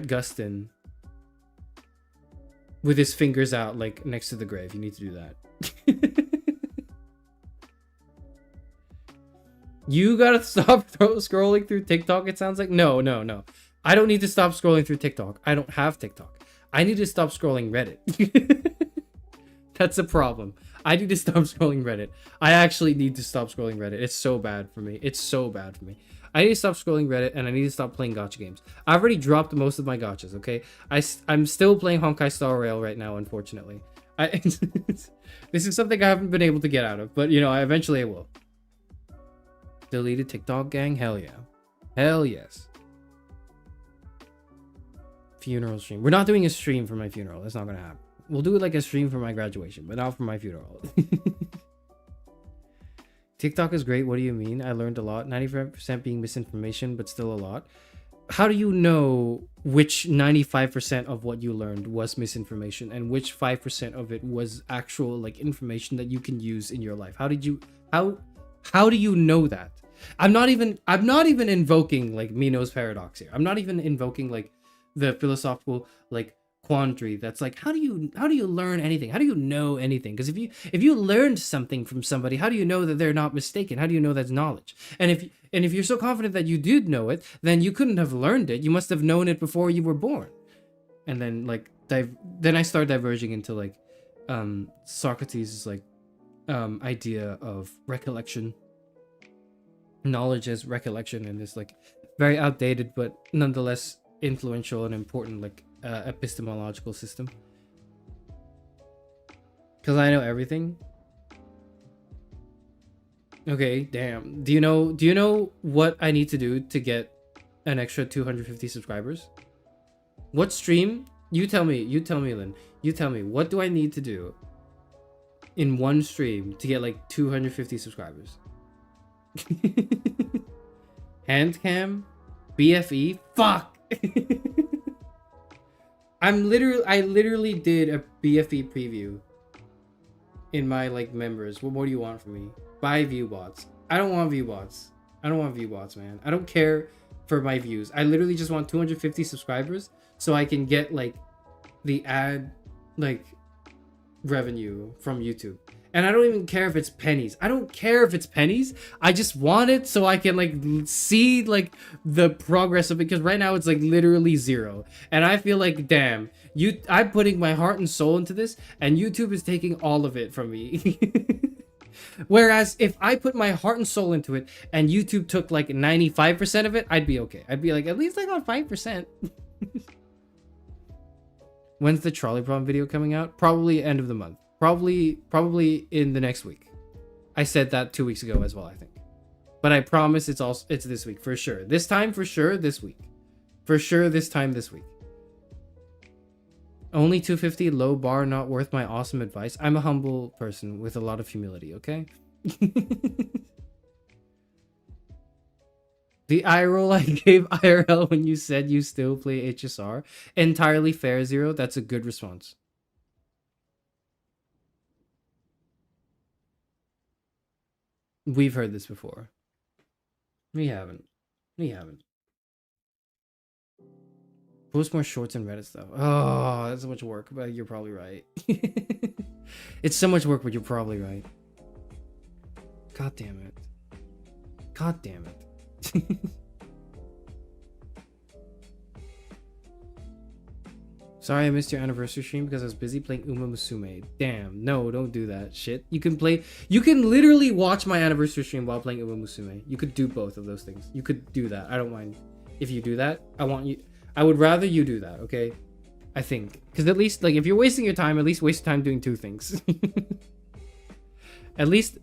Gustin with his fingers out like next to the grave. You need to do that. You gotta stop scrolling through TikTok, it sounds like. No. I don't need to stop scrolling through TikTok. I don't have TikTok. I need to stop scrolling Reddit. That's a problem. I need to stop scrolling Reddit. I actually need to stop scrolling Reddit. It's so bad for me. It's so bad for me. I need to stop scrolling Reddit, and I need to stop playing gacha games. I've already dropped most of my gachas, okay? I'm still playing Honkai Star Rail right now, unfortunately. This is something I haven't been able to get out of, but, you know, eventually I will. Deleted TikTok gang? Hell yeah. Hell yes. Funeral stream. We're not doing a stream for my funeral. That's not gonna happen. We'll do it like a stream for my graduation, but not for my funeral. TikTok is great. What do you mean? I learned a lot. 95% being misinformation, but still a lot. How do you know which 95% of what you learned was misinformation and which 5% of it was actual like information that you can use in your life? How do you know that? I'm not even invoking like Mino's paradox here. I'm not even invoking like the philosophical like quandary that's like, how do you learn anything? How do you know anything? Because if you learned something from somebody, how do you know that they're not mistaken? How do you know that's knowledge? And if you're so confident that you did know it, then you couldn't have learned it. You must have known it before you were born. And then like then I start diverging into like Socrates' like idea of recollection, knowledge as recollection, and this like very outdated but nonetheless influential and important like epistemological system. Because I know everything. Okay, damn. Do you know what I need to do to get an extra 250 subscribers? What stream? You tell me, Lynn. You tell me, what do I need to do in one stream to get like 250 subscribers? Hand cam? BFE? Fuck! I literally did a BFE preview in my like members. What more do you want from me? Buy view bots. I don't want view bots. I don't want view bots, man. I don't care for my views. I literally just want 250 subscribers so I can get like the ad like revenue from YouTube. And I don't even care if it's pennies. I don't care if it's pennies. I just want it so I can like see like the progress of it, because right now it's like literally zero. And I feel like, damn, I'm putting my heart and soul into this and YouTube is taking all of it from me. Whereas if I put my heart and soul into it and YouTube took like 95% of it, I'd be okay. I'd be like, at least I got 5%. When's the trolley problem video coming out? Probably end of the month. Probably in the next week. I said that 2 weeks ago as well, I think. But I promise it's this week for sure. This time for sure this week. For sure this time this week. Only 250, low bar, not worth my awesome advice. I'm a humble person with a lot of humility, okay? The eye roll I gave IRL when you said you still play HSR. Entirely fair, Zero. That's a good response. We've heard this before. We haven't. We haven't. Post more shorts and Reddit stuff. Oh, that's so much work, but you're probably right. It's so much work, but you're probably right. God damn it. God damn it. Sorry I missed your anniversary stream because I was busy playing Uma Musume. Damn, no, don't do that shit. You can literally watch my anniversary stream while playing Uma Musume. You could do both of those things. You could do that. I don't mind if you do that. I would rather you do that, okay? I think. Because at least, like, if you're wasting your time, at least waste time doing two things. At least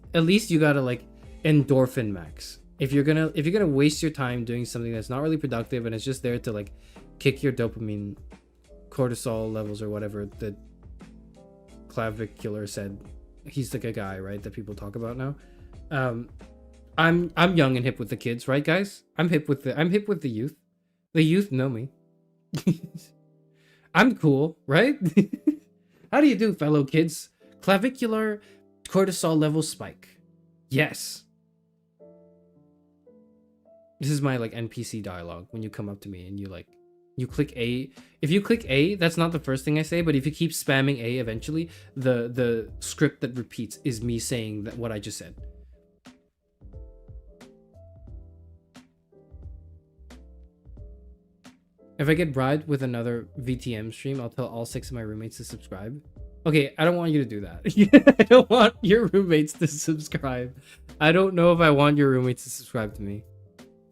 you gotta, like, endorphin max. If you're gonna waste your time doing something that's not really productive and it's just there to, like, kick your dopamine cortisol levels or whatever the clavicular said. He's like a guy, right, that people talk about now. I'm young and hip with the kids, right, guys? I'm hip with the youth. The youth know me. I'm cool, right? How do you do, fellow kids? Clavicular cortisol level spike. Yes. This is my, like, NPC dialogue when you come up to me and you click A. If you click A, that's not the first thing I say, but if you keep spamming A, eventually the script that repeats is me saying that what I just said. If I get bribed with another VTM stream, I'll tell all 6 of my roommates to subscribe. Okay, I don't want you to do that. I don't want your roommates to subscribe. I don't know if I want your roommates to subscribe to me.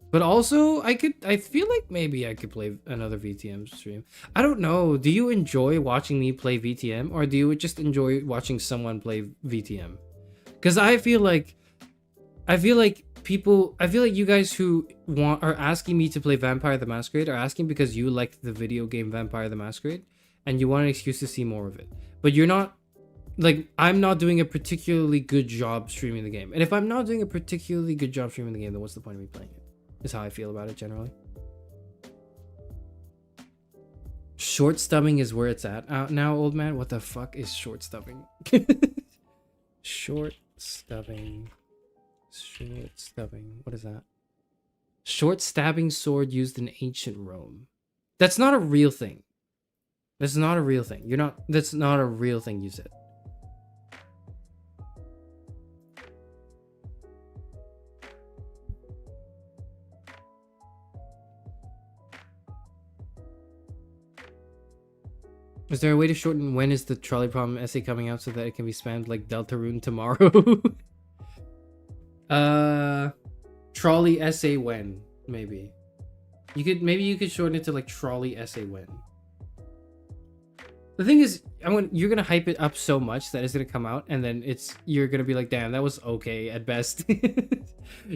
But also, I feel like maybe I could play another VTM stream. I don't know. Do you enjoy watching me play VTM, or do you just enjoy watching someone play VTM? Because I feel like you guys who are asking me to play Vampire the Masquerade are asking because you liked the video game Vampire the Masquerade and you want an excuse to see more of it. But you're not, like, I'm not doing a particularly good job streaming the game. And if I'm not doing a particularly good job streaming the game, then what's the point of me playing it? Is how I feel about it generally. Short stubbing is where it's at now, old man. What the fuck is short stubbing? Short stubbing. Short stubbing. What is that? Short stabbing sword used in ancient Rome. That's not a real thing. That's not a real thing. That's not a real thing you said. Is there a way to shorten when is the trolley problem essay coming out so that it can be spammed like Deltarune tomorrow? Trolley essay when, maybe. Maybe you could shorten it to like trolley essay when. The thing is, you're gonna hype it up so much that it's gonna come out and then you're gonna be like, damn, that was okay at best. You can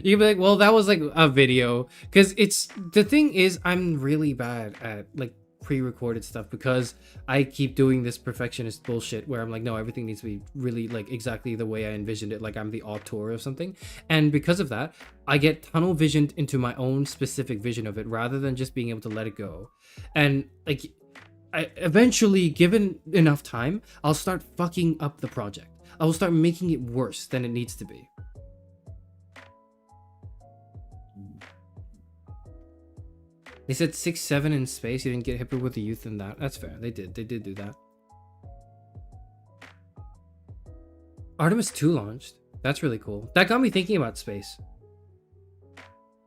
be like, well, that was like a video. Cause the thing is, I'm really bad at like pre-recorded stuff because I keep doing this perfectionist bullshit where I'm like, no, everything needs to be really like exactly the way I envisioned it, like I'm the auteur of something. And because of that, I get tunnel visioned into my own specific vision of it rather than just being able to let it go. And like, I eventually, given enough time, I'll start fucking up the project. I will start making it worse than it needs to be. They said 6-7 in space. You didn't get hipper with the youth in that. That's fair. They did do that. Artemis 2 launched. That's really cool. That got me thinking about space.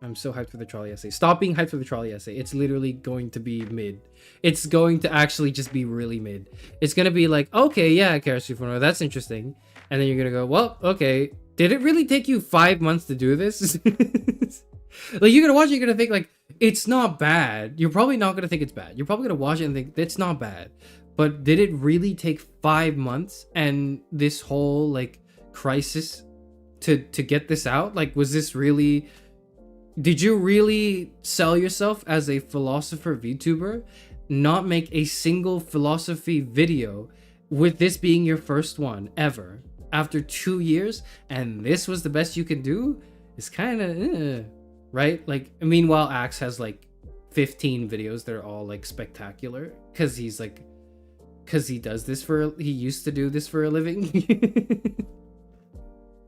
I'm so hyped for the trolley essay. Stop being hyped for the trolley essay. It's literally going to be mid. It's going to actually just be really mid. It's going to be like, okay, yeah, Karasufuno, that's interesting. And then you're going to go, well, okay. Did it really take you 5 months to do this? Like, you're going to watch it, you're going to think, like, it's not bad. You're probably not going to think it's bad. You're probably going to watch it and think, it's not bad. But did it really take 5 months and this whole, like, crisis to get this out? Like, was this really... Did you really sell yourself as a philosopher VTuber? Not make a single philosophy video with this being your first one ever after 2 years, and this was the best you can do? It's kind of right? Like, meanwhile, Axe has like 15 videos that are all like spectacular because he used to do this for a living.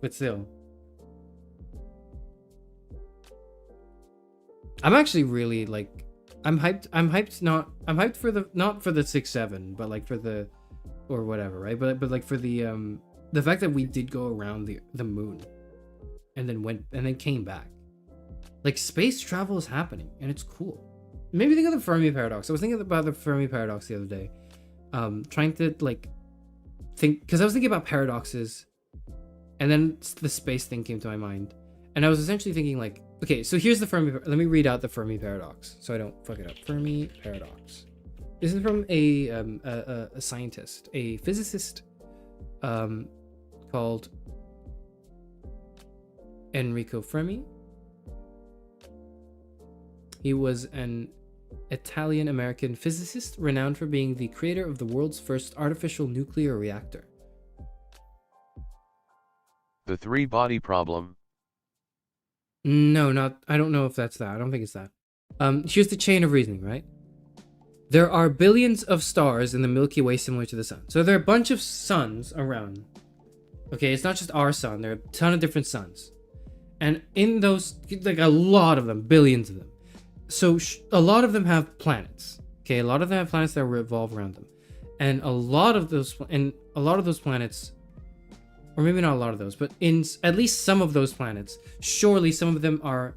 But still, I'm actually really like, I'm hyped. I'm hyped for the, not for the 6-7, but like for the, or whatever, right? But like for the fact that we did go around the moon, and then came back. Like space travel is happening, and it's cool. Maybe think of the Fermi paradox. I was thinking about the Fermi paradox the other day, trying to like think, because I was thinking about paradoxes, and then the space thing came to my mind, and I was essentially thinking like, okay, so here's the Fermi. Let me read out the Fermi paradox so I don't fuck it up. Fermi paradox. This is from a scientist, a physicist, called Enrico Fermi. He was an Italian-American physicist renowned for being the creator of the world's first artificial nuclear reactor. The three-body problem. No, not. I don't know if that's that. I don't think it's that. Here's the chain of reasoning, right? There are billions of stars in the Milky Way similar to the sun. So there are a bunch of suns around. Okay, it's not just our sun. There are a ton of different suns. And in those, like a lot of them, billions of them. So a lot of them have planets. Okay, a lot of them have planets that revolve around them. And a lot of those planets, or maybe not a lot of those, but in at least some of those planets, surely some of them are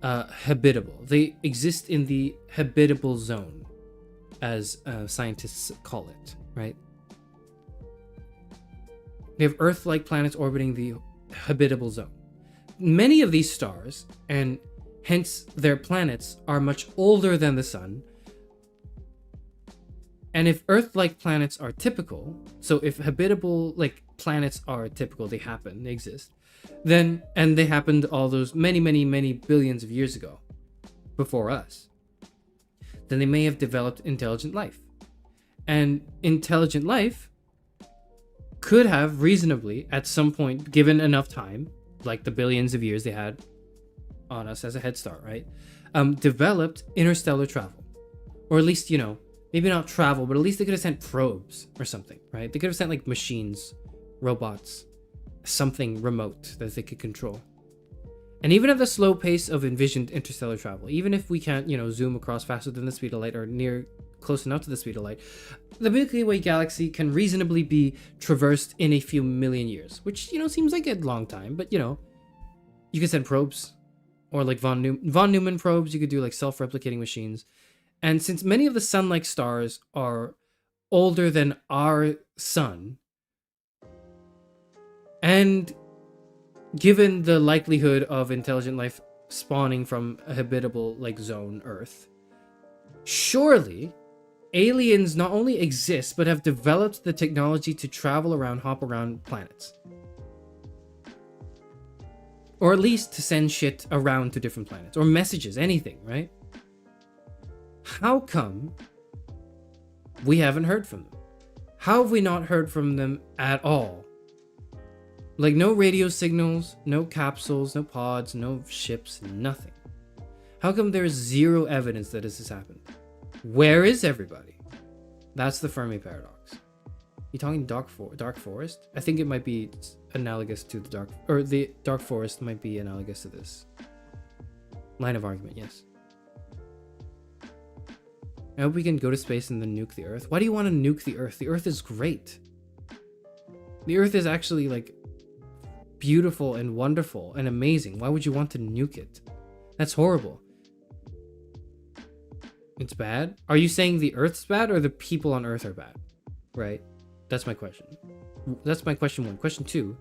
habitable. They exist in the habitable zone, as scientists call it, right? We have Earth-like planets orbiting the habitable zone. Many of these stars, and hence their planets, are much older than the sun. And if Earth-like planets are typical, so if habitable like planets are typical, they exist, then, and they happened all those many billions of years ago, before us, then they may have developed intelligent life. And intelligent life could have reasonably, at some point, given enough time, like the billions of years they had on us as a head start, right? Developed interstellar travel. Or at least, maybe not travel, but at least they could have sent probes or something, right? They could have sent like machines, robots, something remote that they could control. And even at the slow pace of envisioned interstellar travel, even if we can't, zoom across faster than the speed of light or near close enough to the speed of light, the Milky Way galaxy can reasonably be traversed in a few million years, which, seems like a long time, but, you can send probes, or like von Neumann probes. You could do like self-replicating machines. And since many of the sun-like stars are older than our sun, and given the likelihood of intelligent life spawning from a habitable like zone Earth, surely aliens not only exist but have developed the technology to hop around planets, or at least to send shit around to different planets, or messages, anything, right? How come we haven't heard from them? How have we not heard from them at all? Like no radio signals, no capsules, no pods, no ships, nothing. How come there's zero evidence that this has happened? Where is everybody? That's the Fermi paradox. You talking dark forest? I think it might be analogous to the dark forest might be analogous to this line of argument. Yes. I hope we can go to space and then nuke the Earth. Why do you want to nuke the Earth? The Earth is great. The Earth is actually like beautiful and wonderful and amazing. Why would you want to nuke it? That's horrible. It's bad? Are you saying the Earth's bad or the people on Earth are bad? Right? That's my question. That's my question 1. Question 2.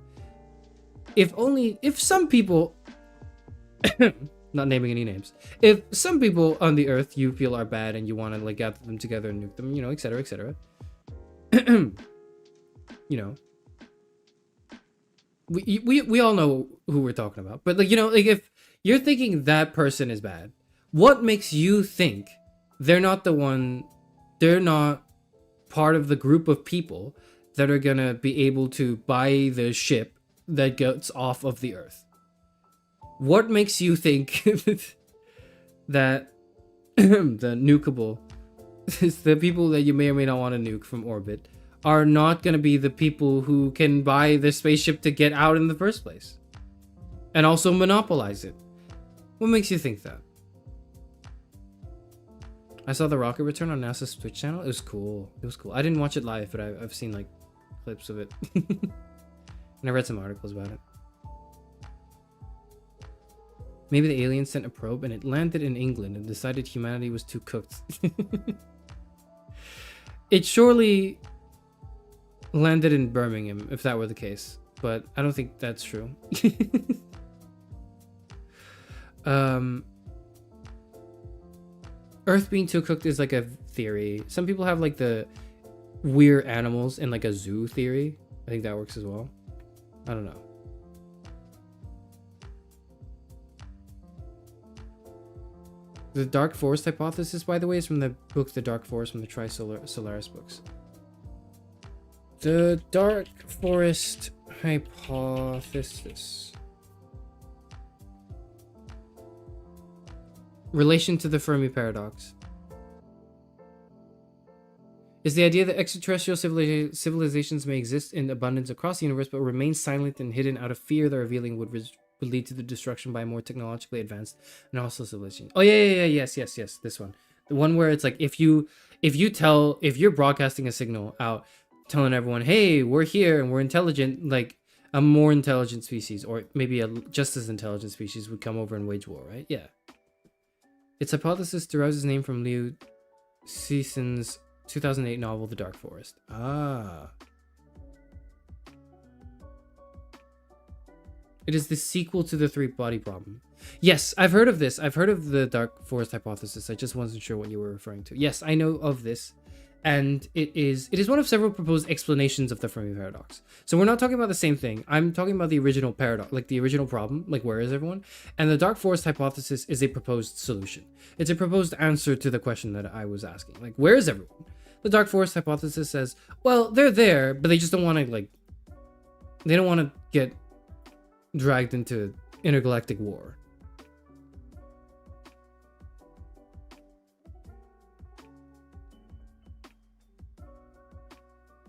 If some people not naming any names, if some people on the Earth you feel are bad and you want to like gather them together and nuke them, etc., etc. We all know who we're talking about, but like if you're thinking that person is bad, what makes you think they're not part of the group of people that are gonna be able to buy the ship that gets off of the Earth? What makes you think that the nukeable, the people that you may or may not want to nuke from orbit, are not going to be the people who can buy the spaceship to get out in the first place and also monopolize it? What makes you think that? I saw the rocket return on NASA's Twitch channel. It was cool. It was cool. I didn't watch it live, but I've seen like clips of it. And I read some articles about it. Maybe the aliens sent a probe and it landed in England and decided humanity was too cooked. It surely landed in Birmingham, if that were the case. But I don't think that's true. Earth being too cooked is like a theory. Some people have like the weird animals in like a zoo theory. I think that works as well. I don't know. The Dark Forest hypothesis, by the way, is from the book The Dark Forest from the Solaris books. The Dark Forest hypothesis. Relation to the Fermi paradox. Is the idea that extraterrestrial civilizations may exist in abundance across the universe but remain silent and hidden out of fear the revealing would lead to the destruction by a more technologically advanced and also civilization. Oh yes, this one. The one where it's like if you're broadcasting a signal out telling everyone, hey, we're here and we're intelligent, like a more intelligent species or maybe a just as intelligent species would come over and wage war, right? Yeah. Its hypothesis derives its name from Liu Cixin's 2008 novel The Dark Forest. Ah. It is the sequel to the three-body problem. Yes, I've heard of this. I've heard of the Dark Forest hypothesis. I just wasn't sure what you were referring to. Yes, I know of this. And it is one of several proposed explanations of the Fermi paradox. So we're not talking about the same thing. I'm talking about the original paradox, like the original problem, like where is everyone? And the Dark Forest hypothesis is a proposed solution. It's a proposed answer to the question that I was asking. Like, where is everyone? The Dark Forest hypothesis says, well, they're there, but they just don't want to, like, they don't want to get dragged into intergalactic war.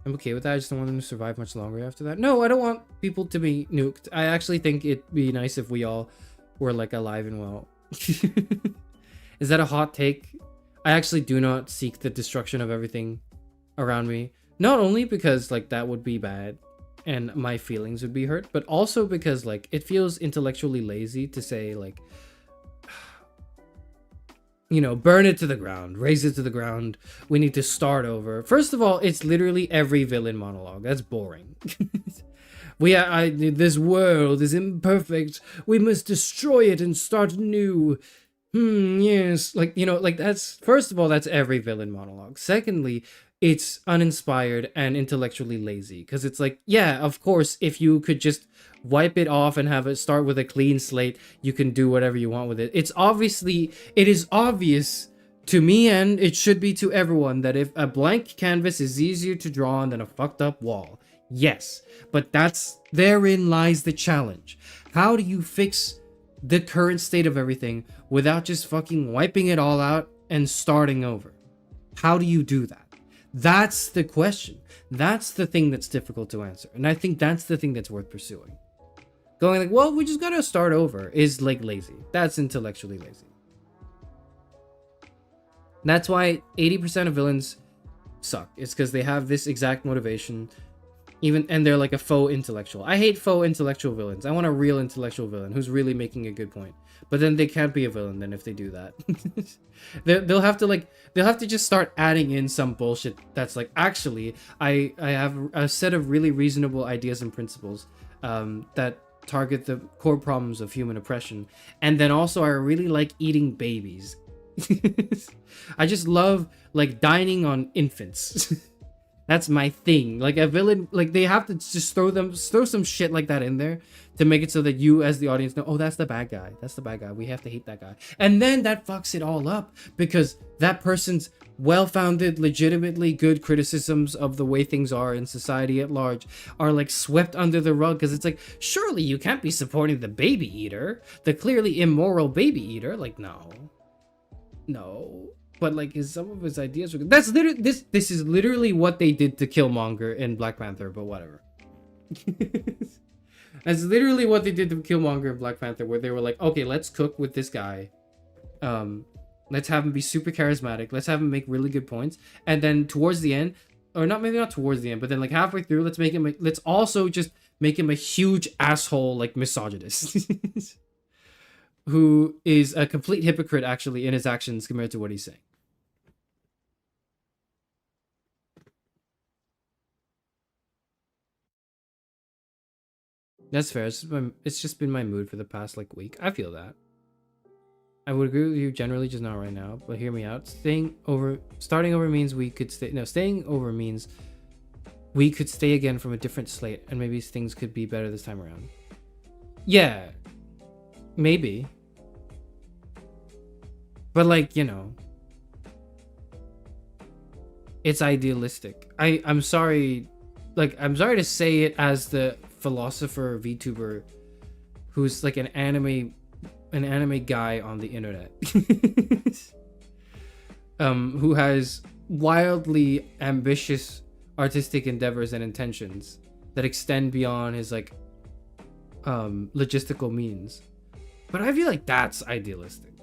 I'm okay with that. I just don't want them to survive much longer after that. No, I don't want people to be nuked. I actually think it'd be nice if we all were like alive and well. Is that a hot take? I actually do not seek the destruction of everything around me. Not only because like that would be bad and my feelings would be hurt, but also because like it feels intellectually lazy to say like, you know, burn it to the ground, raise it to the ground. We need to start over. First of all, it's literally every villain monologue. That's boring. This world is imperfect. We must destroy it and start new. Yes. Like, you know, like that's, first of all, that's every villain monologue. Secondly, it's uninspired and intellectually lazy. Because it's like, yeah, of course, if you could just wipe it off and have it start with a clean slate, you can do whatever you want with it. It is obvious to me, and it should be to everyone, that if a blank canvas is easier to draw on than a fucked up wall. Yes, but therein lies the challenge. How do you fix the current state of everything without just fucking wiping it all out and starting over? How do you do that? That's the question. That's the thing that's difficult to answer. And I think that's the thing that's worth pursuing. Going like, well, we just gotta start over is like lazy. That's intellectually lazy. That's why 80% of villains suck. It's because they have this exact motivation. And they're like a faux intellectual. I hate faux intellectual villains. I want a real intellectual villain who's really making a good point. But then they can't be a villain then if they do that. they'll have to just start adding in some bullshit that's like, actually, I have a set of really reasonable ideas and principles that target the core problems of human oppression. And then also I really like eating babies. I just love like dining on infants. That's my thing. Like a villain, like they have to just throw some shit like that in there to make it so that you as the audience know, oh, that's the bad guy. That's the bad guy. We have to hate that guy. And then that fucks it all up because that person's well-founded, legitimately good criticisms of the way things are in society at large are like swept under the rug because it's like, surely you can't be supporting the baby eater, the clearly immoral baby eater. Like, no. But like some of his ideas were good. That's literally this is literally what they did to Killmonger in Black Panther, but whatever. That's literally what they did to Killmonger in Black Panther, where they were like, okay, let's cook with this guy. Let's have him be super charismatic. Let's have him make really good points. And then towards the end, or not, maybe not towards the end, but then like halfway through, let's also just make him a huge asshole, like misogynist. Who is a complete hypocrite actually in his actions compared to what he's saying. That's fair. It's just been my mood for the past like week. I feel that. I would agree with you generally, just not right now. But hear me out. Starting over means we could stay. No, staying over means we could stay again from a different slate, and maybe things could be better this time around. Yeah, maybe. But like, you know, it's idealistic. I'm sorry. Like, I'm sorry to say it as the philosopher VTuber who's like an anime guy on the internet. Who has wildly ambitious artistic endeavors and intentions that extend beyond his like logistical means. But I feel like that's idealistic.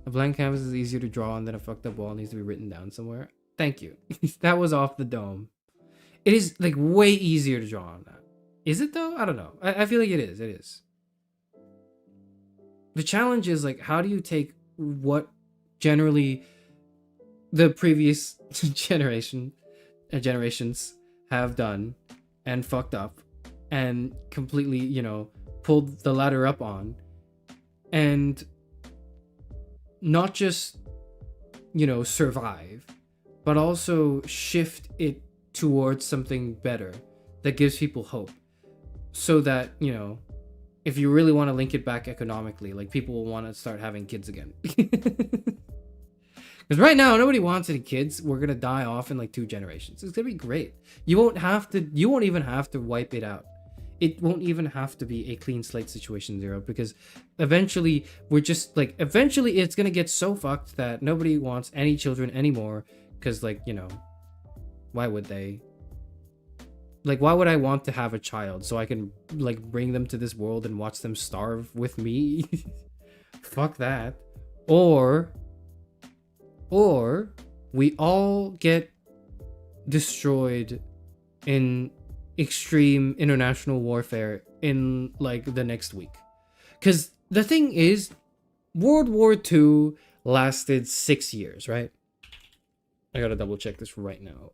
A blank canvas is easier to draw on than a fucked up wall needs to be written down somewhere. Thank you. That was off the dome. It is like way easier to draw on that. Is it though? I don't know. I feel like it is. It is. The challenge is like, how do you take what generally the previous generations have done and fucked up and completely, you know, pulled the ladder up on, and not just, you know, survive, but also shift it towards something better that gives people hope, so that, you know, if you really want to link it back economically, like people will want to start having kids again. Because right now nobody wants any kids. We're gonna die off in like 2 generations. It's gonna be great. You won't even have to wipe it out. It won't even have to be a clean slate situation 0, because eventually it's gonna get so fucked that nobody wants any children anymore. Because, like, you know, why would they? Like, why would I want to have a child so I can like bring them to this world and watch them starve with me? Fuck that. Or we all get destroyed in extreme international warfare in like the next week. Because the thing is, World War II lasted 6 years, right? I gotta double check this right now.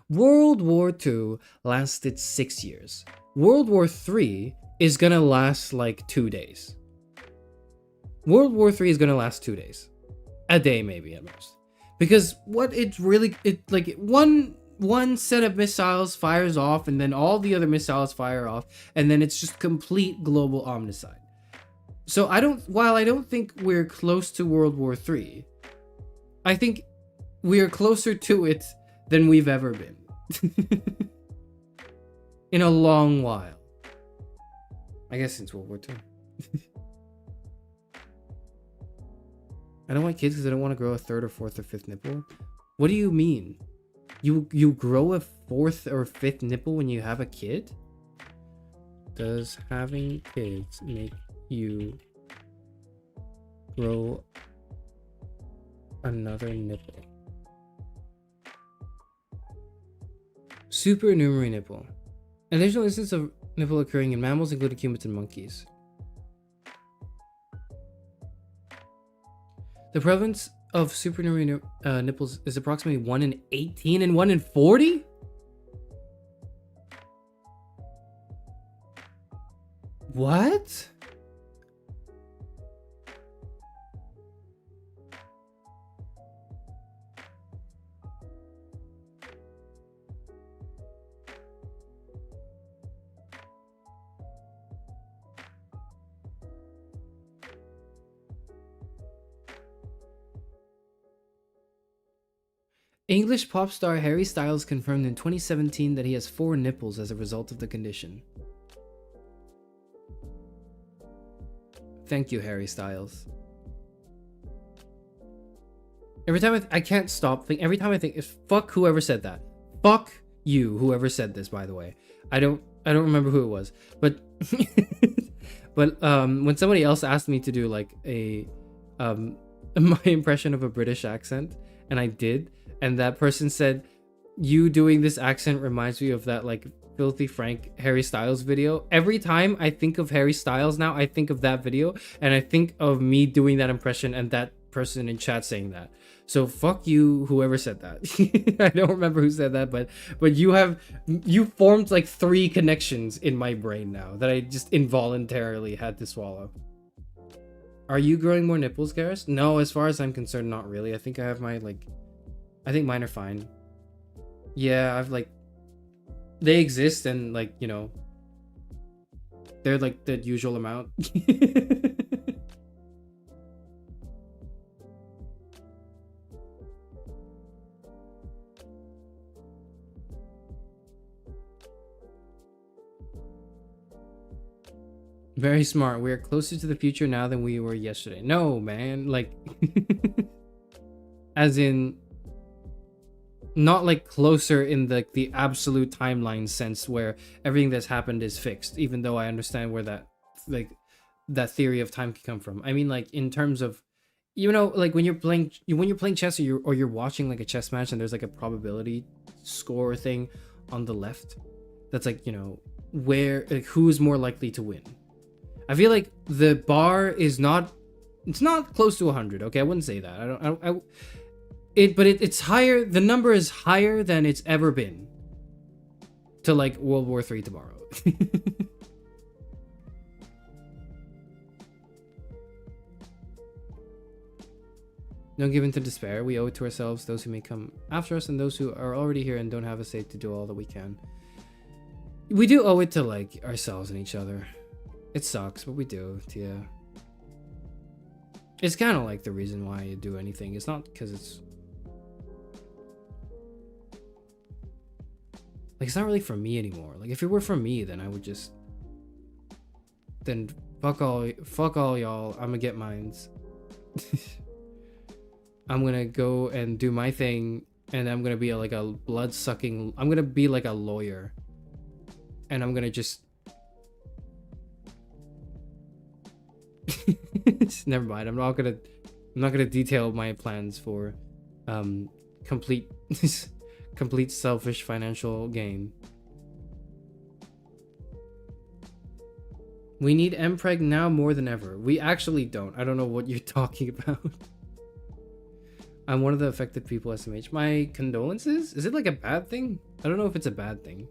World War II lasted 6 years. World War III is gonna last like 2 days. World War III is gonna last 2 days. A day maybe at most. Because what it's really, one set of missiles fires off, and then all the other missiles fire off, and then it's just complete global omnicide. So while I don't think we're close to World War III, I think we are closer to it than we've ever been. In a long while. I guess since World War II. I don't want kids because I don't want to grow a 3rd or 4th or 5th nipple. What do you mean? You grow a 4th or 5th nipple when you have a kid? Does having kids make you grow another nipple? Supernumerary nipple. Additional instance of nipple occurring in mammals, including humans and monkeys. The prevalence of supernumerary nipples is approximately 1 in 18 and 1 in 40? What? English pop star Harry Styles confirmed in 2017 that he has 4 nipples as a result of the condition. Thank you, Harry Styles. Every time I can't stop thinking. Every time I think, fuck whoever said that. Fuck you, whoever said this. By the way, I don't I don't remember who it was, but but when somebody else asked me to do like a my impression of a British accent, and I did, and that person said, "You doing this accent reminds me of that like Filthy Frank Harry Styles video." Every time I think of Harry Styles now, I think of that video, and I think of me doing that impression and that person in chat saying that. So fuck you, whoever said that. I don't remember who said that, but you formed like 3 connections in my brain now that I just involuntarily had to swallow. Are you growing more nipples, Garrus? No, as far as I'm concerned, not really. I think I have my like, I think mine are fine. Yeah, I've like, they exist and like, you know, they're like the usual amount. Very smart. We are closer to the future now than we were yesterday. No, man. Like, as in, not like closer in the absolute timeline sense where everything that's happened is fixed, even though I understand where that, like, that theory of time can come from. I mean, like, in terms of, you know, like when you're playing chess, or you're watching like a chess match and there's like a probability score thing on the left that's like, you know, where, like, who's more likely to win. I feel like the bar is not, it's not close to 100. Okay, I wouldn't say that. It's higher. The number is higher than it's ever been to like World War III tomorrow. Don't give in to despair. We owe it to ourselves, those who may come after us, and those who are already here and don't have a say to do all that we can. We do owe it to like ourselves and each other. It sucks, but we do, yeah. It's kind of like the reason why you do anything. It's not because it's... like, it's not really for me anymore. Like, if it were for me, then I would just... then fuck all y'all. I'm gonna get mines. I'm gonna go and do my thing, and I'm gonna be like a blood-sucking... I'm gonna be like a lawyer. And I'm gonna just... never mind. I'm not gonna detail my plans for complete selfish financial gain. We need mpreg now more than ever. We actually don't. I don't know what you're talking about. I'm one of the affected people, SMH. My condolences? Is it like a bad thing? I don't know if it's a bad thing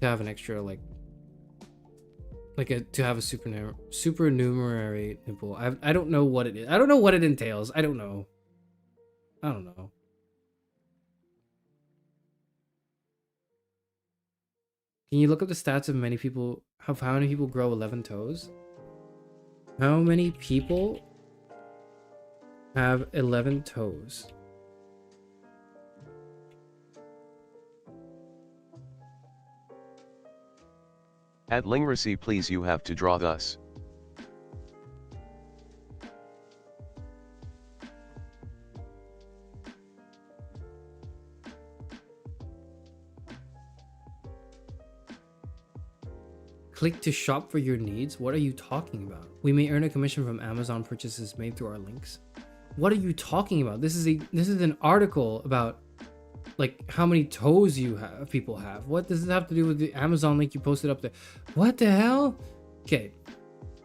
to have an extra like to have a supernumerary nipple. I don't know what it is. I don't know what it entails. I don't know. Can you look up the stats of how many people grow 11 toes? How many people have 11 toes? At Lingracy, please, you have to draw thus. Click to shop for your needs? What are you talking about? We may earn a commission from Amazon purchases made through our links. What are you talking about? This is an article about like how many toes people have. What does this have to do with the Amazon link you posted up there? What the hell? Okay.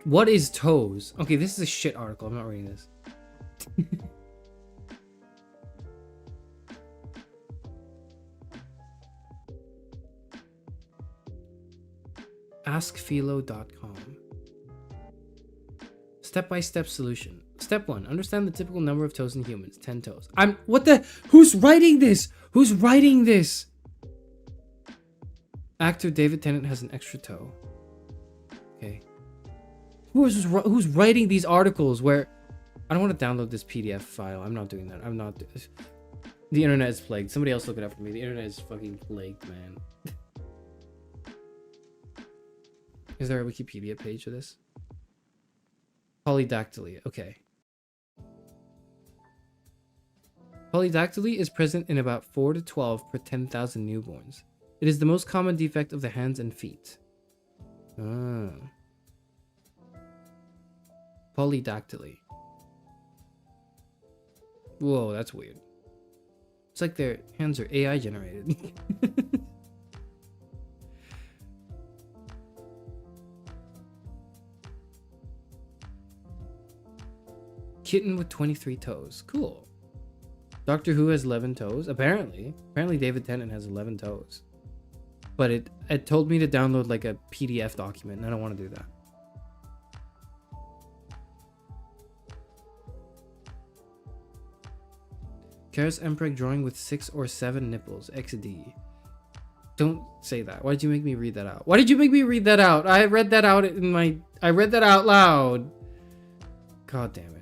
What is toes? Okay, this is a shit article. I'm not reading this. Askphilo.com. Step-by-step solution. Step 1. Understand the typical number of toes in humans. 10 toes. Who's writing this? Who's writing this? Actor David Tennant has an extra toe. Okay. Who's writing these articles where... I don't want to download this PDF file. I'm not doing that. The internet is plagued. Somebody else look it up for me. The internet is fucking plagued, man. Is there a Wikipedia page for this? Polydactyly. Okay. Polydactyly is present in about 4 to 12 per 10,000 newborns. It is the most common defect of the hands and feet. Ah. Polydactyly. Whoa, that's weird. It's like their hands are AI generated. Kitten with 23 toes. Cool. Doctor Who has 11 toes. Apparently David Tennant has 11 toes. But it told me to download like a PDF document, and I don't want to do that. Karis Empreg drawing with 6 or 7 nipples. XD. Don't say that. Why did you make me read that out? Why did you make me read that out? I read that out in my... I read that out loud. God damn it.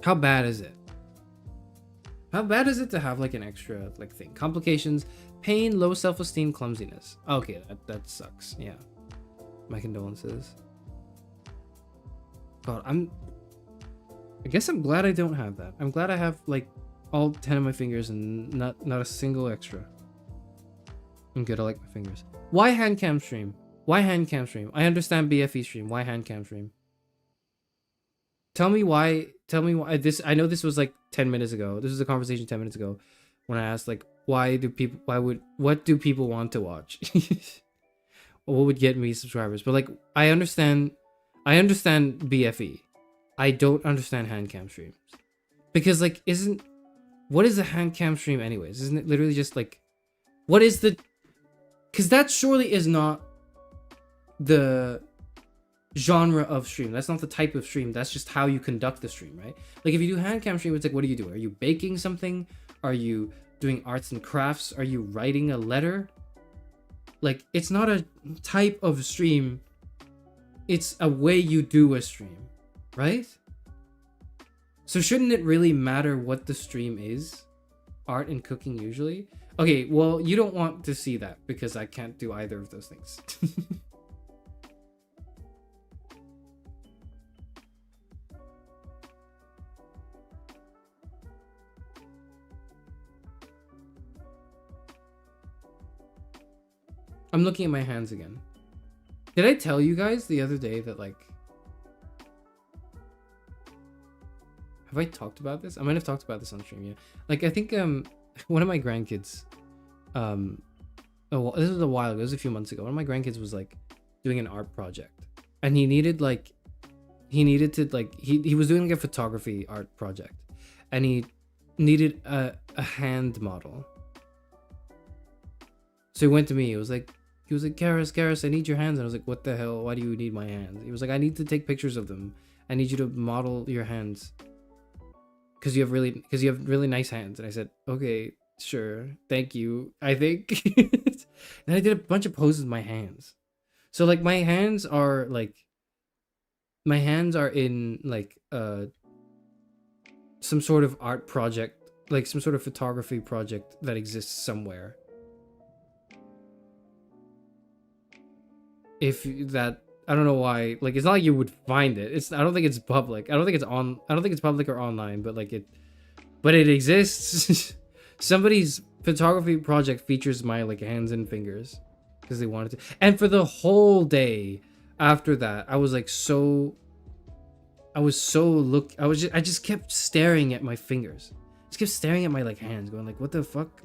How bad is it? How bad is it to have like an extra like thing? Complications, pain, low self-esteem, clumsiness. Okay, that sucks. Yeah. My condolences. God, I guess I'm glad I don't have that. I'm glad I have like all 10 of my fingers and not a single extra. I'm good, I like my fingers. Why hand cam stream? Why hand cam stream? I understand BFE stream. Why hand cam stream? Tell me why this. I know this was like 10 minutes ago. This was a conversation 10 minutes ago when I asked like what do people want to watch? What would get me subscribers? But like I understand BFE. I don't understand hand cam streams. Because like what is a hand cam stream anyways? Isn't it literally just like what is the cuz that surely is not the genre of stream. That's not the type of stream. That's just how you conduct the stream, right? Like if you do hand cam stream, it's like, what do you do? Are you baking something? Are you doing arts and crafts? Are you writing a letter? Like it's not a type of stream. It's a way you do a stream, right? So shouldn't it really matter what the stream is? Art and cooking usually? Okay, well, you don't want to see that because I can't do either of those things. I'm looking at my hands again. Did I tell you guys the other day that like... Have I talked about this? I might have talked about this on stream, yeah. Like I think one of my grandkids... oh, well, this was a while ago. It was a few months ago. One of my grandkids was like doing an art project. And he was doing like a photography art project. And he needed a hand model. So he went to me. He was like, Karis, I need your hands. And I was like, what the hell? Why do you need my hands? He was like, I need to take pictures of them. I need you to model your hands. Because you have really nice hands. And I said, okay, sure. Thank you. I think. Then I did a bunch of poses with my hands. So like my hands are in like some sort of art project, like some sort of photography project that exists somewhere. If that, I don't know why, like it's not like you would find it. I don't think it's public. I don't think it's public or online, but like it exists. Somebody's photography project features my like hands and fingers because they wanted to. And for the whole day after that, I just kept staring at my fingers. Just kept staring at my like hands, going like, what the fuck?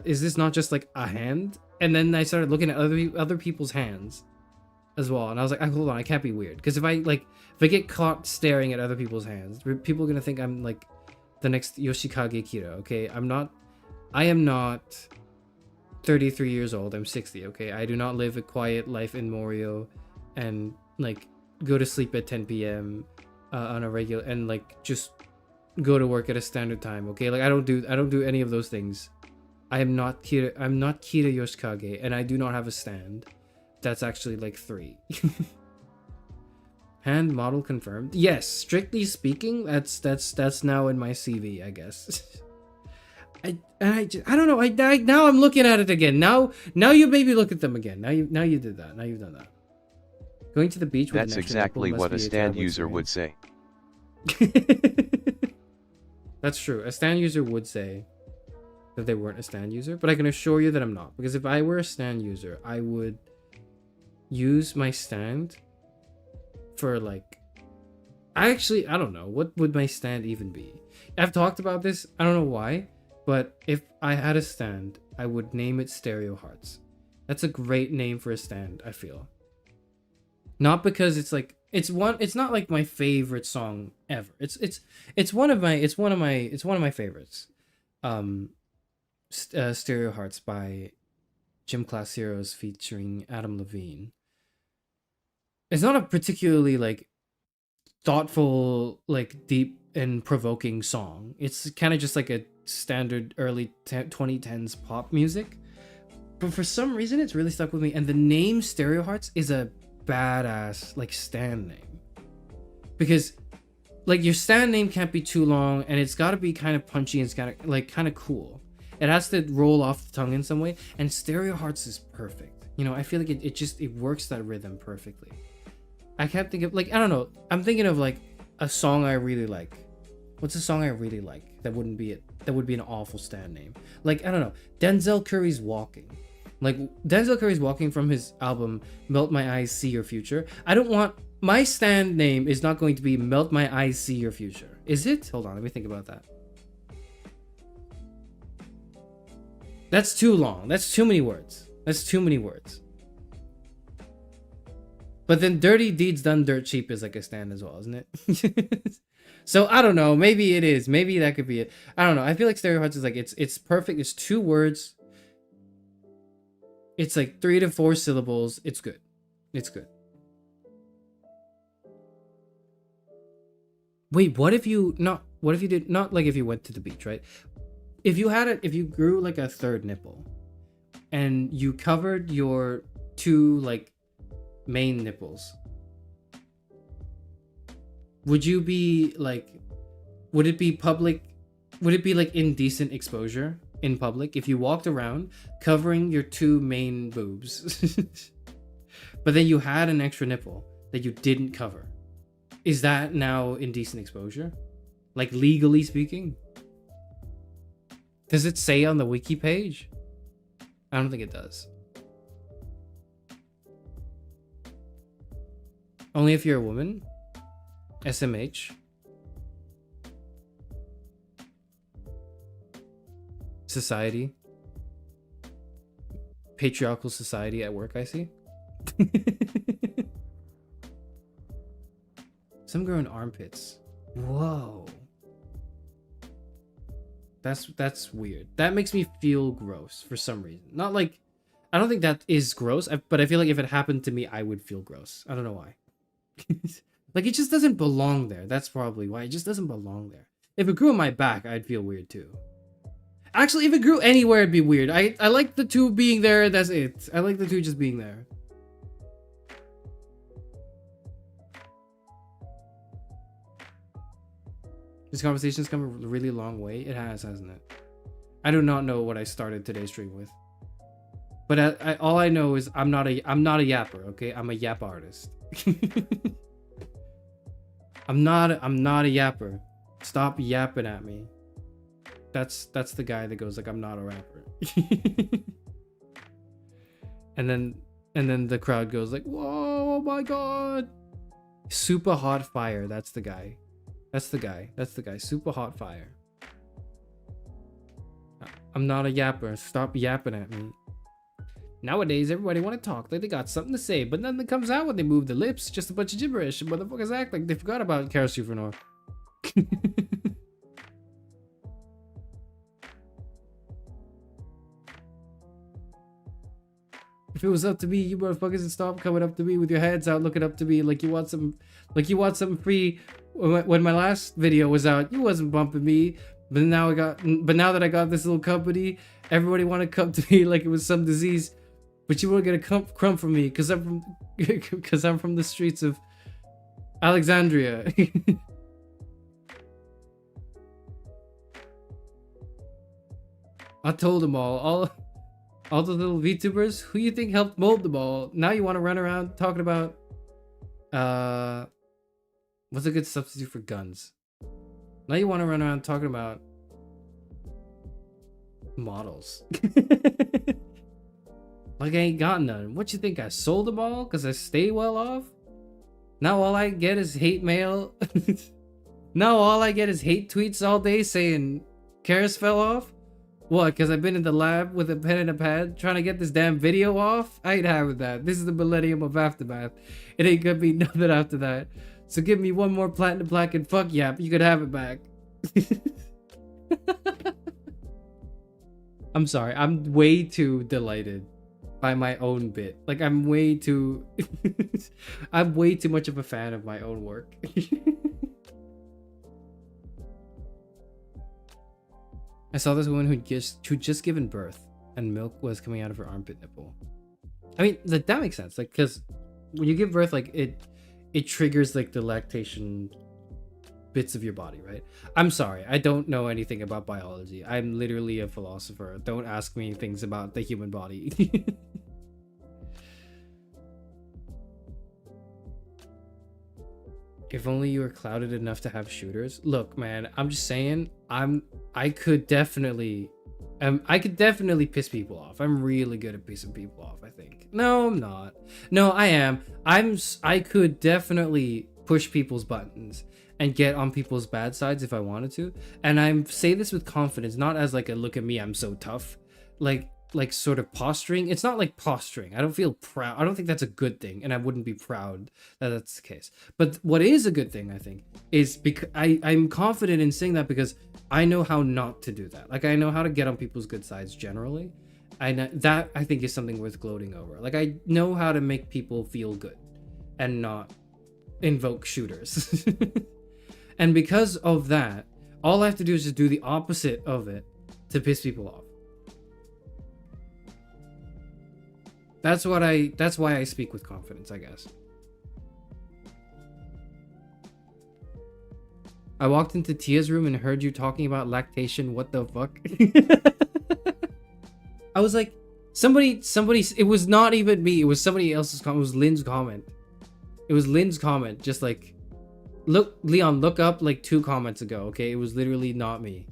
Is this not just like a hand? And then I started looking at other people's hands as well, and I was like, hold on, I can't be weird, because if I get caught staring at other people's hands, people are gonna think I'm like the next Yoshikage Kira. Okay, I am not 33 years old. I'm 60. Okay, I do not live a quiet life in Morio, and like go to sleep at 10 p.m. On a regular, and like just go to work at a standard time. Okay, like I don't do any of those things. I'm not Kira Yoshikage, and I do not have a stand. That's actually like 3. Hand model confirmed. Yes, strictly speaking, that's now in my CV, I guess. I don't know. Now I'm looking at it again. Now you made me look at them again. Now you did that. Now you've done that. Going to the beach with That's an extra exactly nipple what a must be stand terrible user would say. experience. That's true. A stand user would say that they weren't a stand user, but I can assure you that I'm not. Because if I were a stand user, I would use my stand for like... I don't know. What would my stand even be? I've talked about this. I don't know why. But if I had a stand, I would name it Stereo Hearts. That's a great name for a stand, I feel. Not because it's like it's not like my favorite song ever. It's one of my favorites. Stereo Hearts by Gym Class Heroes featuring Adam Levine. It's not a particularly like thoughtful, like deep and provoking song. It's kind of just like a standard early 2010s pop music. But for some reason, it's really stuck with me. And the name Stereo Hearts is a badass like stand name, because like your stand name can't be too long, and it's got to be kind of punchy, and it's got to like kind of cool. It has to roll off the tongue in some way, and Stereo Hearts is perfect. You know, I feel like it works that rhythm perfectly. I can't think of like, I don't know. I'm thinking of like a song I really like. What's a song I really like that wouldn't be it? That would be an awful stand name. Like, I don't know. Denzel Curry's Walking. Like, Denzel Curry's Walking from his album Melt My Eyes, See Your Future. I don't want... My stand name is not going to be Melt My Eyes, See Your Future. Is it? Hold on, let me think about that. That's too long. That's too many words. That's too many words. But then Dirty Deeds Done Dirt Cheap is like a stand as well, isn't it? So I don't know. Maybe it is. Maybe that could be it. I don't know. I feel like Stereo Hearts is like, it's perfect. It's 2 words. It's like 3 to 4 syllables. It's good. It's good. Wait, what if you did not like if you went to the beach, right? If you grew like a third nipple and you covered your 2 like main nipples, would it be like indecent exposure in public if you walked around covering your 2 main boobs but then you had an extra nipple that you didn't cover? Is that now indecent exposure, like legally speaking? Does it say on the wiki page? I don't think it does. Only if you're a woman. SMH. Society. Patriarchal society at work, I see. Some grow in armpits. Whoa. That's weird. That makes me feel gross for some reason. Not like... I don't think that is gross, but I feel like if it happened to me, I would feel gross. I don't know why. Like, it just doesn't belong there. That's probably why. It just doesn't belong there. If it grew on my back, I'd feel weird too. Actually, if it grew anywhere, it'd be weird. I like the 2 being there, that's it. I like the 2 just being there. This conversation's come a really long way. It has, hasn't it? I do not know what I started today's stream with. But all I know is I'm not a yapper, okay? I'm a yap artist. I'm not a yapper. Stop yapping at me. That's the guy that goes like, I'm not a rapper. and then the crowd goes like, whoa, oh my god. Super Hot Fire, that's the guy. That's the guy. Super Hot Fire. I'm not a yapper. Stop yapping at me. Nowadays, everybody want to talk like they got something to say, but nothing comes out when they move the lips. Just a bunch of gibberish. Motherfuckers act like they forgot about Kara Supernor. If it was up to me, you motherfuckers would stop coming up to me with your heads out, looking up to me like you want something free. When my last video was out, you wasn't bumping me, but now that I got this little company, everybody want to come to me like it was some disease. But you won't get a crumb from me because I'm from the streets of Alexandria. I told them all the little VTubers, who you think helped mold them all? Now you want to run around talking about What's a good substitute for guns? Now you want to run around talking about models. Like I ain't got none. What you think, I sold them all because I stay well off? Now all I get is hate mail. Now all I get is hate tweets all day saying Karis fell off? What, because I've been in the lab with a pen and a pad trying to get this damn video off? I ain't having that. This is the millennium of Aftermath. It ain't gonna be nothing after that. So give me one more platinum plaque and fuck yap, you could have it back. I'm sorry, I'm way too delighted by my own bit. Like I'm way too I'm way too much of a fan of my own work. I saw this woman who'd just given birth and milk was coming out of her armpit nipple. I mean, like that makes sense. Like, because when you give birth, like it triggers like the lactation bits of your body, right? I'm sorry, I don't know anything about biology. I'm literally a philosopher. Don't ask me things about the human body. If only you were clouded enough to have shooters. Look, man, I'm just saying, I could definitely piss people off. I'm really good at pissing people off, I think. No, I'm not. No, I am. I could definitely push people's buttons and get on people's bad sides if I wanted to. And I say this with confidence, not as like a look at me, I'm so tough. Like sort of posturing. It's not like posturing. I don't feel proud. I don't think that's a good thing, and I wouldn't be proud that that's the case. But what is a good thing, I think, is because I'm confident in saying that because I know how not to do that. Like I know how to get on people's good sides generally. I know that I think is something worth gloating over. Like I know how to make people feel good and not invoke shooters. And because of that, all I have to do is just do the opposite of it to piss people off. That's why I speak with confidence, I guess. I walked into Tia's room and heard you talking about lactation. What the fuck? I was like, somebody, it was not even me. It was somebody else's comment. It was Lynn's comment. It was Lynn's comment. Just like, look, Leon, look up like 2 comments ago. Okay. It was literally not me.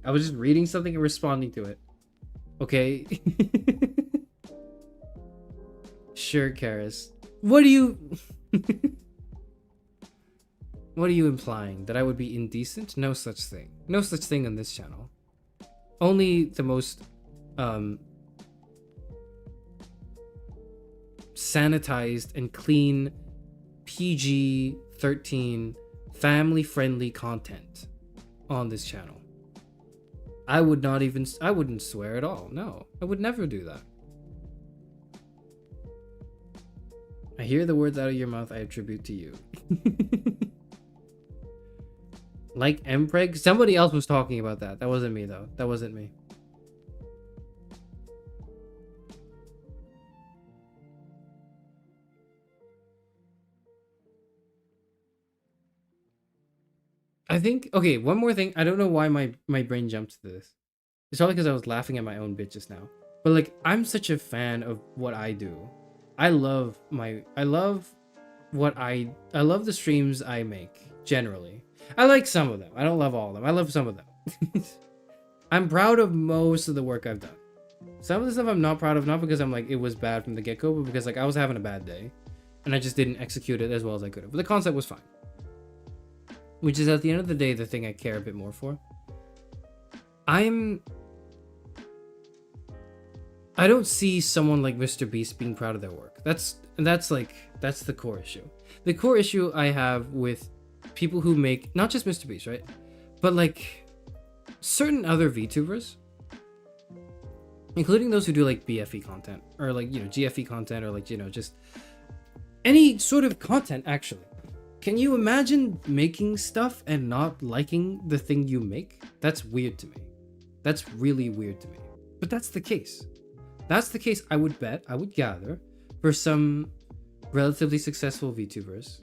I was just reading something and responding to it. Okay. Sure, Karis. What are you What are you implying? That I would be indecent? No such thing. No such thing on this channel. Only the most sanitized and clean PG-13 family-friendly content on this channel. I wouldn't swear at all. No, I would never do that. I hear the words out of your mouth I attribute to you. Like Mpreg? Somebody else was talking about that. That wasn't me though. That wasn't me. I think, okay, one more thing. I don't know why my brain jumped to this. It's probably because I was laughing at my own bit just now. But like, I'm such a fan of what I do. I love the streams I make, generally. I like some of them. I don't love all of them. I love some of them. I'm proud of most of the work I've done. Some of the stuff I'm not proud of, not because I'm like, it was bad from the get-go, but because like I was having a bad day. And I just didn't execute it as well as I could have. But the concept was fine. Which is at the end of the day, the thing I care a bit more for. I don't see someone like Mr. Beast being proud of their work. That's the core issue. The core issue I have with people who make, not just Mr. Beast, right? But like certain other VTubers, including those who do like BFE content or like, you know, GFE content or like, you know, just any sort of content actually. Can you imagine making stuff and not liking the thing you make? That's weird to me. That's really weird to me. But that's the case. That's the case, I would bet, I would gather, for some relatively successful VTubers,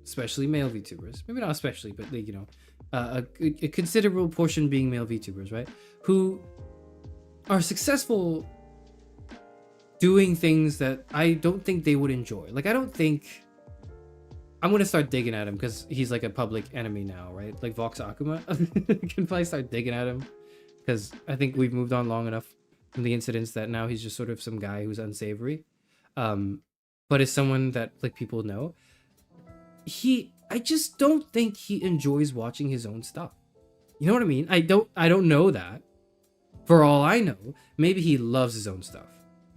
especially male VTubers. Maybe not especially, but like, you know, a considerable portion being male VTubers, right? Who are successful doing things that I don't think they would enjoy. Like, I don't think I'm gonna start digging at him because he's like a public enemy now, right? Like Vox Akuma. I can probably start digging at him because I think we've moved on long enough from the incidents that now he's just sort of some guy who's unsavory. But as someone that like people know, I just don't think he enjoys watching his own stuff. You know what I mean? I don't know that. For all I know, maybe he loves his own stuff.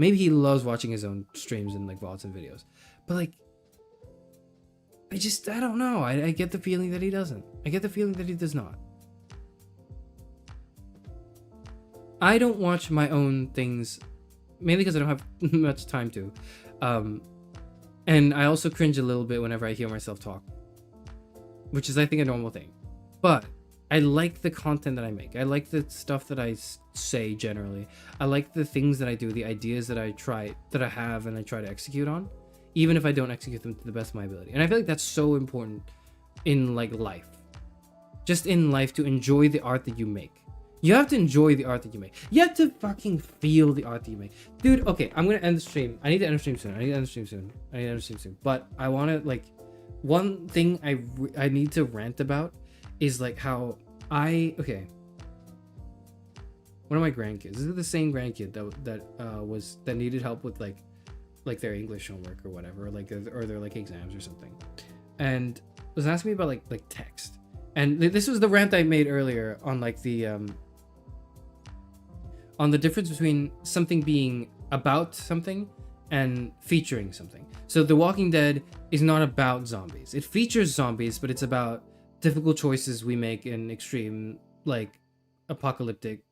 Maybe he loves watching his own streams and like VODs and videos. But like, I don't know. I get the feeling that he doesn't. I get the feeling that he does not. I don't watch my own things, mainly because I don't have much time to. And I also cringe a little bit whenever I hear myself talk, which is, I think, a normal thing. But I like the content that I make. I like the stuff that I say generally. I like the things that I do, the ideas that I have and I try to execute on, even if I don't execute them to the best of my ability. And I feel like that's so important in like life. Just in life, to enjoy the art that you make. You have to enjoy the art that you make. You have to fucking feel the art that you make. Dude, okay, I'm gonna end the stream. I need to end the stream soon. But I want to, like, one thing I need to rant about is like how okay. One of my grandkids. This is the same grandkid that needed help with like their English homework or whatever, or their like exams or something, and was asking me about like text. And this was the rant I made earlier on like on the difference between something being about something and featuring something. So The Walking Dead is not about zombies. It features zombies, but it's about difficult choices we make in extreme, like, apocalyptic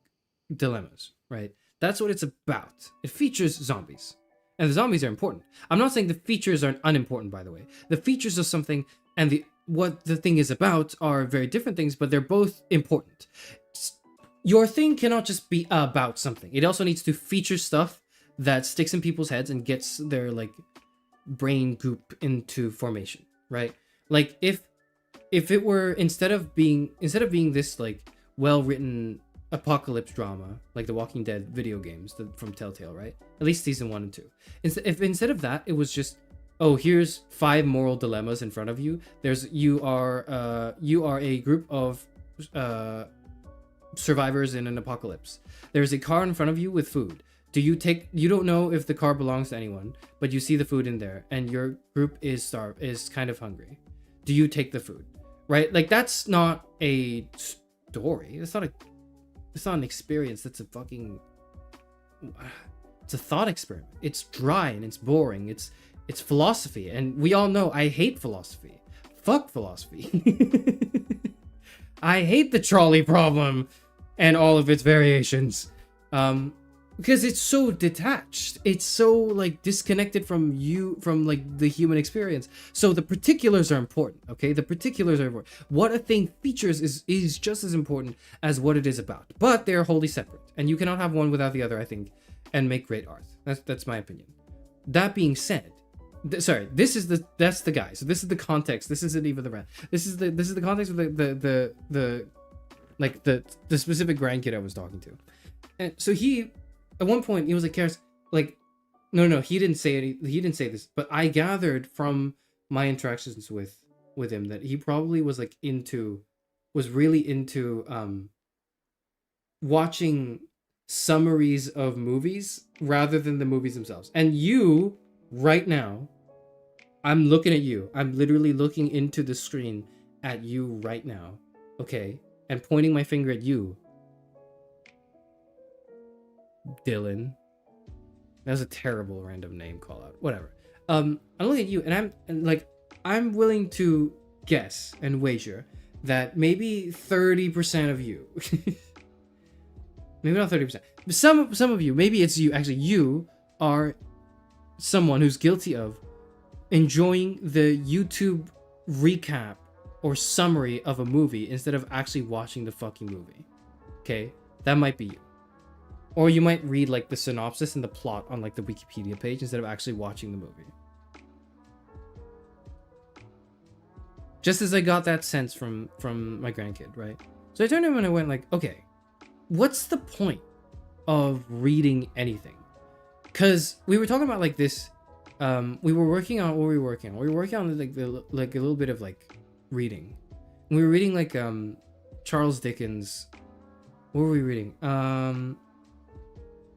dilemmas, right? That's what it's about. It features zombies. And the zombies are important. I'm not saying the features are unimportant, by the way. The features of something and what the thing is about are very different things, but they're both important. Your thing cannot just be about something. It also needs to feature stuff that sticks in people's heads and gets their like brain goop into formation, right? Like if it were instead of being this like well-written apocalypse drama like the Walking Dead video games from Telltale, right? At least season 1 and 2. If instead of that it was just, oh, here's 5 moral dilemmas in front of you. You are a group of survivors in an apocalypse. There's a car in front of you with food. You don't know if the car belongs to anyone, but you see the food in there and your group is kind of hungry. Do you take the food? Right? Like, that's not a story. It's not an experience. It's a thought experiment. It's dry and it's boring. It's philosophy, and we all know I hate philosophy. Fuck philosophy. I hate the trolley problem and all of its variations. Because it's so detached. It's so like disconnected from like the human experience. So the particulars are important, okay? The particulars are important. What a thing features is just as important as what it is about. But they're wholly separate. And you cannot have one without the other, I think, and make great art. That's my opinion. That being said, that's the guy. So this is the context. This isn't even the rant. This is the context of the specific grandkid I was talking to. And so he, at one point, he was like, "Karis, like, no, he didn't say this, but I gathered from my interactions with him that he probably was really into watching summaries of movies rather than the movies themselves." And you, right now, I'm looking at you. I'm literally looking into the screen at you right now, okay? And pointing my finger at you. Dylan. That was a terrible random name call out. Whatever. I'm looking at you and I'm willing to guess and wager that maybe 30% of you, maybe not 30%, but some of you, maybe it's you, actually you are someone who's guilty of enjoying the YouTube recap or summary of a movie instead of actually watching the fucking movie. Okay? That might be you. Or you might read like the synopsis and the plot on like the Wikipedia page instead of actually watching the movie. Just as I got that sense from my grandkid, right? So I turned to him and I went like, okay, what's the point of reading anything? because we were talking about like this. We were working on what were we working on? We were working on like a little bit of like reading. We were reading like Charles Dickens. What were we reading?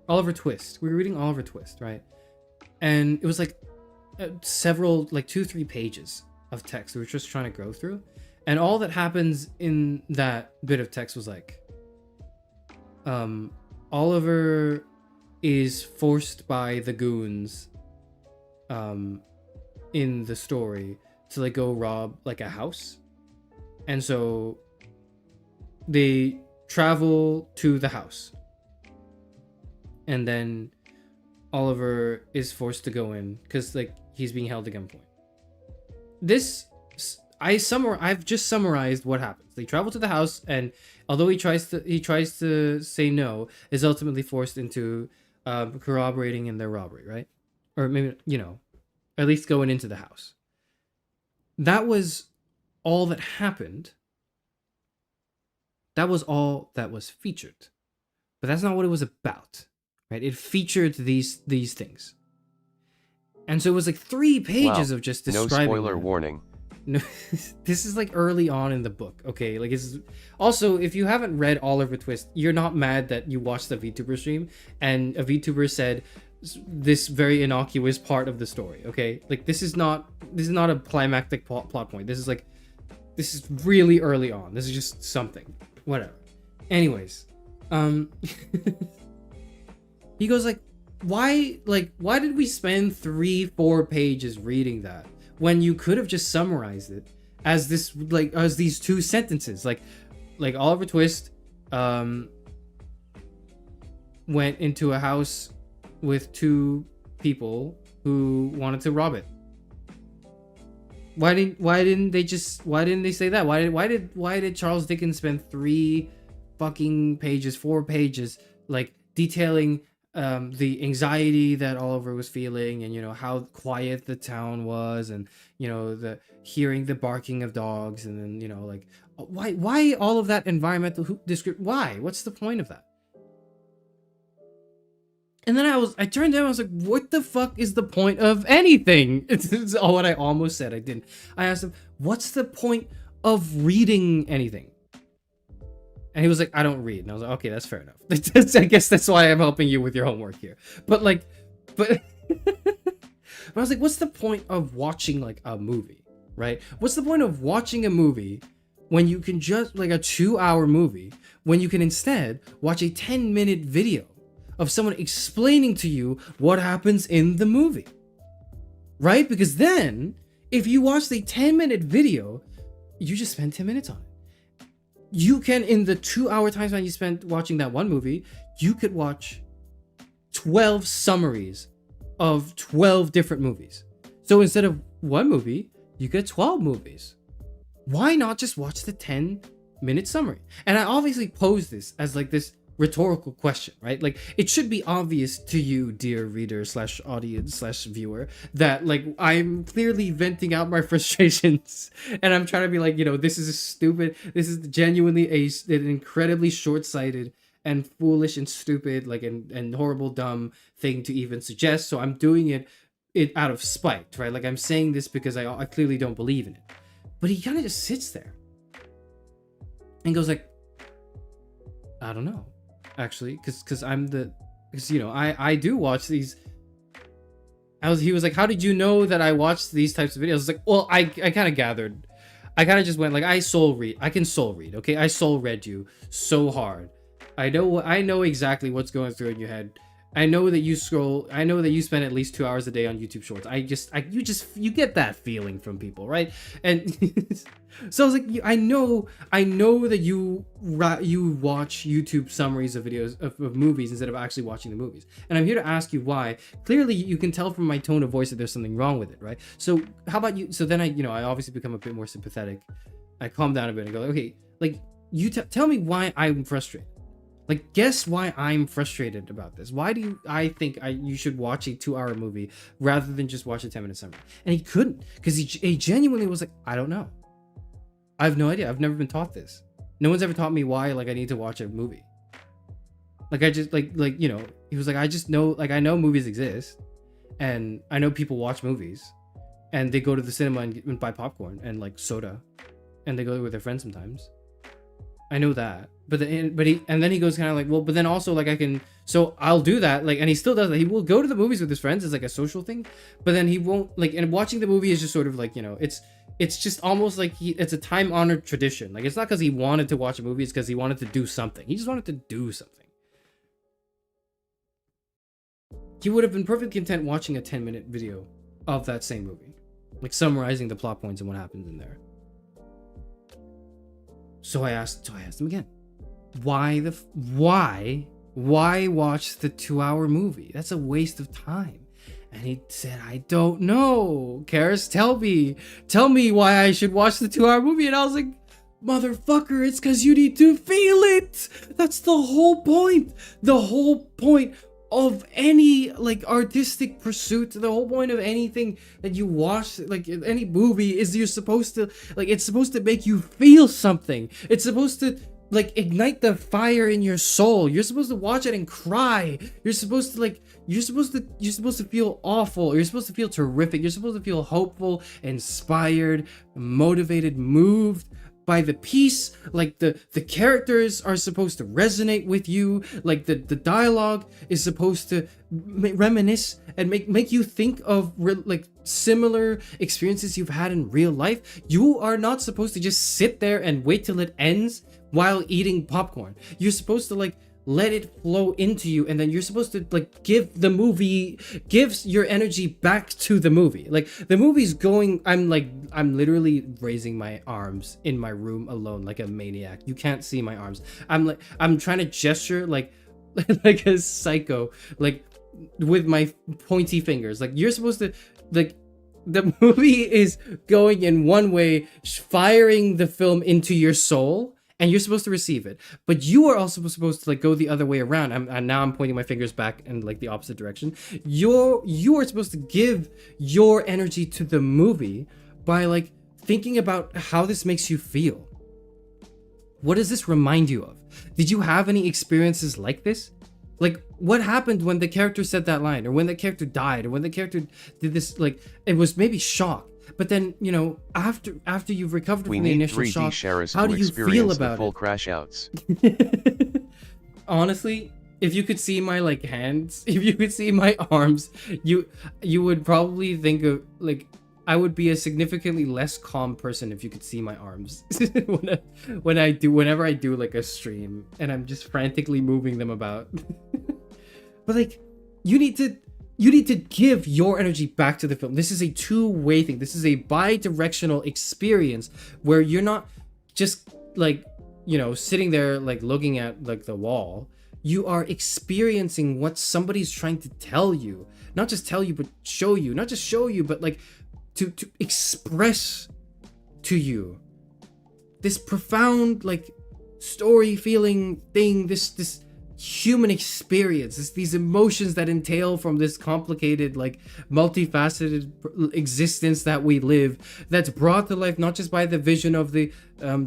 Oliver Twist. We were reading Oliver Twist, right? And it was like several, like 2-3 pages of text we were just trying to go through. And all that happens in that bit of text was like, Oliver is forced by the goons in the story to like go rob like a house. And so they travel to the house. And then Oliver is forced to go in because like he's being held at gunpoint. I've just summarized what happens. They travel to the house, and although he tries to say no, is ultimately forced into corroborating in their robbery, right? Or maybe, you know, at least going into the house. That was all that happened. That was all that was featured. But that's not what it was about, right? It featured these things. And so it was like 3 pages of just describing. No spoiler warning. No, this is like early on in the book, okay? Like, it's also, if you haven't read Oliver Twist, you're not mad that you watched the VTuber stream and a VTuber said this very innocuous part of the story, okay? Like, this is not a climactic plot point. This is really early on. This is just something, whatever. Anyways, he goes like, why did we spend 3-4 pages reading that when you could have just summarized it as this, like, as these 2 sentences? Like Oliver Twist went into a house with 2 people who wanted to rob it. Why didn't they say that? Why did Charles Dickens spend 3 fucking pages, 4 pages, like detailing the anxiety that Oliver was feeling, and, you know, how quiet the town was, and, you know, the hearing the barking of dogs, and then, you know, like, why all of that environmental description? Why? What's the point of that? And then I turned down, I was like, what the fuck is the point of anything? It's all what I almost said. I didn't. I asked him, what's the point of reading anything? And he was like, I don't read. And I was like, okay, that's fair enough. I guess that's why I'm helping you with your homework here. But but I was like, what's the point of watching like a movie, right? What's the point of watching a movie when you can just, like, a 2-hour movie, when you can instead watch a 10-minute video of someone explaining to you what happens in the movie, right? Because then, if you watch the 10-minute video, you just spend 10 minutes on it. You can, in the 2-hour time span you spent watching that one movie, you could watch 12 summaries of 12 different movies. So instead of one movie, you get 12 movies. Why not just watch the 10-minute summary? And I obviously pose this as like this rhetorical question, right? Like, it should be obvious to you, dear reader / audience / viewer, that like I'm clearly venting out my frustrations, and I'm trying to be like, you know, this is genuinely an incredibly short-sighted and foolish and stupid, like, and horrible, dumb thing to even suggest. So I'm doing it out of spite, right? Like, I'm saying this because I clearly don't believe in it. But he kind of just sits there and goes like, I don't know, actually, because you know, I do watch these. He was like, how did you know that I watched these types of videos? I was like, well, I kind of gathered. I kind of just went like, I can soul read, okay? I soul read you so hard. I know exactly what's going through in your head. I know that you spend at least 2 hours a day on YouTube Shorts. You get that feeling from people, right? And so I was like, I know that you watch YouTube summaries of videos of movies instead of actually watching the movies. And I'm here to ask you why. Clearly, you can tell from my tone of voice that there's something wrong with it, right? So how about you? So then I obviously become a bit more sympathetic. I calm down a bit and go, okay, like, you tell me why I'm frustrated. Like, guess why I'm frustrated about this. Why do I think you should watch a 2-hour movie rather than just watch a 10-minute summary? And he couldn't, because he genuinely was like, I don't know. I have no idea. I've never been taught this. No one's ever taught me why, like, I need to watch a movie. Like I just like you know, he was like, I just know, like I know movies exist, and I know people watch movies, and they go to the cinema and buy popcorn and like soda, and they go with their friends sometimes. I know that, but then he goes kind of like, well, but then also like I can, so I'll do that, like, and he still does that. He will go to the movies with his friends as like a social thing, but then he won't like, and watching the movie is just sort of like, you know, it's just almost like it's a time honored tradition. Like it's not because he wanted to watch a movie, it's because he wanted to do something. He just wanted to do something. He would have been perfectly content watching a 10-minute video of that same movie, like summarizing the plot points and what happens in there. So I asked him again, why watch the 2-hour movie? That's a waste of time. And he said, I don't know. Karis, tell me why I should watch the 2-hour movie. And I was like, motherfucker, it's because you need to feel it. That's the whole point. The whole point of any like artistic pursuit, the whole point of anything that you watch, like any movie, is you're supposed to like, it's supposed to make you feel something. It's supposed to like ignite the fire in your soul. You're supposed to watch it and cry. You're supposed to feel awful. You're supposed to feel terrific. You're supposed to feel hopeful, inspired, motivated, moved by the piece. Like the characters are supposed to resonate with you. Like the dialogue is supposed to reminisce and make you think of like similar experiences you've had in real life. You are not supposed to just sit there and wait till it ends while eating popcorn. You're supposed to like let it flow into you, and then you're supposed to like gives your energy back to the movie. Like the movie's going, I'm literally raising my arms in my room alone like a maniac. You can't see my arms. I'm trying to gesture like like a psycho, like with my pointy fingers. Like you're supposed to, like, the movie is going in one way, firing the film into your soul, and you're supposed to receive it. But you are also supposed to like go the other way around. And now I'm pointing my fingers back in like the opposite direction. You are supposed to give your energy to the movie by like thinking about how this makes you feel. What does this remind you of? Did you have any experiences like this? Like, what happened when the character said that line, or when the character died, or when the character did this? Like, it was maybe shock, but then, you know, after you've recovered from the initial shock, how do you feel about full it? crash outs. Honestly, if you could see my like hands, if you could see my arms, you would probably think of like, I would be a significantly less calm person if you could see my arms whenever I do like a stream and I'm just frantically moving them about. But like, you need to give your energy back to the film. This is a two-way thing. This is a bi-directional experience where you're not just like, you know, sitting there like looking at like the wall. You are experiencing what somebody's trying to tell you. Not just tell you, but show you. Not just show you, but like to express to you this profound like story feeling thing, this human experience, these emotions that entail from this complicated like multifaceted existence that we live, that's brought to life not just by the vision of the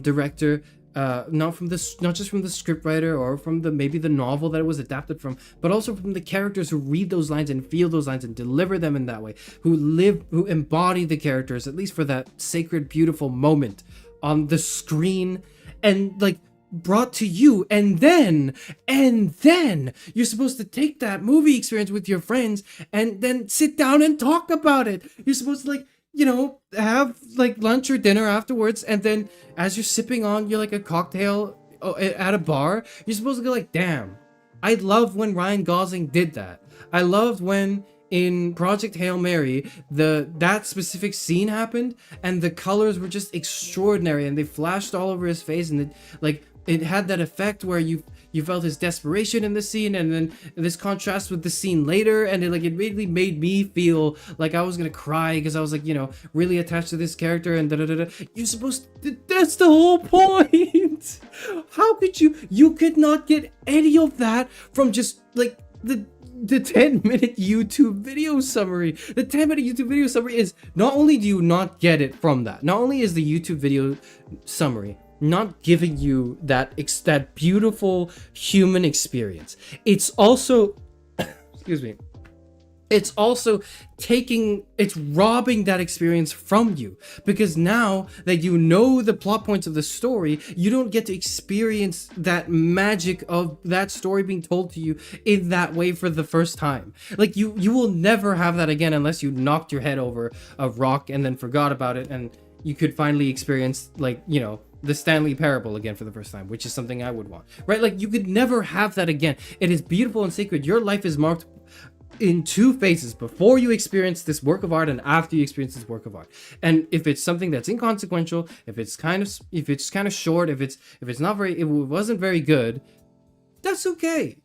director, not just from the scriptwriter or from maybe the novel that it was adapted from, but also from the characters who read those lines and feel those lines and deliver them in that way, who embody the characters, at least for that sacred, beautiful moment on the screen, and like brought to you. And then you're supposed to take that movie experience with your friends and then sit down and talk about it. You're supposed to like, you know, have like lunch or dinner afterwards, and then as you're sipping on your like a cocktail at a bar, you're supposed to go like, damn, I love when Ryan Gosling did that. I loved when in Project Hail Mary that specific scene happened and the colors were just extraordinary and they flashed all over his face, and it had that effect where you felt his desperation in the scene, and then this contrast with the scene later, and it really made me feel like I was gonna cry because I was like, you know, really attached to this character, and You're supposed to, that's the whole point. How could you could not get any of that from just like the 10-minute YouTube video summary. The 10-minute YouTube video summary is, not only do you not get it from that, not only is the YouTube video summary not giving you that beautiful human experience. It's also excuse me, it's also it's robbing that experience from you, because now that you know the plot points of the story, you don't get to experience that magic of that story being told to you in that way for the first time. Like you will never have that again unless you knocked your head over a rock and then forgot about it, and you could finally experience, like, you know, the Stanley Parable again for the first time, which is something I would want, right? Like, you could never have that again. It is beautiful and sacred. Your life is marked in two phases: before you experience this work of art and after you experience this work of art. And if it's something that's inconsequential, if it's kind of short, if it wasn't very good, that's okay.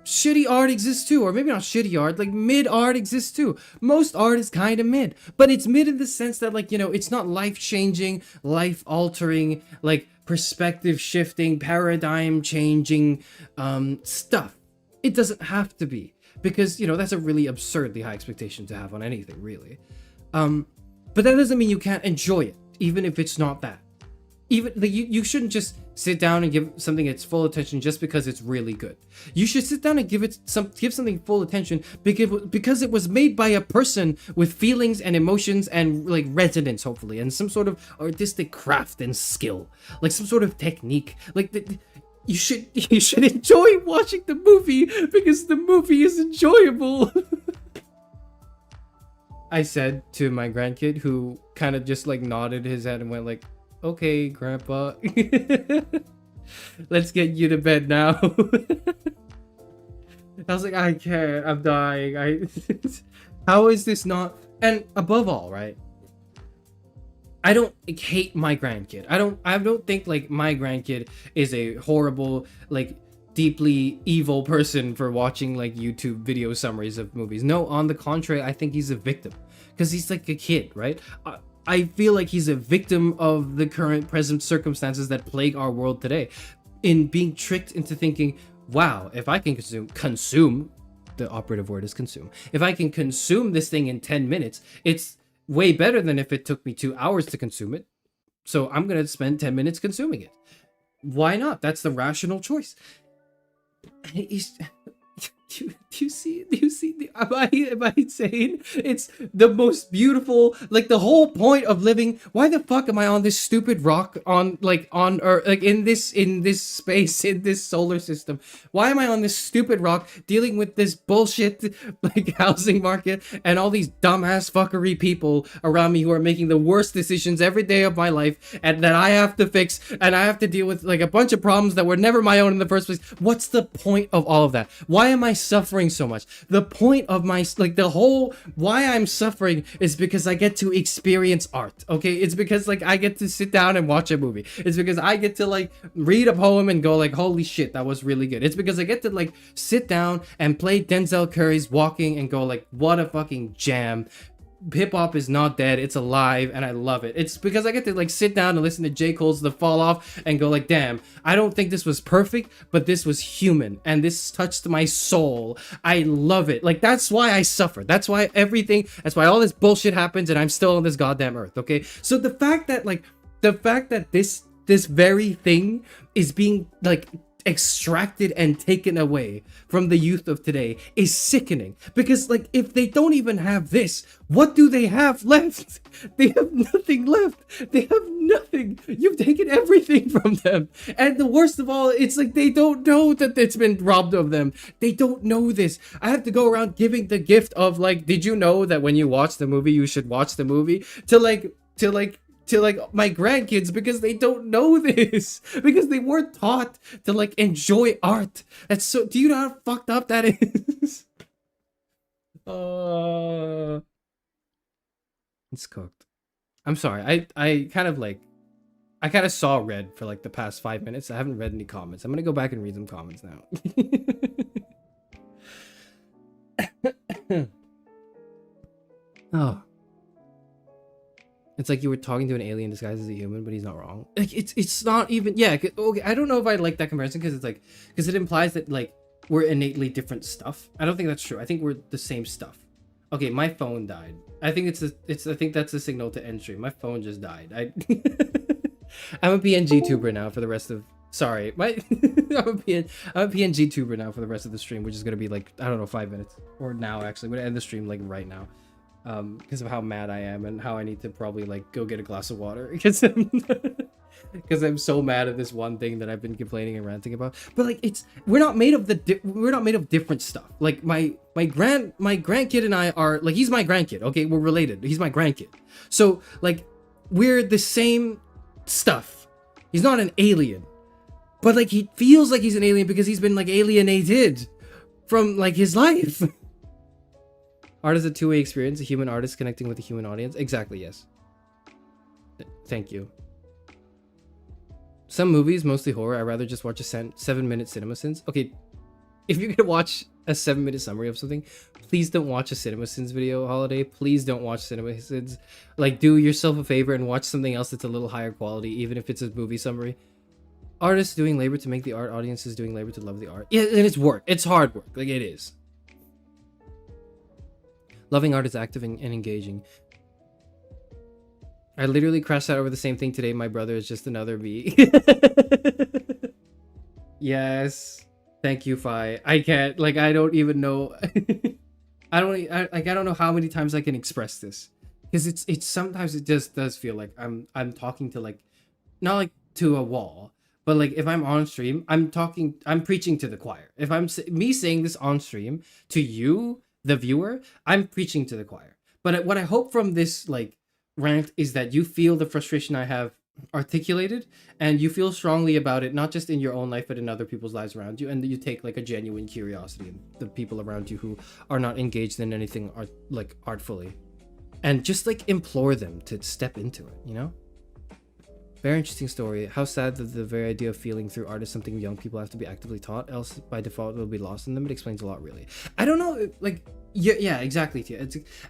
Shitty art exists too, or maybe not shitty art, like mid art exists too. Most art is kind of mid, but it's mid in the sense that, like, you know, it's not life-changing, life-altering, like perspective shifting, paradigm changing stuff. It doesn't have to be, because, you know, that's a really absurdly high expectation to have on anything, really. But that doesn't mean you can't enjoy it, even if it's not that. Even like, you shouldn't just sit down and give something its full attention just because it's really good. You should sit down and give something full attention because it was made by a person with feelings and emotions and, like, resonance, hopefully, and some sort of artistic craft and skill, like some sort of technique. Like you should enjoy watching the movie because the movie is enjoyable. I said to my grandkid, who kind of just like nodded his head and went like, "Okay, Grandpa, let's get you to bed now." I was like, I can't, I'm dying. How is this not? And above all, right, I don't hate my grandkid. I don't think like my grandkid is a horrible, like, deeply evil person for watching like YouTube video summaries of movies. No, on the contrary, I think he's a victim, because he's like a kid, right? I feel like he's a victim of the current present circumstances that plague our world today, in being tricked into thinking, wow, if I can consume, the operative word is consume. If I can consume this thing in 10 minutes, it's way better than if it took me 2 hours to consume it. So I'm going to spend 10 minutes consuming it. Why not? That's the rational choice. Do you see am I insane? It's the most beautiful, like, the whole point of living. Why the fuck am I on this stupid rock on Earth, like in this space, in this solar system? Why am I on this stupid rock dealing with this bullshit, like, housing market and all these dumbass fuckery people around me who are making the worst decisions every day of my life, and that I have to fix, and I have to deal with, like, a bunch of problems that were never my own in the first place? What's the point of all of that? Why am I suffering so much? The point of my, like, the whole why I'm suffering is because I get to experience art. Okay, it's because, like, I get to sit down and watch a movie. It's because I get to, like, read a poem and go like, holy shit, that was really good. It's because I get to, like, sit down and play Denzel Curry's Walking and go like, what a fucking jam. Hip-hop is not dead, it's alive, and I love it. It's because I get to, like, sit down and listen to J. Cole's The Fall Off and go like, damn, I don't think this was perfect, but this was human, and this touched my soul. I love it. Like, that's why I suffer. That's why all this bullshit happens, and I'm still on this goddamn earth, okay? So the fact that this very thing is being, like, extracted and taken away from the youth of today is sickening, because, like, if they don't even have this, what do they have left? They have nothing left. They have nothing. You've taken everything from them, and the worst of all, it's like they don't know that it's been robbed of them. They don't know this. I have to go around giving the gift of, like, did you know that when you watch the movie you should watch the movie, to my grandkids, because they don't know this, because they weren't taught to, like, enjoy art. That's so, do you know how fucked up that is? It's cooked. I'm sorry. I kind of saw red for, like, the past 5 minutes. I haven't read any comments. I'm gonna go back and read some comments now. Oh. It's like you were talking to an alien disguised as a human, but he's not wrong. Like, it's not even, yeah, okay, I don't know if I like that comparison, because it's like, because it implies that, like, we're innately different stuff. I don't think that's true. I think we're the same stuff. Okay, my phone died. I think I think that's a signal to end stream. My phone just died. I'm a PNG tuber now for the rest of. Sorry, I'm a PNG tuber now for the rest of the stream, which is gonna be like, I don't know, 5 minutes, or now actually. I'm gonna end the stream like right now, because of how mad I am and how I need to probably like go get a glass of water because because I'm so mad at this one thing that I've been complaining and ranting about. But like, we're not made of different stuff. Like my grandkid and I are like, he's my grandkid. Okay, we're related. He's my grandkid. So like, we're the same stuff. He's not an alien, but like he feels like he's an alien because he's been like alienated from like his life. Art is a two-way experience. A human artist connecting with a human audience. Exactly. Yes. Thank you. Some movies, mostly horror, I'd rather just watch a 7-minute CinemaSins. Okay, if you're gonna watch a 7-minute summary of something, please don't watch a CinemaSins video, Holiday. Please don't watch CinemaSins. Like, do yourself a favor and watch something else that's a little higher quality, even if it's a movie summary. Artists doing labor to make the art, audiences doing labor to love the art. Yeah, and it's work. It's hard work. Like, it is. Loving art is active and engaging. I literally crashed out over the same thing today. My brother is just another me. Yes. Thank you, Fi. I can't, like, I don't even know. I don't know how many times I can express this. Because it's sometimes it just does feel like I'm talking to, like, not like to a wall, but like if I'm on stream, I'm preaching to the choir. If I'm me saying this on stream to you, the viewer, I'm preaching to the choir. But what I hope from this, like, rant is that you feel the frustration I have articulated and you feel strongly about it, not just in your own life but in other people's lives around you, and that you take like a genuine curiosity in the people around you who are not engaged in anything artfully, and just like implore them to step into it, you know? Very interesting story. How sad that the very idea of feeling through art is something young people have to be actively taught, else by default it will be lost in them. It explains a lot, really. I don't know, like, yeah, exactly, Tia.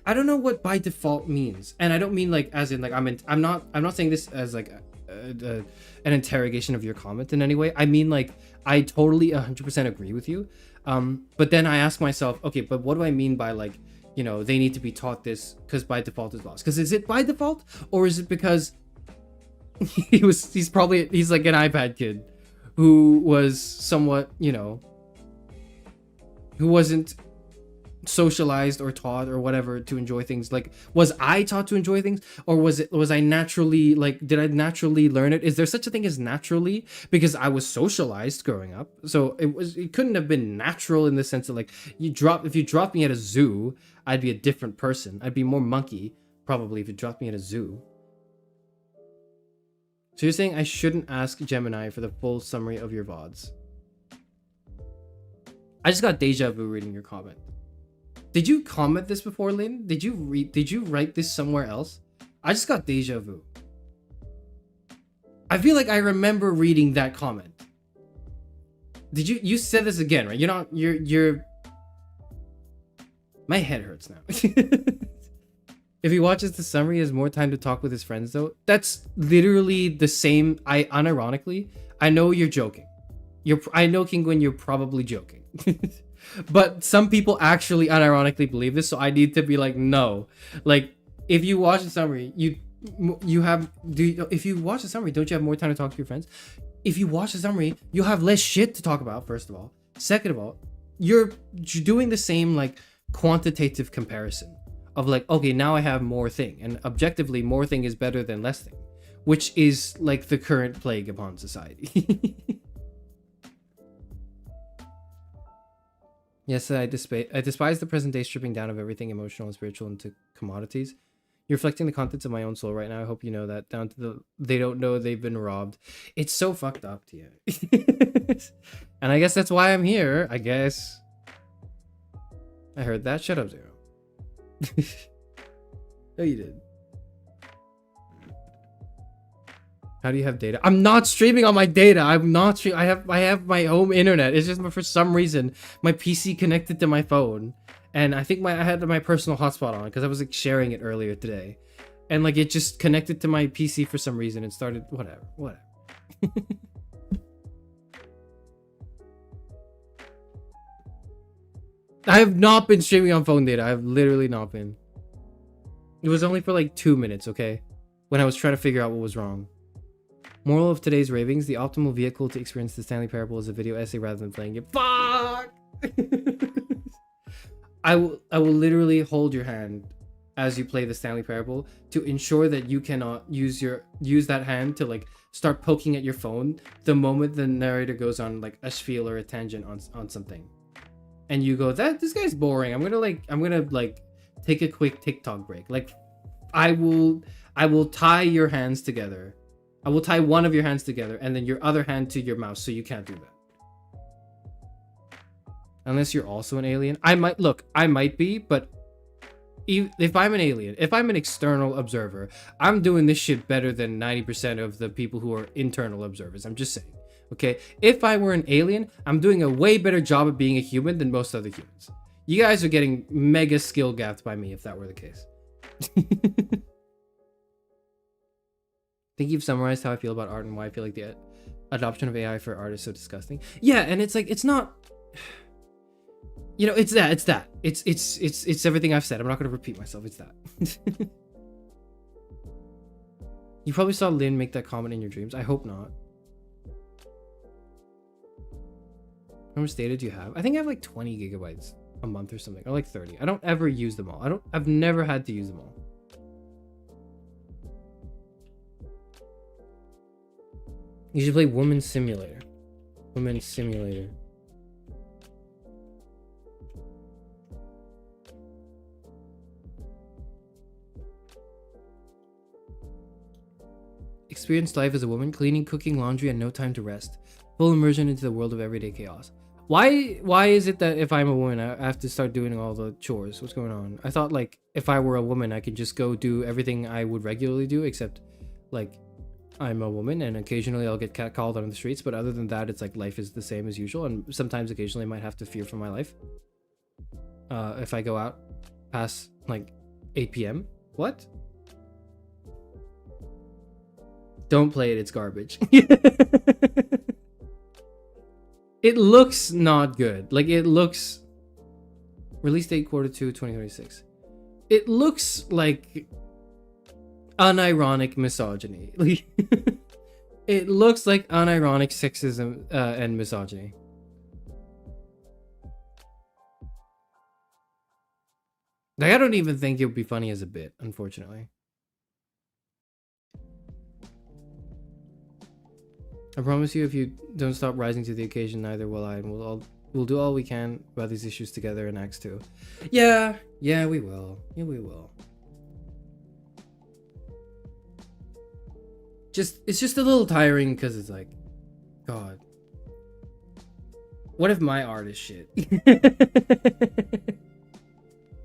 I don't know what by default means, and I don't mean like as in like I'm not saying this as like an interrogation of your comment in any way. I mean like I totally 100% agree with you, but then I ask myself, okay, but what do I mean by like, you know, they need to be taught this because by default is lost? Because is it by default, or is it because he's like an iPad kid who was somewhat, you know, who wasn't socialized or taught or whatever to enjoy things? Like, was I taught to enjoy things, or was I naturally, like, did I naturally learn it? Is there such a thing as naturally? Because I was socialized growing up, so it couldn't have been natural in the sense that like if you dropped me at a zoo, I'd be a different person. I'd be more monkey probably if you dropped me at a zoo. So you're saying I shouldn't ask Gemini for the full summary of your VODs? I just got deja vu reading your comment. Did you comment this before, Lynn? Did you write this somewhere else? I just got deja vu. I feel like I remember reading that comment. Did you said this again, right? You're my head hurts now. If he watches the summary, he has more time to talk with his friends, though. That's literally the same. Unironically, I know you're joking. I know, Kingwin, you're probably joking. But some people actually unironically believe this, so I need to be like, no. Like, if you watch the summary, if you watch the summary, don't you have more time to talk to your friends? If you watch the summary, you'll have less shit to talk about, first of all. Second of all, you're doing the same, like, quantitative comparison of like, okay, now I have more thing, and objectively more thing is better than less thing, which is like the current plague upon society. Yes, I despise the present day stripping down of everything emotional and spiritual into commodities. You're reflecting the contents of my own soul right now. I hope you know that, down to they don't know they've been robbed. It's so fucked up, Tia. And I guess that's why I'm here, I guess. I heard that. Shut up, Zero. No, you did. How do you have data? I'm not streaming on my data. I'm not streaming. I have my home internet. It's just for some reason my PC connected to my phone, and I think I had my personal hotspot on because I was like sharing it earlier today, and like it just connected to my PC for some reason and started whatever. I have not been streaming on phone data. I have literally not been. It was only for like 2 minutes, okay? When I was trying to figure out what was wrong. Moral of today's ravings: the optimal vehicle to experience the Stanley Parable is a video essay rather than playing it. Fuck. I will literally hold your hand as you play the Stanley Parable to ensure that you cannot use that hand to like start poking at your phone the moment the narrator goes on like a spiel or a tangent on something, and you go, this guy's boring. I'm gonna take a quick TikTok break. Like, I will tie your hands together. I will tie one of your hands together and then your other hand to your mouse, so you can't do that. Unless you're also an alien. I might be, but if I'm an alien, if I'm an external observer, I'm doing this shit better than 90% of the people who are internal observers. I'm just saying. Okay? If I were an alien, I'm doing a way better job of being a human than most other humans. You guys are getting mega skill gapped by me if that were the case. I think you've summarized how I feel about art and why I feel like the adoption of AI for art is so disgusting. Yeah, and it's like, it's not, you know, it's that. It's everything I've said. I'm not going to repeat myself. It's that. You probably saw Lynn make that comment in your dreams. I hope not. How much data do you have? I think I have like 20 gigabytes a month or something, or like 30. I don't ever use them all. I've never had to use them all. You should play Woman Simulator. Woman Simulator. Experienced life as a woman, cleaning, cooking, laundry, and no time to rest. Full immersion into the world of everyday chaos. Why is it that if I'm a woman, I have to start doing all the chores? What's going on? I thought, like, if I were a woman, I could just go do everything I would regularly do, except, like, I'm a woman and occasionally I'll get catcalled on the streets, but other than that, it's like life is the same as usual, and sometimes occasionally I might have to fear for my life. If I go out past, like, 8 p.m. What? Don't play it, it's garbage. It looks not good. Like, it looks... Release date Q2 2026. It looks like unironic misogyny. It looks like unironic sexism and misogyny. Like, I don't even think it would be funny as a bit, unfortunately. I promise you, if you don't stop rising to the occasion, neither will I. And we'll do all we can about these issues together in Acts 2. Yeah, we will. Yeah, we will. It's just a little tiring because it's like, God, what if my art is shit?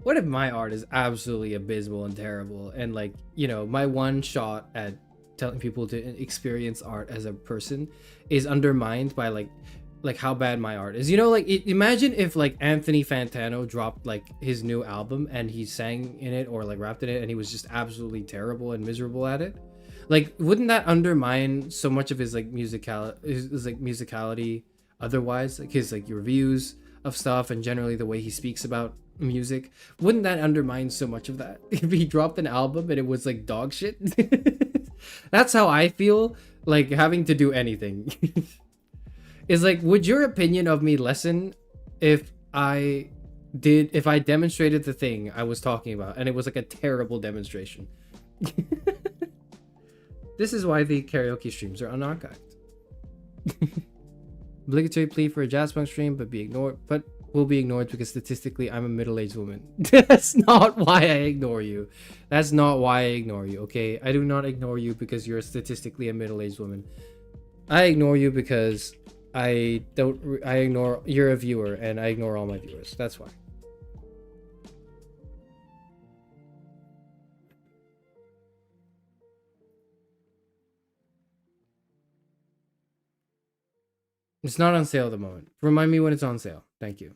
What if my art is absolutely abysmal and terrible, and, like, you know, my one shot at telling people to experience art as a person is undermined by like how bad my art is, you know? Like, imagine if, like, Anthony Fantano dropped, like, his new album and he sang in it or, like, rapped in it and he was just absolutely terrible and miserable at it. Like, wouldn't that undermine so much of his, like, musicality otherwise? Like, his, like, reviews of stuff and generally the way he speaks about music. Wouldn't that undermine so much of that if he dropped an album and it was, like, dog shit? That's how I feel, like, having to do anything. Is like, would your opinion of me lessen if I demonstrated the thing I was talking about and it was like a terrible demonstration? This is why the karaoke streams are unarchived. Obligatory plea for a jazz punk stream, but will be ignored because statistically I'm a middle-aged woman. That's not why I ignore you. That's not why I ignore you, okay? I do not ignore you because you're statistically a middle-aged woman. I ignore you because you're a viewer and I ignore all my viewers. That's why. It's not on sale at the moment. Remind me when it's on sale. Thank you.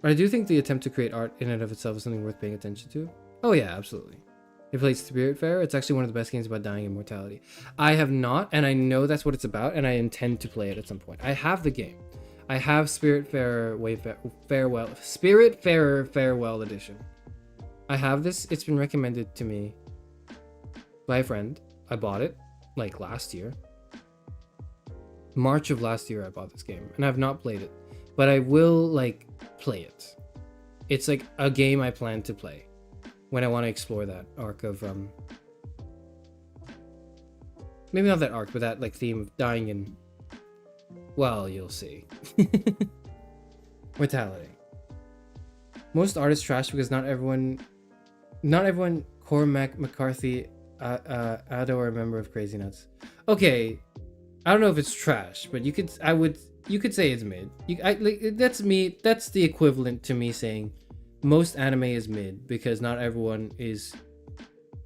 But I do think the attempt to create art in and of itself is something worth paying attention to. Oh yeah, absolutely. You played Spiritfarer? It's actually one of the best games about dying immortality. I have not, and I know that's what it's about, and I intend to play it at some point. I have the game. I have Spiritfarer Farewell Edition. I have this. It's been recommended to me by a friend. I bought it like last year. March of last year I bought this game and I've not played it, but I will like play it. It's like a game I plan to play when I want to explore that arc of maybe not that arc, but that like theme of dying in, well, you'll see. Mortality. Most artists trash because not everyone Cormac McCarthy Ado or a member of Crazy Nuts. Okay, I don't know if it's trash, but you could say it's mid. That's me. That's the equivalent to me saying most anime is mid because not everyone is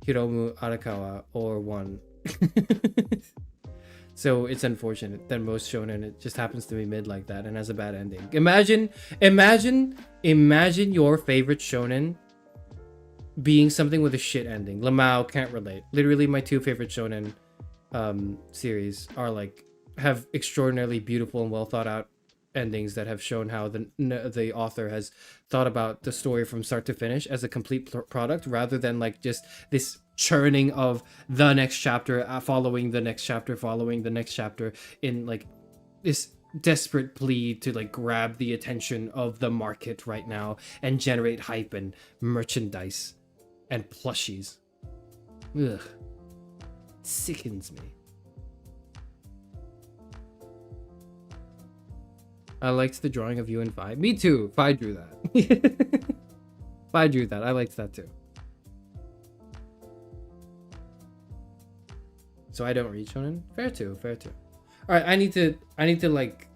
Hiromu Arakawa or one. So it's unfortunate that most shonen it just happens to be mid like that and has a bad ending. Imagine your favorite shonen being something with a shit ending. Lamau can't relate. Literally, my two favorite shonen series are like have extraordinarily beautiful and well thought out endings that have shown how the author has thought about the story from start to finish as a complete product rather than like just this churning of the next chapter following the next chapter following the next chapter in like this desperate plea to like grab the attention of the market right now and generate hype and merchandise and plushies. Ugh. Sickens me. I liked the drawing of you and Fi. Me too. Fi drew that. Fi drew that. I liked that too. So I don't read shonen. Fair too. Fair too. All right. I need to like.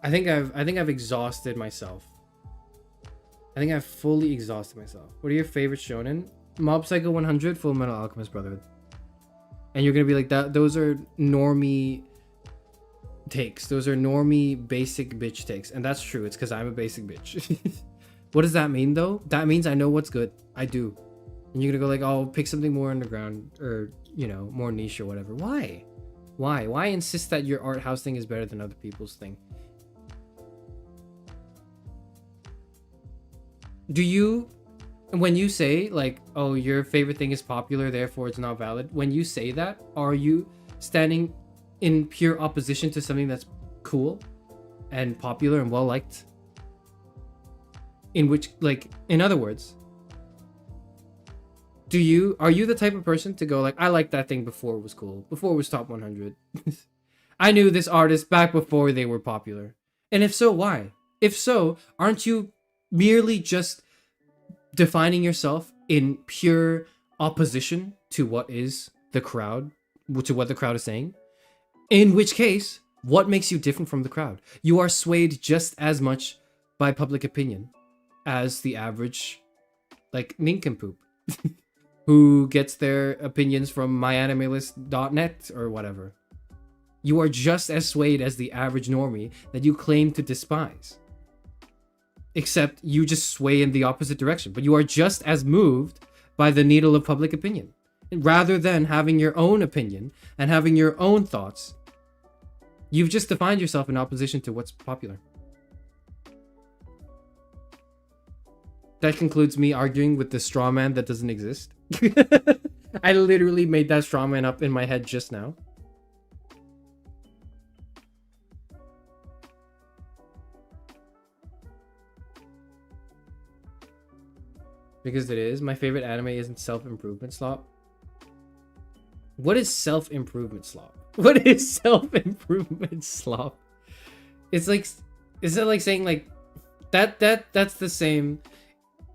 I think I've exhausted myself. I think I've fully exhausted myself. What are your favorite shonen? Mob Psycho 100, Full Metal Alchemist Brotherhood. And you're gonna be like that. Those are normie takes. Those are normie basic bitch takes, and that's true. It's because I'm a basic bitch. What does that mean though? That means I know what's good. I do. And you're gonna go like, oh, pick something more underground or you know more niche or whatever. Why? Why insist that your art house thing is better than other people's thing? Do you, when you say like, oh, your favorite thing is popular, therefore it's not valid, when you say that, are you standing in pure opposition to something that's cool and popular and well liked? In which, like, in other words, are you the type of person to go like, I liked that thing before it was cool, before it was top 100? I knew this artist back before they were popular. And if so, why? If so, aren't you merely just defining yourself in pure opposition to what is the crowd, to what the crowd is saying? In which case, what makes you different from the crowd? You are swayed just as much by public opinion as the average, like, nincompoop who gets their opinions from myanimelist.net or whatever. You are just as swayed as the average normie that you claim to despise. Except you just sway in the opposite direction. But you are just as moved by the needle of public opinion. Rather than having your own opinion and having your own thoughts, you've just defined yourself in opposition to what's popular. That concludes me arguing with the straw man that doesn't exist. I literally made that straw man up in my head just now. Because it is. My favorite anime isn't self-improvement slop. What is self-improvement slop? What is self-improvement slop? It's like, is it like saying like, that's the same.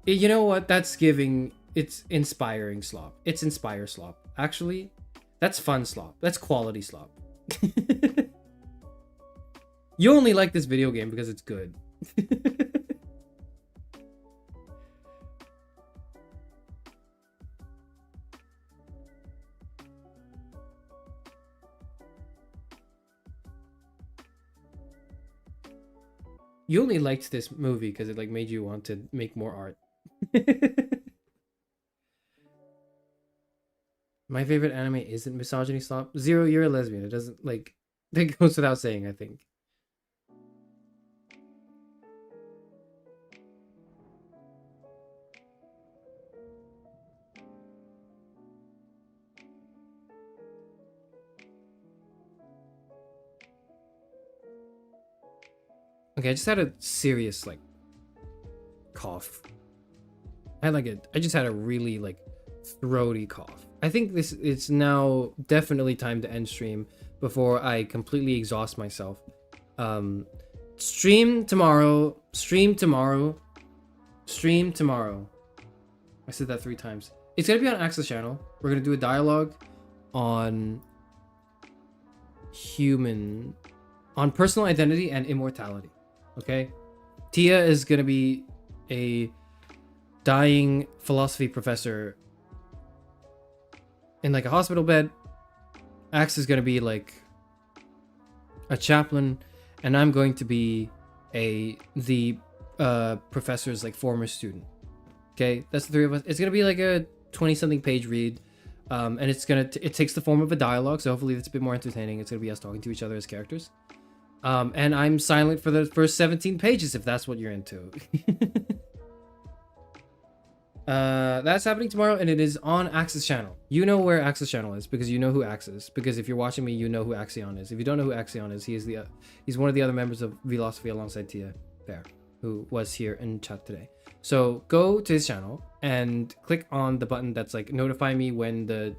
You know what? That's giving, it's inspiring slop. It's inspire slop. Actually, that's fun slop. That's quality slop. You only like this video game because it's good. You only liked this movie because it like made you want to make more art. My favorite anime isn't misogyny slop. Zero, you're a lesbian. It doesn't like, that goes without saying, I think. Okay, I just had a serious like cough. I just had a really like throaty cough. I think it's now definitely time to end stream before I completely exhaust myself. Stream tomorrow. Stream tomorrow. Stream tomorrow. I said that 3 times. It's gonna be on Access Channel. We're gonna do a dialogue on personal identity and immortality. Okay? Tia is gonna be a dying philosophy professor in like a hospital bed. Axe is gonna be like a chaplain, and I'm going to be the professor's like former student. Okay, that's the 3 of us. It's gonna be like a 20-something page read, and it takes the form of a dialogue, so hopefully it's a bit more entertaining. It's gonna be us talking to each other as characters, and I'm silent for the first 17 pages if that's what you're into. That's happening tomorrow, and it is on Axe's channel. You know where Axe's channel is because you know who Axe is. Because if you're watching me, you know who Axion is. If you don't know who Axion is, he's one of the other members of Philosophy alongside Tia there, who was here in chat today. So go to his channel and click on the button that's like notify me when the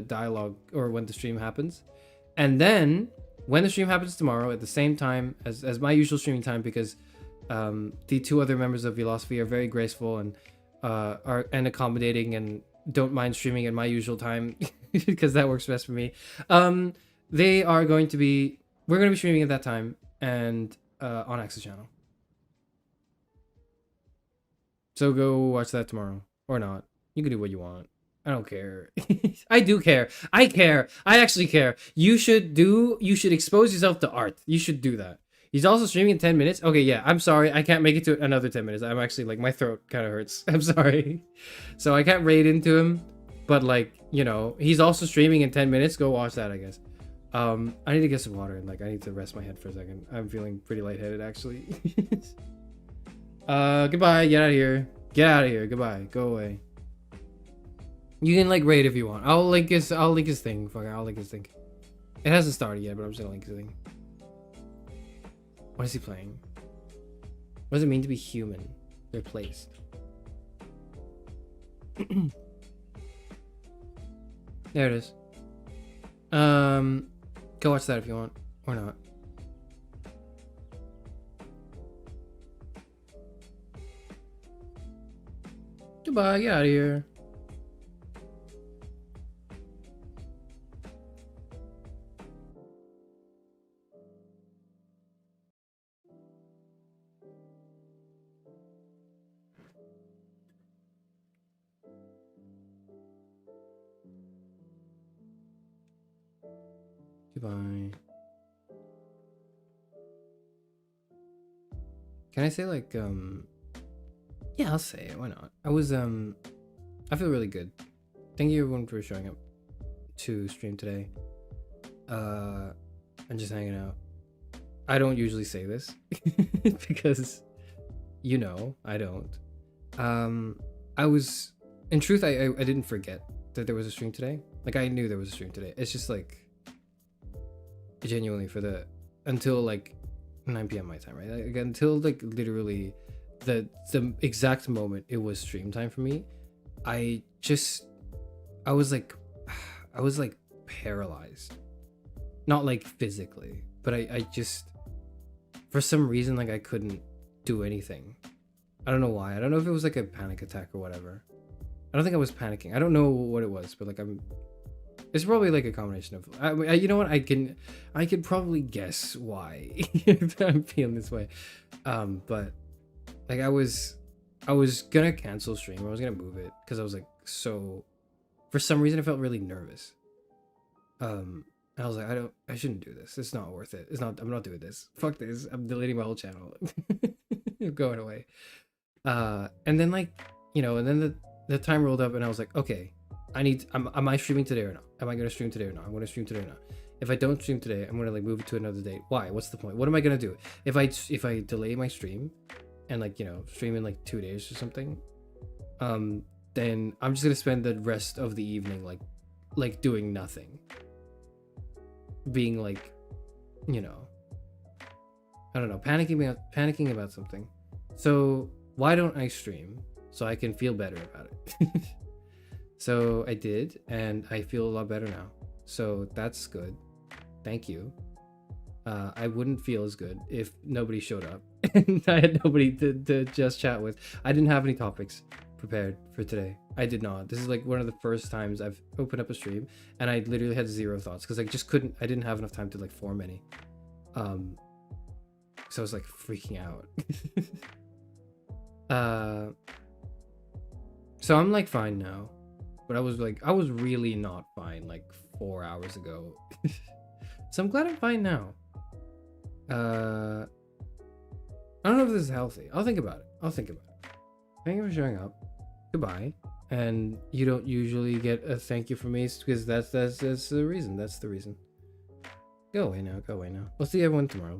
dialogue or when the stream happens, and then when the stream happens tomorrow at the same time as my usual streaming time, because the 2 other members of Philosophy are very graceful and accommodating and don't mind streaming at my usual time because that works best for me. We're going to be streaming at that time and on Axe's channel. So go watch that tomorrow or not. You can do what you want. I don't care. I do care. I care. I actually care. You should expose yourself to art. You should do that. He's also streaming in 10 minutes. Okay, yeah, I'm sorry. I can't make it to another 10 minutes. I'm actually, like, my throat kind of hurts. I'm sorry. So I can't raid into him. But, like, you know, he's also streaming in 10 minutes. Go watch that, I guess. I need to get some water and, like, I need to rest my head for a second. I'm feeling pretty lightheaded, actually. Goodbye. Get out of here. Get out of here. Goodbye. Go away. You can, like, raid if you want. I'll link his thing. Fuck it. I'll link his thing. It hasn't started yet, but I'm just gonna link his thing. What is he playing? What does it mean to be human? Replaced. There it is. Go watch that if you want. Or not. Goodbye, get out of here. Goodbye. Can I say like yeah, I'll say it, why not? I feel really good. Thank you everyone for showing up to stream today. And just hanging out. I don't usually say this because you know I don't. In truth I didn't forget that there was a stream today. Like I knew there was a stream today. It's just like genuinely until like 9 p.m. my time, right? Like, until like literally the exact moment it was stream time for me, I was like paralyzed. Not like physically, but I just for some reason like I couldn't do anything. I don't know why. I don't know if it was like a panic attack or whatever. I don't think I was panicking. I don't know what it was, but like it's probably like a combination of you know what, I can probably guess why I'm feeling this way. But like I was gonna cancel stream. I was gonna move it because I was like, so for some reason I felt really nervous. And I was like, I shouldn't do this. It's not worth it. I'm not doing this. Fuck this. I'm deleting my whole channel. I'm going away. And then like, you know, and then the time rolled up and I was like, okay, am I streaming today or not? Am I gonna stream today or not? I'm gonna stream today or not. If I don't stream today, I'm gonna like move it to another date. Why? What's the point? What am I gonna do? If I delay my stream and like, you know, stream in like 2 days or something, then I'm just gonna spend the rest of the evening like doing nothing. Being like, you know, I don't know, panicking about something. So why don't I stream so I can feel better about it? So I did, and I feel a lot better now. So that's good. Thank you. I wouldn't feel as good if nobody showed up and I had nobody to just chat with. I didn't have any topics prepared for today. I did not. This is like one of the first times I've opened up a stream and I literally had zero thoughts because I just couldn't. I didn't have enough time to like form any. So I was like freaking out. So I'm like fine now. But I was really not fine like 4 hours ago. So I'm glad I'm fine now. I don't know if this is healthy. I'll think about it. Thank you for showing up. Goodbye. And you don't usually get a thank you from me because that's the reason. That's the reason. Go away now. We'll see everyone tomorrow.